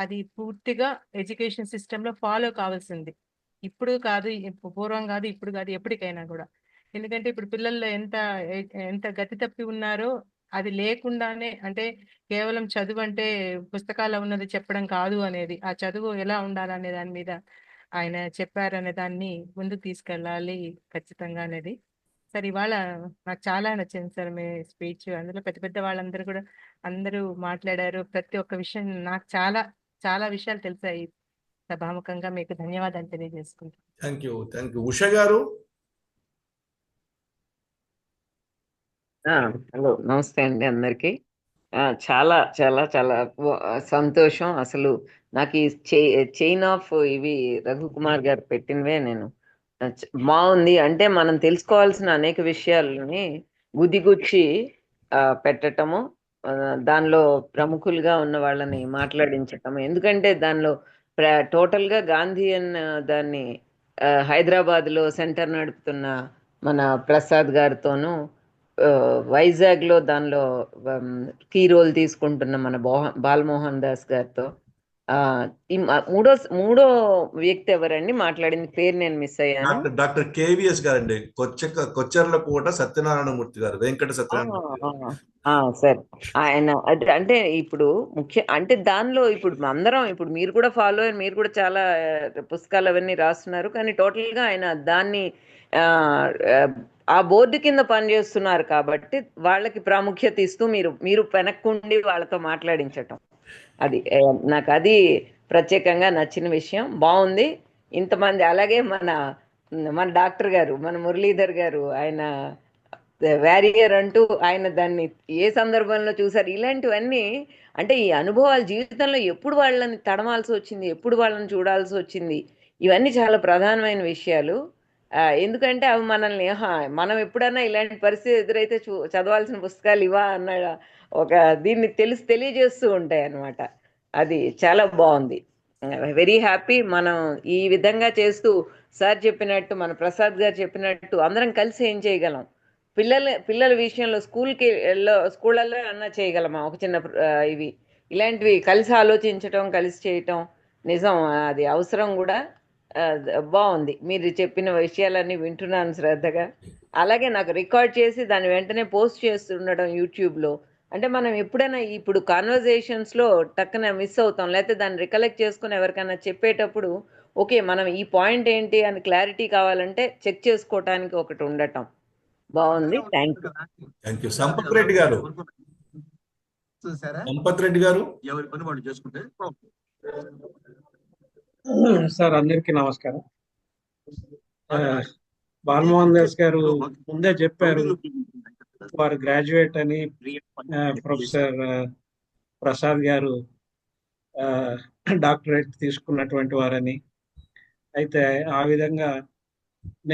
అది పూర్తిగా ఎడ్యుకేషన్ సిస్టంలో ఫాలో కావాల్సింది. ఇప్పుడు కాదు, పూర్వం కాదు, ఇప్పుడు కాదు, ఎప్పటికైనా కూడా. ఎందుకంటే ఇప్పుడు పిల్లల్లో ఎంత గతి తప్పి ఉన్నారో, అది లేకుండానే, అంటే కేవలం చదువు అంటే పుస్తకాల్లో ఉన్నది చెప్పడం కాదు అనేది, ఆ చదువు ఎలా ఉండాలనే దాని మీద ఆయన చెప్పారనే దాన్ని ముందుకు తీసుకెళ్ళాలి ఖచ్చితంగా అనేది. సార్, ఇవాళ నాకు చాలా నచ్చింది సార్ మీ స్పీచ్. అందులో పెద్ద పెద్ద వాళ్ళందరూ కూడా అందరూ మాట్లాడారు. ప్రతి ఒక్క విషయం నాకు చాలా చాలా విషయాలు తెలిసాయి. సభాముఖంగా మీకు ధన్యవాదాలు తెలియజేసుకుంటాను. Thank you. ఉష గారు. హలో, నమస్తే అండి అందరికి. చాలా చాలా చాలా సంతోషం. అసలు నాకు ఈ చైన్ ఆఫ్ ఇవి రఘుకుమార్ గారు పెట్టినవే నేను బాగుంది. అంటే మనం తెలుసుకోవాల్సిన అనేక విషయాలని గుదిగుచ్చి పెట్టటము, దానిలో ప్రముఖులుగా ఉన్న వాళ్ళని మాట్లాడించటము. ఎందుకంటే దానిలో టోటల్గా గాంధీయన్ దాన్ని హైదరాబాద్లో సెంటర్ నడుపుతున్న మన ప్రసాద్ గారితోనూ, వైజాగ్లో దానిలో కీ రోల్ తీసుకుంటున్న మన బాలమోహన్ దాస్ గారితో, మూడో మూడో వ్యక్తి ఎవరండి మాట్లాడింది? పేరు నేను మిస్ అయ్యాను. డాక్టర్ కేవీఎస్ గారండి, కొచ్చెర్లకోట సత్యనారాయణమూర్తి గారు, వెంకట సత్యనారాయణ. సార్, ఆయన అంటే ఇప్పుడు అంటే దానిలో ఇప్పుడు అందరం, ఇప్పుడు మీరు కూడా ఫాలో అయ్యారు, మీరు కూడా చాలా పుస్తకాలు అవన్నీ రాస్తున్నారు, కానీ టోటల్ గా ఆయన దాన్ని ఆ బోర్డు కింద పనిచేస్తున్నారు కాబట్టి వాళ్ళకి ప్రాముఖ్యత ఇస్తూ మీరు వెనక్కుండి వాళ్ళతో మాట్లాడించటం, నాకు అది ప్రత్యేకంగా నచ్చిన విషయం. బాగుంది ఇంతమంది. అలాగే మన డాక్టర్ గారు, మన మురళీధర్ గారు, ఆయన వారియర్ అంటూ ఆయన దాన్ని ఏ సందర్భంలో చూసారు, ఇలాంటివన్నీ అంటే ఈ అనుభవాలు జీవితంలో ఎప్పుడు వాళ్ళని తడమాల్సి వచ్చింది, ఎప్పుడు వాళ్ళని చూడాల్సి వచ్చింది, ఇవన్నీ చాలా ప్రధానమైన విషయాలు. ఎందుకంటే అవి మనల్ని మనం ఎప్పుడన్నా ఇలాంటి పరిస్థితి ఎదురైతే చదవాల్సిన పుస్తకాలు ఇవా అన్న ఒక దీన్ని తెలియజేస్తూ ఉంటాయి అన్నమాట. అది చాలా బాగుంది. Very happy. మనం ఈ విధంగా చేస్తూ సార్ చెప్పినట్టు, మన ప్రసాద్ గారు చెప్పినట్టు అందరం కలిసి ఏం చేయగలం, పిల్లల విషయంలో స్కూళ్ళల్లో అన్నా చేయగలమా ఒక చిన్న ఇలాంటివి కలిసి ఆలోచించటం, కలిసి చేయటం నిజం అది అవసరం కూడా. బాగుంది మీరు చెప్పిన విషయాలన్నీ వింటున్నాను శ్రద్ధగా. అలాగే నాకు రికార్డ్ చేసి దాన్ని వెంటనే పోస్ట్ చేస్తుండడం యూట్యూబ్లో. అంటే మనం ఎప్పుడైనా ఇప్పుడు కాన్వర్జేషన్స్ లో టక్కున మిస్ అవుతాం, లేకపోతే దాన్ని రికలెక్ట్ చేసుకుని ఎవరికైనా చెప్పేటప్పుడు ఓకే మనం ఈ పాయింట్ ఏంటి అని క్లారిటీ కావాలంటే చెక్ చేసుకోవటానికి ఒకటి ఉండటం బాగుంది. Thank you. సంపత్ రెడ్డి గారు, సంపత్ రెడ్డి గారు ఎవరి పని వాళ్ళు చేసుకుంటే సార్ అందరికీ నమస్కారం. బాలమోహన్ దాస్ గారు ముందే చెప్పారు వారు గ్రాడ్యుయేట్ అని, ప్రొఫెసర్ ప్రసాద్ గారు డాక్టరేట్ తీసుకున్నటువంటి వారని. అయితే ఆ విధంగా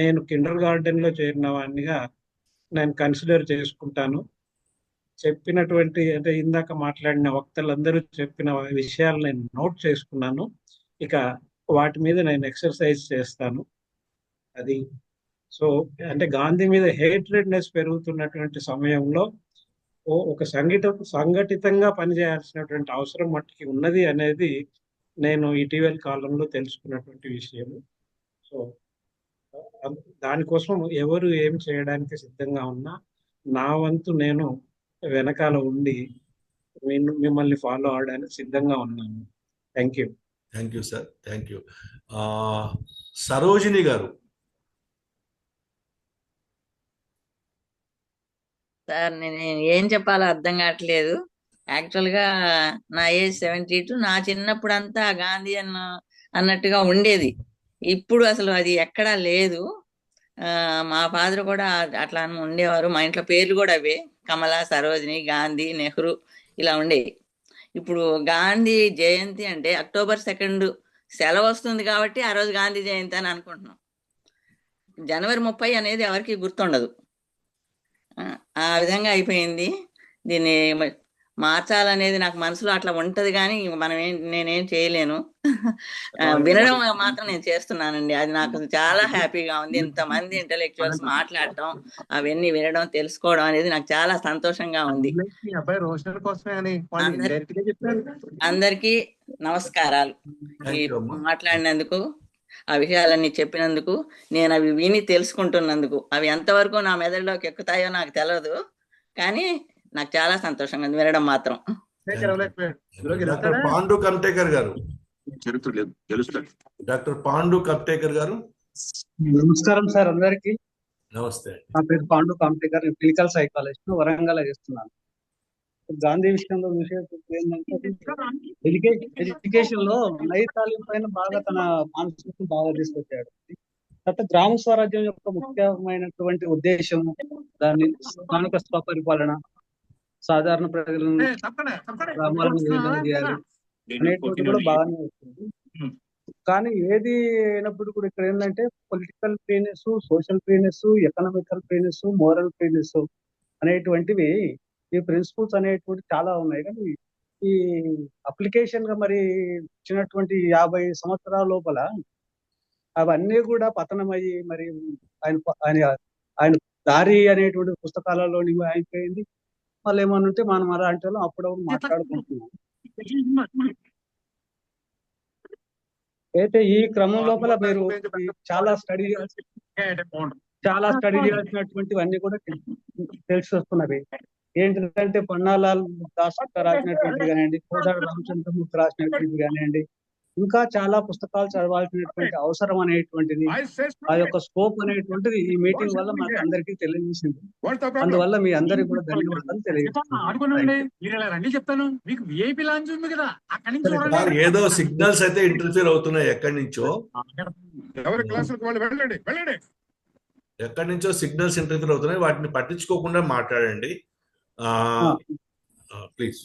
నేను కిండర్ గార్డెన్ లో చేరిన వాడినిగా నేను కన్సిడర్ చేసుకుంటాను. చెప్పినటువంటి అంటే ఇందాక మాట్లాడిన వక్తలందరూ చెప్పిన విషయాలు నేను నోట్ చేసుకున్నాను. ఇక వాటి మీద నేను ఎక్సర్సైజ్ చేస్తాను. అది సో అంటే గాంధీ మీద హేట్రెడ్నెస్ పెరుగుతున్నటువంటి సమయంలో ఒక సంఘటితంగా పనిచేయాల్సినటువంటి అవసరం మట్టుకి ఉన్నది అనేది నేను ఇటీవల కాలంలో తెలుసుకున్నటువంటి విషయం. సో దానికోసం ఎవరు ఏం చేయడానికి సిద్ధంగా ఉన్నా నా వంతు నేను వెనకాల ఉండి మిమ్మల్ని ఫాలో అవడానికి సిద్ధంగా ఉన్నాను. Thank you. Thank you sir, thank you. Sarojini గారు. సార్ నేను ఏం చెప్పాలో అర్థం కావట్లేదు. యాక్చువల్గా నా ఏజ్ 72. నా చిన్నప్పుడు అంతా గాంధీ అన్నట్టుగా ఉండేది. ఇప్పుడు అసలు అది ఎక్కడా లేదు. మా ఫాదర్ కూడా అట్లా ఉండేవారు. మా ఇంట్లో పేర్లు కూడా అవే, కమలా, సరోజిని, గాంధీ, నెహ్రూ ఇలా ఉండేవి. ఇప్పుడు గాంధీ జయంతి అంటే అక్టోబర్ 2 సెలవు వస్తుంది కాబట్టి ఆ రోజు గాంధీ జయంతి అని అనుకుంటున్నాం. జనవరి 30 అనేది ఎవరికి గుర్తుండదు. ఆ విధంగా అయిపోయింది. దీన్ని మార్చాలనేది నాకు మనసులో అట్లా ఉంటది, కానీ నేనేం చేయలేను. వినడం మాత్రం నేను చేస్తున్నానండి. అది నాకు చాలా హ్యాపీగా ఉంది. ఇంతమంది ఇంటలెక్చువల్స్ మాట్లాడటం, అవన్నీ వినడం, తెలుసుకోవడం అనేది నాకు చాలా సంతోషంగా ఉంది. అందరికీ నమస్కారాలు. మాట్లాడినందుకు, ఆ విషయాలన్నీ చెప్పినందుకు, నేను అవి విని తెలుసుకుంటున్నందుకు. అవి ఎంతవరకు నా మెదడులోకి ఎక్కుతాయో నాకు తెలియదు, కానీ నాకు చాలా సంతోషంగా ఉంది వినడం మాత్రం. డాక్టర్ పాండు కంటేకర్ గారు. డాక్టర్ పాండు కంటేకర్ గారు. నమస్కారం సార్ అందరికి. నమస్తే. నా పేరు పాండు కంటేకర్. క్లినికల్ సైకాలజిస్ట్, వరంగల్ చేస్తున్నాను. గాంధీ విషయంలో విషయం ఏంటంటే ఎడ్యుకేషన్ లో నైతాళం పైన బాగా తన కాన్సెప్ట్ బాగా తీసుకొచ్చాడు. తర్వాత గ్రామ స్వరాజ్యం యొక్క ముఖ్యమైనటువంటి ఉద్దేశం, దాన్ని స్థానిక స్వపరిపాలన, సాధారణ ప్రజలను గ్రామాలను చేయాలి అనేటువంటి కూడా బాగానే వస్తుంది. కానీ ఏది అయినప్పుడు కూడా ఇక్కడ ఏంటంటే political freeness, social freeness, economical freeness, moral freeness అనేటువంటివి, ఈ ప్రిన్సిపల్స్ అనేటువంటి చాలా ఉన్నాయి. కానీ ఈ అప్లికేషన్ గా మరి ఇచ్చినటువంటి 50 సంవత్సరాల లోపల అవన్నీ కూడా పతనమయ్యి మరి ఆయన దారి అనేటువంటి పుస్తకాలలో అయిపోయింది. మళ్ళీ ఏమన్నా ఉంటే మనం అలాంటి వాళ్ళం అప్పుడప్పుడు మాట్లాడుకుంటున్నాం. అయితే ఈ క్రమం లోపల మీరు చాలా స్టడీ చేయాల్సినటువంటివన్నీ కూడా తెలిసి వస్తున్నవి. ఏంటంటే పన్నాలాల్ దాస్ రాసినటువంటిది కానివ్వండి, కోదాడ రామచంద్రమూర్తి రాసినటువంటిది కానివ్వండి, ఇంకా చాలా పుస్తకాలు చదవాల్సినటువంటి అవసరం అనేటువంటిది, ఆ యొక్క స్కోప్ అనేటువంటిది ఈ మీటింగ్ వల్ల మనకు అందరికీ తెలియజేసింది. అందువల్ల మీ అందరికీ కూడా ధన్యవాదాలు తెలియజేస్తున్నాను. ఏదో సిగ్నల్స్ అయితే ఇంటర్ఫియర్ అవుతున్నాయి ఎక్కడి నుంచో సిగ్నల్స్ ఇంటర్ఫియర్ అవుతున్నాయి, వాటిని పట్టించుకోకుండా మాట్లాడండి ప్లీజ్.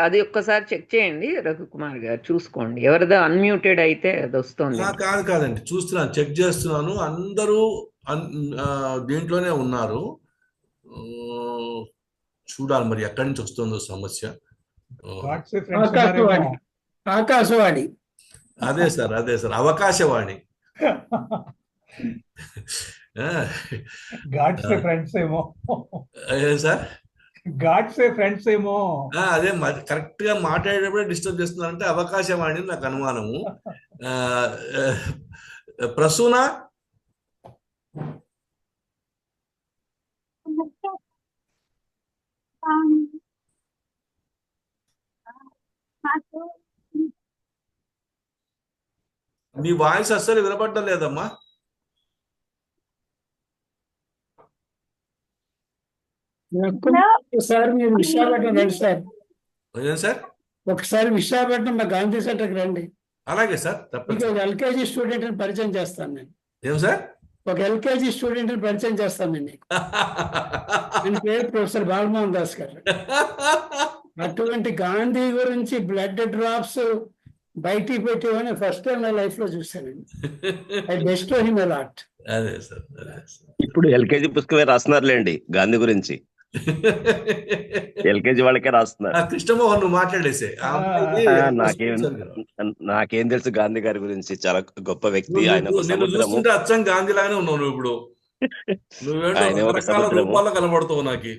అది ఒక్కసారి చెక్ చేయండి రఘుకుమార్ గారు, చూసుకోండి ఎవరిదో అన్మ్యూటెడ్ అయితే అది వస్తుంది. కాదండి, చూస్తున్నాను, చెక్ చేస్తున్నాను, అందరూ దీంట్లోనే ఉన్నారు. చూడాలి మరి ఎక్కడి నుంచి వస్తుందో సమస్య. ఆకాశవాణి. అదే సార్ అవకాశవాణి. ఫ్రెండ్స్ ఏమో సార్ ఫ్రెండ్స్ ఏమో అదే కరెక్ట్ గా మాట్లాడేటప్పుడే డిస్టర్బ్ చేస్తున్నారంటే అవకాశవాణి నాకు అనుమానము. ప్రసూన మీ వాయిస్ అస్సలు వినపడటం లేదమ్మా. ఒకసారి మీరు విశాఖపట్నం రండి సార్. సార్ ఒకసారి విశాఖపట్నం మా గాంధీ సెంటర్కి రండి. అలాగే సార్, తప్పకుండా. ఒక ఎల్కేజీ స్టూడెంట్ ని పరిచయం చేస్తాను నేను. ఏం సార్? ఒక ఎల్కేజీ స్టూడెంట్ ని పరిచయం చేస్తాను నేను నీకు. ఆయన పేరు ప్రొఫెసర్ బాలమోహన్ దాస్ గారు. అటువంటి గాంధీ గురించి బ్లడ్ డ్రాప్స్ బయటికి పెట్టేవని ఫస్ట్ టైం నా లైఫ్ లో చూశానండి. I best him a lot. అదే సార్, ఇప్పుడు ఎల్కేజీ పుస్తకమే రాస్తున్నారులేండి గాంధీ గురించి. ఎల్కేజీ వాళ్ళకే రాస్తున్నారు. కృష్ణమోహన్ నువ్వు మాట్లాడేసే. నాకేం తెలుసు గాంధీ గారి గురించి, చాలా గొప్ప వ్యక్తి. ఆయన ఒక సముద్రము. అచ్చం గాంధీ లాగానే ఉన్నావు నువ్వు ఇప్పుడు. ఆయన ఒక సముద్రము కనబడుతావు నాకు.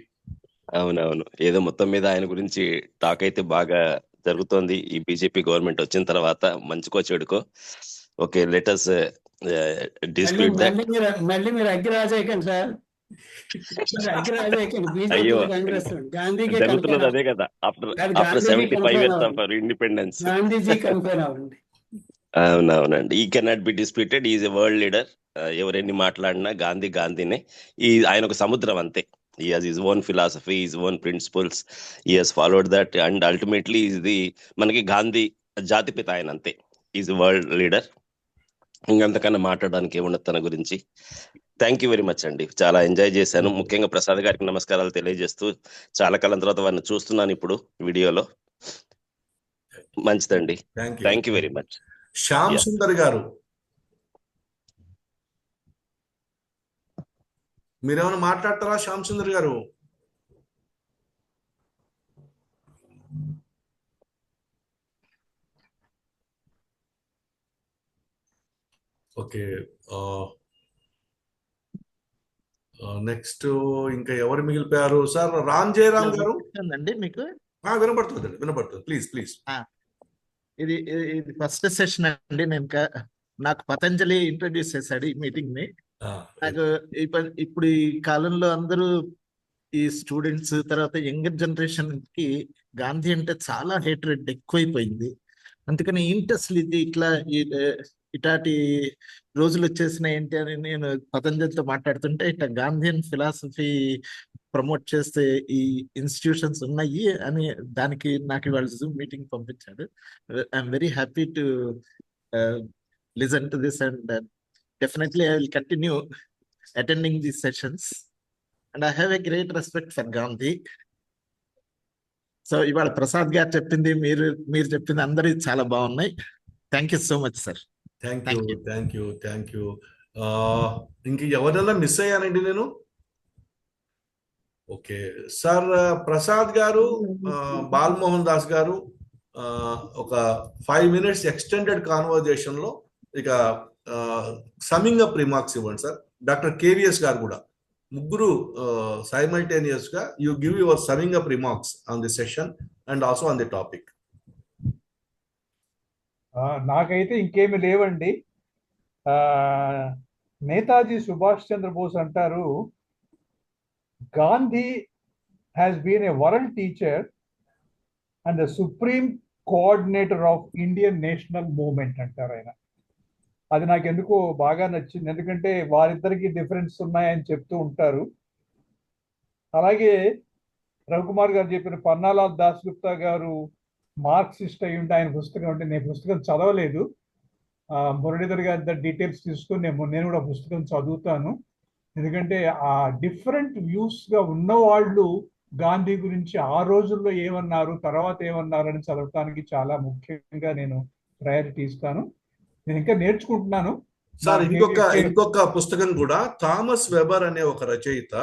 అవునవును, ఏదో మొత్తం మీద ఆయన గురించి టాక్ అయితే బాగా జరుగుతోంది. ఈ బీజేపీ గవర్నమెంట్ వచ్చిన తర్వాత మంచికో చెడుకో. Okay, letters dispute that. మళ్ళీ మీరు అగ్గిరాజేయకండి సార్. అయ్యో, జరుగుతున్నది అదే కదా. After 75 years of independence. అవునవునండి. He cannot be disputed. Is a world leader. ఎవరెన్ని మాట్లాడినా గాంధీనే. ఆయన ఒక సముద్రం అంతే. He has his own philosophy, his own principles. He has followed that, and ultimately is the మనకి గాంధీ జాతిపిత ఆయన అంతే. Is world leader. ఇంకంతకన్నా మాట్లాడడానికి ఏమున్నది తన గురించి. థ్యాంక్ యూ వెరీ మచ్ అండి, చాలా ఎంజాయ్ చేశాను. ముఖ్యంగా ప్రసాద్ గారికి నమస్కారాలు తెలియజేస్తూ, చాలా కాలం తర్వాత వారిని చూస్తున్నాను ఇప్పుడు వీడియోలో. మంచిదండి, thank you very much. Shyam Sundar గారు, మీరేమైనా మాట్లాడతారా? శ్యామ్ సుందర్ గారు. ఓకే, నెక్స్ట్ ఇంకా ఎవరు మిగిలిపోయారు సార్? రామ్ జయరామ్ గారు అండి. మీకు వినపడుతుంది. ప్లీజ్. ఇది ఫస్ట్ సెషన్ అండి. నాకు పతంజలి ఇంట్రడ్యూస్ చేశాడు ఈ మీటింగ్ ని. నాకు ఇప్పుడు ఈ కాలంలో అందరూ ఈ స్టూడెంట్స్ తర్వాత యంగర్ జనరేషన్ కి గాంధీ అంటే చాలా హేట్రెడ్ ఎక్కువైపోయింది. అందుకని ఏంటి అసలు ఇది ఇట్లాంటి రోజులు వచ్చేసినాయి ఏంటి అని నేను పతంజలితో మాట్లాడుతుంటే, ఇట్లా గాంధీయన్ ఫిలాసఫీ ప్రమోట్ చేస్తే ఈ ఇన్స్టిట్యూషన్స్ ఉన్నాయి అని దానికి నాకు ఇవాళ జూమ్ మీటింగ్ పంపించాడు. I'm very happy to listen to this and definitely I will continue attending these sessions, and I have a great respect for Gandhi. So ఇవాళ ప్రసాద్ గారు చెప్పింది మీరు చెప్పింది అందరి చాలా బాగున్నాయి. Thank you so much sir. Thank you. ఇంక ఎవరైనా మిస్ అయ్యానండి నేను? ఓకే సార్, ప్రసాద్ గారు, బాలమోహన్ దాస్ గారు ఒక 5 minutes ఎక్స్టెండెడ్ కాన్వర్జేషన్ లో ఇక సమింగ్ అప్ రిమార్క్స్ ఇవ్వండి సార్. డాక్టర్ కేవీఎస్ గారు కూడా ముగ్గురు సైమల్టేనియస్ గా you give your summing up remarks on the session and also on the topic. నాకైతే ఇంకేమి లేవండి. నేతాజీ సుభాష్ చంద్రబోస్ అంటారు, Gandhi has been a world teacher and the supreme coordinator of Indian national movement అంటారు ఆయన. అది నాకు ఎందుకో బాగా నచ్చింది, ఎందుకంటే వారిద్దరికి డిఫరెన్స్ ఉన్నాయని చెప్తూ ఉంటారు. అలాగే రవికుమార్ గారు చెప్పిన పన్నాలాల్ దాస్గుప్తా గారు మార్క్సిస్ట్ అయి ఉంటే ఆయన పుస్తకం అంటే నేను పుస్తకం చదవలేదు. మురళీధర్ గారి డీటెయిల్స్ తీసుకుని నేను కూడా పుస్తకం చదువుతాను. ఎందుకంటే ఆ డిఫరెంట్ వ్యూస్ గా ఉన్నవాళ్ళు గాంధీ గురించి ఆ రోజుల్లో ఏమన్నారు, తర్వాత ఏమన్నారు అని చదవటానికి చాలా ముఖ్యంగా నేను ప్రయారిటీ ఇస్తాను. నేను ఇంకా నేర్చుకుంటున్నాను సార్. ఇంకొక పుస్తకం కూడా థామస్ వెబర్ అనే ఒక రచయిత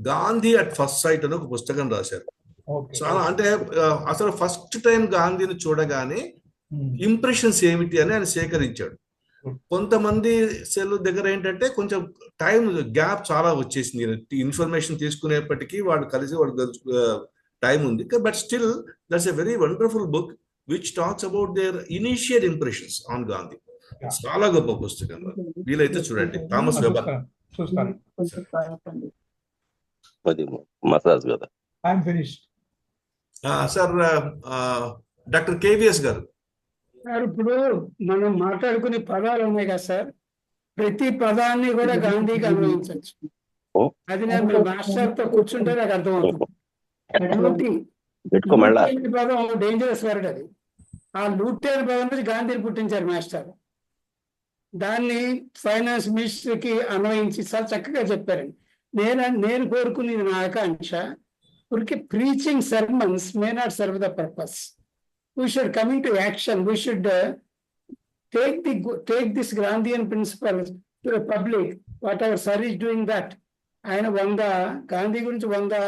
గాంధీ అట్ ఫస్ట్ సైట్ అని ఒక పుస్తకం రాశారు. చాలా అంటే అసలు ఫస్ట్ టైం గాంధీని చూడగానే ఇంప్రెషన్స్ ఏమిటి అని ఆయన సేకరించాడు. కొంతమంది సెల్ దగ్గర ఏంటంటే కొంచెం టైం గ్యాప్ చాలా వచ్చేసింది, ఇన్ఫర్మేషన్ తీసుకునేప్పటికీ వాడు టైం ఉంది. But still that's a very wonderful book which talks about their initial impressions on Gandhi. చాలా గొప్ప పుస్తకం, వీలైతే చూడండి. Thomas weber. Sir doctor KVS గారు. సార్ ఇప్పుడు మనం మాట్లాడుకునే పదాలు ఉన్నాయి కదా సార్, ప్రతి పదాన్ని కూడా గాంధీకి అన్వయించవచ్చు. అది నేను మాస్టర్ తో కూర్చుంటే నాకు అర్థమవుతుంది. పదం డేంజరస్ వర్డ్ అది. ఆ లూటీ అనే పదం నుంచి గాంధీని పుట్టించారు మాస్టర్. దాన్ని ఫైనాన్స్ మినిస్టర్కి అన్వయించి చాలా చక్కగా చెప్పారండి. నేను కోరుకునేది నా ఆకాంక్ష, ఊరికే preaching sermons may not serve the purpose. We should come into action. We should take this Gandhian principle to the public. Whatever sir is doing that. ఆయన 100 గాంధీ గురించి 100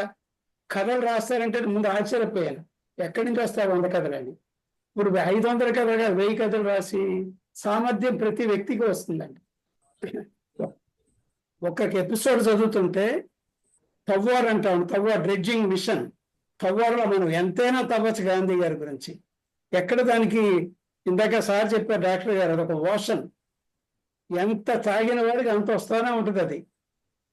కథలు రాస్తారంటే ముందు ఆశ్చర్యపోయాను, ఎక్కడి నుంచి వస్తారు 100 కథలని. ఇప్పుడు 500 కథలు 1000 కథలు రాసి సామర్థ్యం ప్రతి వ్యక్తికి వస్తుందండి. ఒక్కొక్క ఎపిసోడ్ చదువుతుంటే తవ్వారు అంటాం, తవ్వారు డ్రెడ్జింగ్ మిషన్, తవ్వారులో మనం ఎంతైనా తవ్వచ్చు గాంధీ గారి గురించి. ఎక్కడ దానికి ఇందాక సార్ చెప్పారు డాక్టర్ గారు, అదొక ఓషన్, ఎంత తాగిన వాడికి అంత వస్తానే ఉంటుంది. అది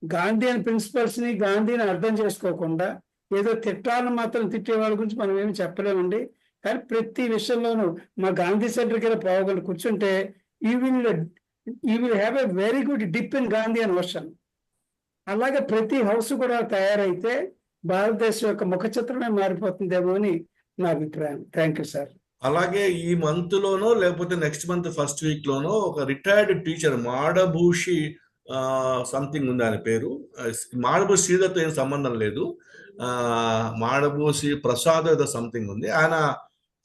గాంధీయన్ ప్రిన్సిపల్స్ ని, గాంధీని అర్థం చేసుకోకుండా ఏదో తిట్టాలను మాత్రం తిట్టే వాళ్ళ గురించి మనం ఏమి చెప్పలేమండి. కానీ ప్రతి విషయంలోనూ మా గాంధీ సెంటర్ కింద పోగలు కూర్చుంటే you will have a very good dip in Gandhian ocean. అలాగే ప్రతి హౌస్ కూడా తయారైతే భారతదేశం యొక్క ముఖ చిత్రమే మారిపోతుందేమో అని నా అభిప్రాయం. Thank you sir. అలాగే ఈ మంత్ లోనో లేకపోతే నెక్స్ట్ మంత్ ఫస్ట్ వీక్ లోనో ఒక రిటైర్డ్ టీచర్ మాడభూషి సంథింగ్ ఉంది ఆయన పేరు. మాడభూషి శ్రీధర్తో ఏం సంబంధం లేదు, మాడభూషి ప్రసాద్ ఏదో సంథింగ్ ఉంది. ఆయన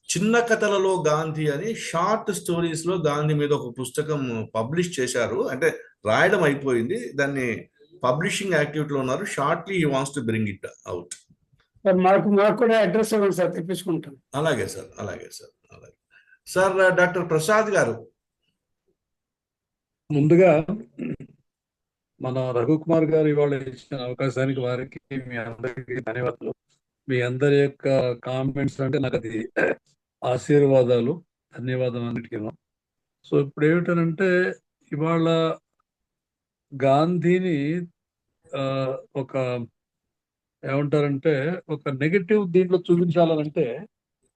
చిన్న కథలలో గాంధీ అని షార్ట్ స్టోరీస్ లో గాంధీ మీద ఒక పుస్తకం పబ్లిష్ చేశారు. అంటే రాయడం అయిపోయింది, దాన్ని పబ్లిషింగ్ యాక్టివిటీలో ఉన్నారు. Shortly he wants to bring it out. మాకు కూడా అడ్రస్ ఇవ్వండి సార్, తెప్పించుకుంటాం. అలాగే సార్, అలాగే సార్, అలాగే సార్. డాక్టర్ ప్రసాద్ గారు. ముందుగా మన రఘుకుమార్ గారు ఇవాళ ఇచ్చిన అవకాశానికి వారికి మీ అందరికీ ధన్యవాదాలు. మీ అందరి యొక్క కామెంట్స్ అంటే నాకు అది ఆశీర్వాదాలు, ధన్యవాదం అన్నిటికీ. సో ఇప్పుడు ఏమిటనంటే ఇవాళ గాంధీని ఒక ఏమంటారంటే ఒక నెగటివ్ దీంట్లో చూపించాలంటే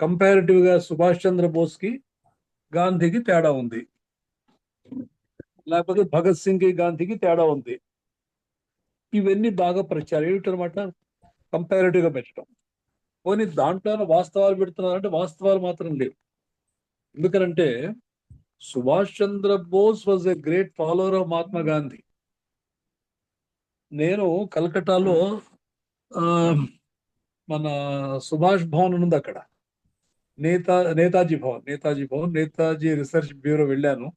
కంపారిటివ్ గా సుభాష్ చంద్రబోస్ కి గాంధీకి తేడా ఉంది, లేకపోతే భగత్ సింగ్ కి గాంధీకి తేడా ఉంది. ఇవన్నీ బాగా ప్రచారం ఏమిటనమాట, కంపారిటివ్ గా పెట్టడం. పోనీ దాంట్లో వాస్తవాలు పెడుతున్నారంటే వాస్తవాలు మాత్రం లేవు. ఎందుకనంటే Subhash Chandrabose was a great follower of Mahatma Gandhi. నేను కలకట్టాలో మన సుభాష్ భవన్ ఉంది, అక్కడ నేతాజీ భవన్ నేతాజీ రీసెర్చ్ బ్యూరో వెళ్ళాను.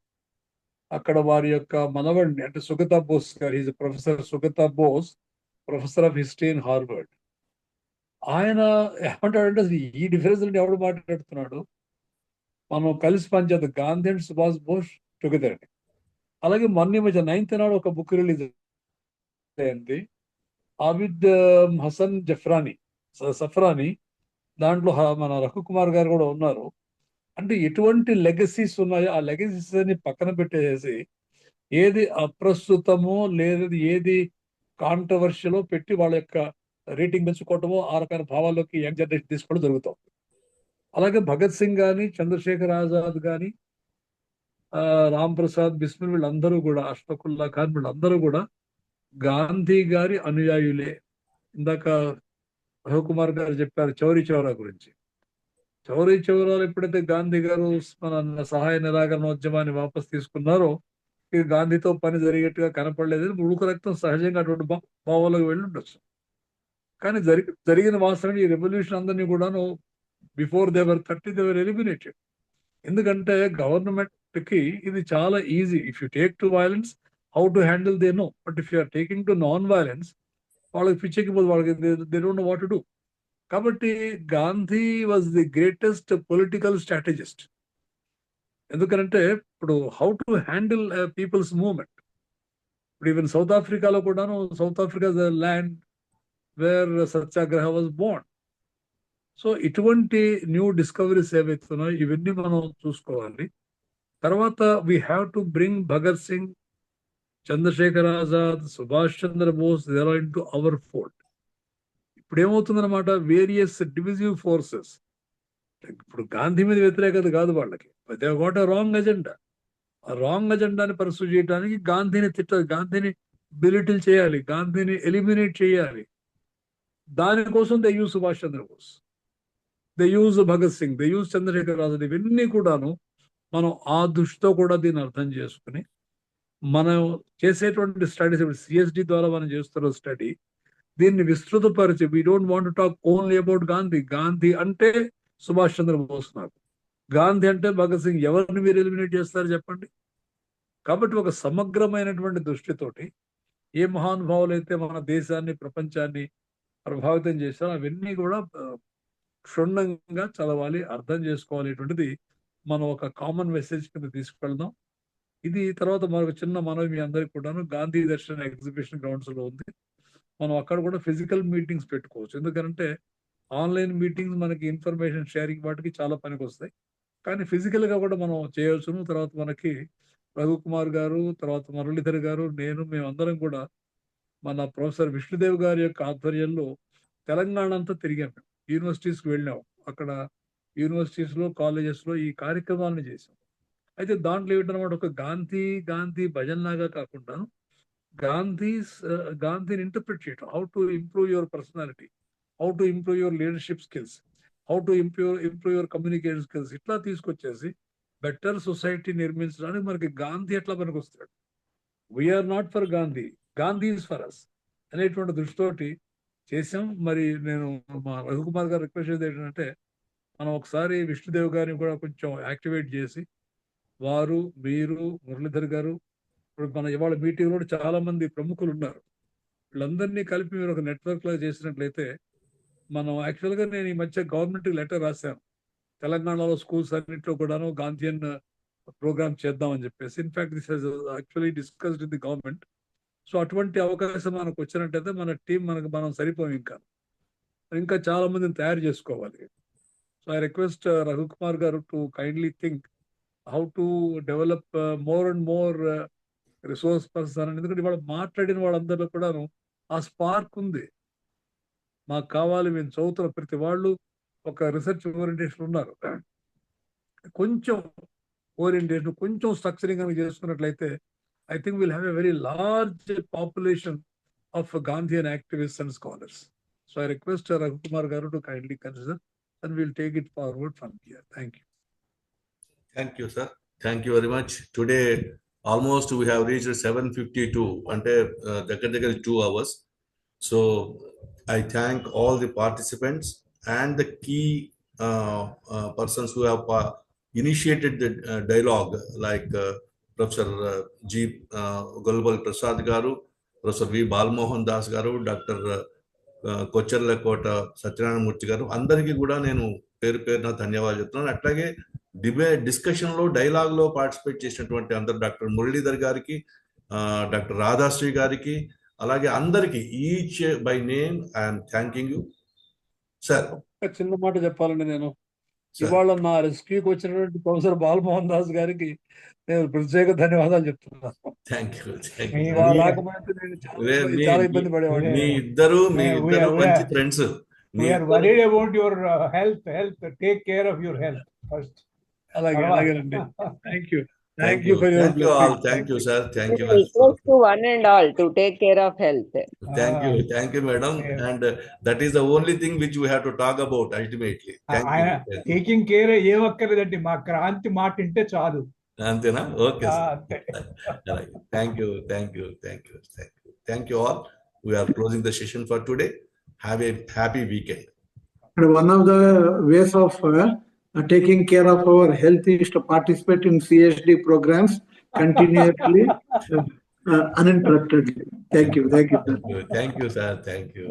అక్కడ వారి యొక్క మనవడిని అంటే సుగతా బోస్ గారు, is professor Sugata Bose, professor of history in Harvard. ఆయన ఏమంటాడంటే ఈ డిఫరెన్స్ ఎవడు మాట్లాడుతున్నాడు, మనం కలిసి పనిచేద్దాం గాంధీ అండ్ సుభాష్ బోస్ టుగెదర్ అని. అలాగే మొన్న మధ్య 9th నాడు ఒక బుక్ రిలీజ్ అయింది, ఆబిద్ హసన్ సఫ్రానీ. దాంట్లో మన రఘుకుమార్ గారు కూడా ఉన్నారు. అంటే ఎటువంటి లెగసీస్ ఉన్నాయో ఆ లెగసీస్ అని పక్కన పెట్టేసి ఏది అప్రస్తుతమో లేదా ఏది కాంట్రవర్షియలో పెట్టి వాళ్ళ యొక్క రేటింగ్ పెంచుకోవటమో ఆ రకమైన భావాల్లోకి యంగ్ జనరేషన్ తీసుకోవడం జరుగుతుంది. అలాగే భగత్ సింగ్ కానీ, చంద్రశేఖర్ ఆజాద్ కానీ, రామ్ ప్రసాద్ బిస్మిల్ వీళ్ళందరూ కూడా, అష్ఫాకుల్లా ఖాన్ వీళ్ళందరూ కూడా గాంధీ గారి అనుయాయులే. ఇందాక రవికుమార్ గారు చెప్పారు చౌరీ చౌరా గురించి. చౌరీ చౌరాలు ఎప్పుడైతే గాంధీ గారు మన సహాయ నిరాకరణోద్యమాన్ని వాపసు తీసుకున్నారో ఇది గాంధీతో పని జరిగేట్టుగా కనపడలేదు. ఉడుకు రక్తం సహజంగా అటువంటి భావాలకు వెళ్ళి ఉండొచ్చు. కానీ జరిగిన వాస్తవం ఈ రెవల్యూషన్ అందరినీ కూడాను బిఫోర్ దేవర్ 30 దేవర్ ఎలిమినేటెడ్. ఎందుకంటే గవర్నమెంట్ కి ఇది చాలా easy. If you take to violence how to handle they know, but if you are taking to non violence వాళ్ళకి పిచ్చెక్కిపోదు, వాళ్ళకి they don't know what to do. కాబట్టి Gandhi was the greatest political strategist. ఎందుకంటే ఇప్పుడు how to handle peoples movement. ఇప్పుడు even south ఆఫ్రికాలో కూడాను, south Africa the land where satyagraha was born. So ఇటువంటి న్యూ డిస్కవరీస్ ఏవైతున్నాయో ఇవన్నీ మనం చూసుకోవాలి. తర్వాత we have to bring Bhagat Singh, Chandrashekhar Azad, Subhash Chandra Bose there into our fold. ఇప్పుడు ఏమవుతుందన్నమాట, వేరియస్ డివిజివ్ ఫోర్సెస్. ఇప్పుడు గాంధీ మీద వ్యతిరేకత కాదు వాళ్ళకి, they got a wrong agenda. ఆ రాంగ్ ఎజెండాని పర్సూ చేయడానికి గాంధీని గాంధీని బిలిటిల్ చేయాలి, గాంధీని ఎలిమినేట్ చేయాలి. దానికోసం they use Subhash Chandra Bose, they use Bhagat Singh, they use Chandrashekhar Azad. ఇవన్నీ కూడాను మనం ఆ దృష్టితో కూడా దీన్ని అర్థం చేసుకుని మనం చేసేటువంటి స్టడీస్, ఇప్పుడు సిఎస్డి ద్వారా మనం చేస్తున్న స్టడీ, దీన్ని విస్తృతపరిచి we don't want to talk only about Gandhi. Gandhi అంటే సుభాష్ చంద్రబోస్, నాకు గాంధీ అంటే భగత్ సింగ్. ఎవరిని మీరు ఎలిమినేట్ చేస్తారు చెప్పండి? కాబట్టి ఒక సమగ్రమైనటువంటి దృష్టితోటి ఏ మహానుభావులు అయితే మన దేశాన్ని, ప్రపంచాన్ని ప్రభావితం చేశారో అవన్నీ కూడా క్షుణ్ణంగా చదవాలి, అర్థం చేసుకోవాలనేటువంటిది మనం ఒక కామన్ మెసేజ్ కింద తీసుకెళ్దాం. ఇది తర్వాత మరొక చిన్న మనవి మీ అందరికి కూడాను, గాంధీ దర్శన్ ఎగ్జిబిషన్ గ్రౌండ్స్ లో ఉంది. మనం అక్కడ కూడా ఫిజికల్ మీటింగ్స్ పెట్టుకోవచ్చు. ఎందుకంటే ఆన్లైన్ మీటింగ్స్ మనకి ఇన్ఫర్మేషన్ షేరింగ్ వాటికి చాలా పనికి వస్తాయి, కానీ ఫిజికల్ గా కూడా మనం చేయవచ్చును. తర్వాత మనకి రఘుకుమార్ గారు, తర్వాత మురళీధర్ గారు, మేమందరం కూడా మన ప్రొఫెసర్ విష్ణుదేవ్ గారి యొక్క ఆధ్వర్యంలో తెలంగాణ అంతా తిరిగాం. యూనివర్సిటీస్కి వెళ్ళాం, అక్కడ యూనివర్సిటీస్ లో, కాలేజెస్ లో ఈ కార్యక్రమాలను చేసాం. అయితే దాంట్లో ఏమిటన్నమాట, ఒక గాంధీ భజన్ లాగా కాకుండా గాంధీని ఇంటర్ప్రిట్ చేయటం, how to improve your personality, how to improve your leadership skills, how to improve your communication skills, ఇట్లా తీసుకొచ్చేసి బెటర్ సొసైటీ నిర్మించడానికి మనకి గాంధీ ఎట్లా పనికి వస్తాడు. We're not for Gandhi, Gandhi is for us అనేటువంటి దృష్టితోటి చేసాం. మరి నేను మా రఘుకుమార్ గారు రిక్వెస్ట్ చేసేది ఏంటంటే, మనం ఒకసారి విష్ణుదేవ్ గారిని కూడా కొంచెం యాక్టివేట్ చేసి, వారు, మీరు, మురళీధర్ గారు, ఇప్పుడు మన ఇవాళ మీటింగ్ లో చాలా మంది ప్రముఖులు ఉన్నారు, వీళ్ళందరినీ కలిపి మీరు ఒక నెట్వర్క్ లాగా చేసినట్లయితే మనం యాక్చువల్గా నేను ఈ మధ్య గవర్నమెంట్ లెటర్ రాశాను, తెలంగాణలో స్కూల్స్ అన్నింటిలో కూడాను గాంధీయన్ ప్రోగ్రామ్ చేద్దామని చెప్పేసి. In fact this has actually discussed in the government. So అటువంటి అవకాశం మనకు వచ్చినట్టయితే మన టీం మనం సరిపోం, ఇంకా చాలా మందిని తయారు చేసుకోవాలి. సో ఐ రిక్వెస్ట్ రఘుకుమార్ గారు to kindly think how to develop more and more resource person. ఎందుకంటే ఇవాళ మాట్లాడిన వాళ్ళందరిలో కూడాను ఆ స్పార్క్ ఉంది. మాకు కావాలి, మేము చదువుతున్న ప్రతి వాళ్ళు ఒక రీసెర్చ్ ఓరియంటేషన్ ఉన్నారు. కొంచెం ఓరియంటేషన్, కొంచెం స్ట్రక్చరింగ్ అని చేసుకున్నట్లయితే I think we'll have a very large population of Gandhian activists and scholars. So I request Raghukumar Garu to kindly consider, and we'll take it forward from here. Thank you. Thank you, sir. Thank you very much. Today, almost we have reached 7:52, ante దగ్గర 2 hours. So I thank all the participants and the key persons who have initiated the dialogue, like professor G Gollapalli Prasad గారు, professor V Balamohan Das గారు, doctor Kocherlakota Satyanarayana Murthy గారు, అందరికీ కూడా నేను పేరు పేరున ధన్యవాదాలు చెప్తున్నాను. అట్లాగే డిస్కషన్ లో, డైలాగ్ లో పార్టిసిపేట్ చేసినటువంటి అందరు, డాక్టర్ మురళీధర్ గారికి, డాక్టర్ రాధాశ్రీ గారికి, అలాగే అందరికీ each by name I'm thanking you. Sir చిన్న మాట చెప్పాలండి నేను. ఇవాళ నా రెస్క్యూకి వచ్చినటువంటి ప్రొఫెసర్ బాలమోహన్ దాస్ గారికి నేను ప్రత్యేక ధన్యవాదాలు చెప్తున్నాను. థ్యాంక్ యూ వారు రాకపోతే నేను చాలా ఇబ్బంది పడేవాడిని. మీ ఇద్దరు మంచి friends. We are worried about your health. Take care of your health first. అలాగేనండి. Thank you for your thank you all. Thank you, sir. Thank you. Request to one and all to take care of health. Thank you, madam. And that is the only thing which we have to talk about ultimately. Thank you. Taking care ఏమక్కర్లేదండి, మా క్రాంతి మాట వింటే చాలు. అంతేనా? Okay. Thank you all. We are closing the session for today. Have a happy weekend. One of the ways of taking care of our health is to participate in CSD programs continuously, uninterruptedly. Thank you, sir. Thank you, sir. Thank you.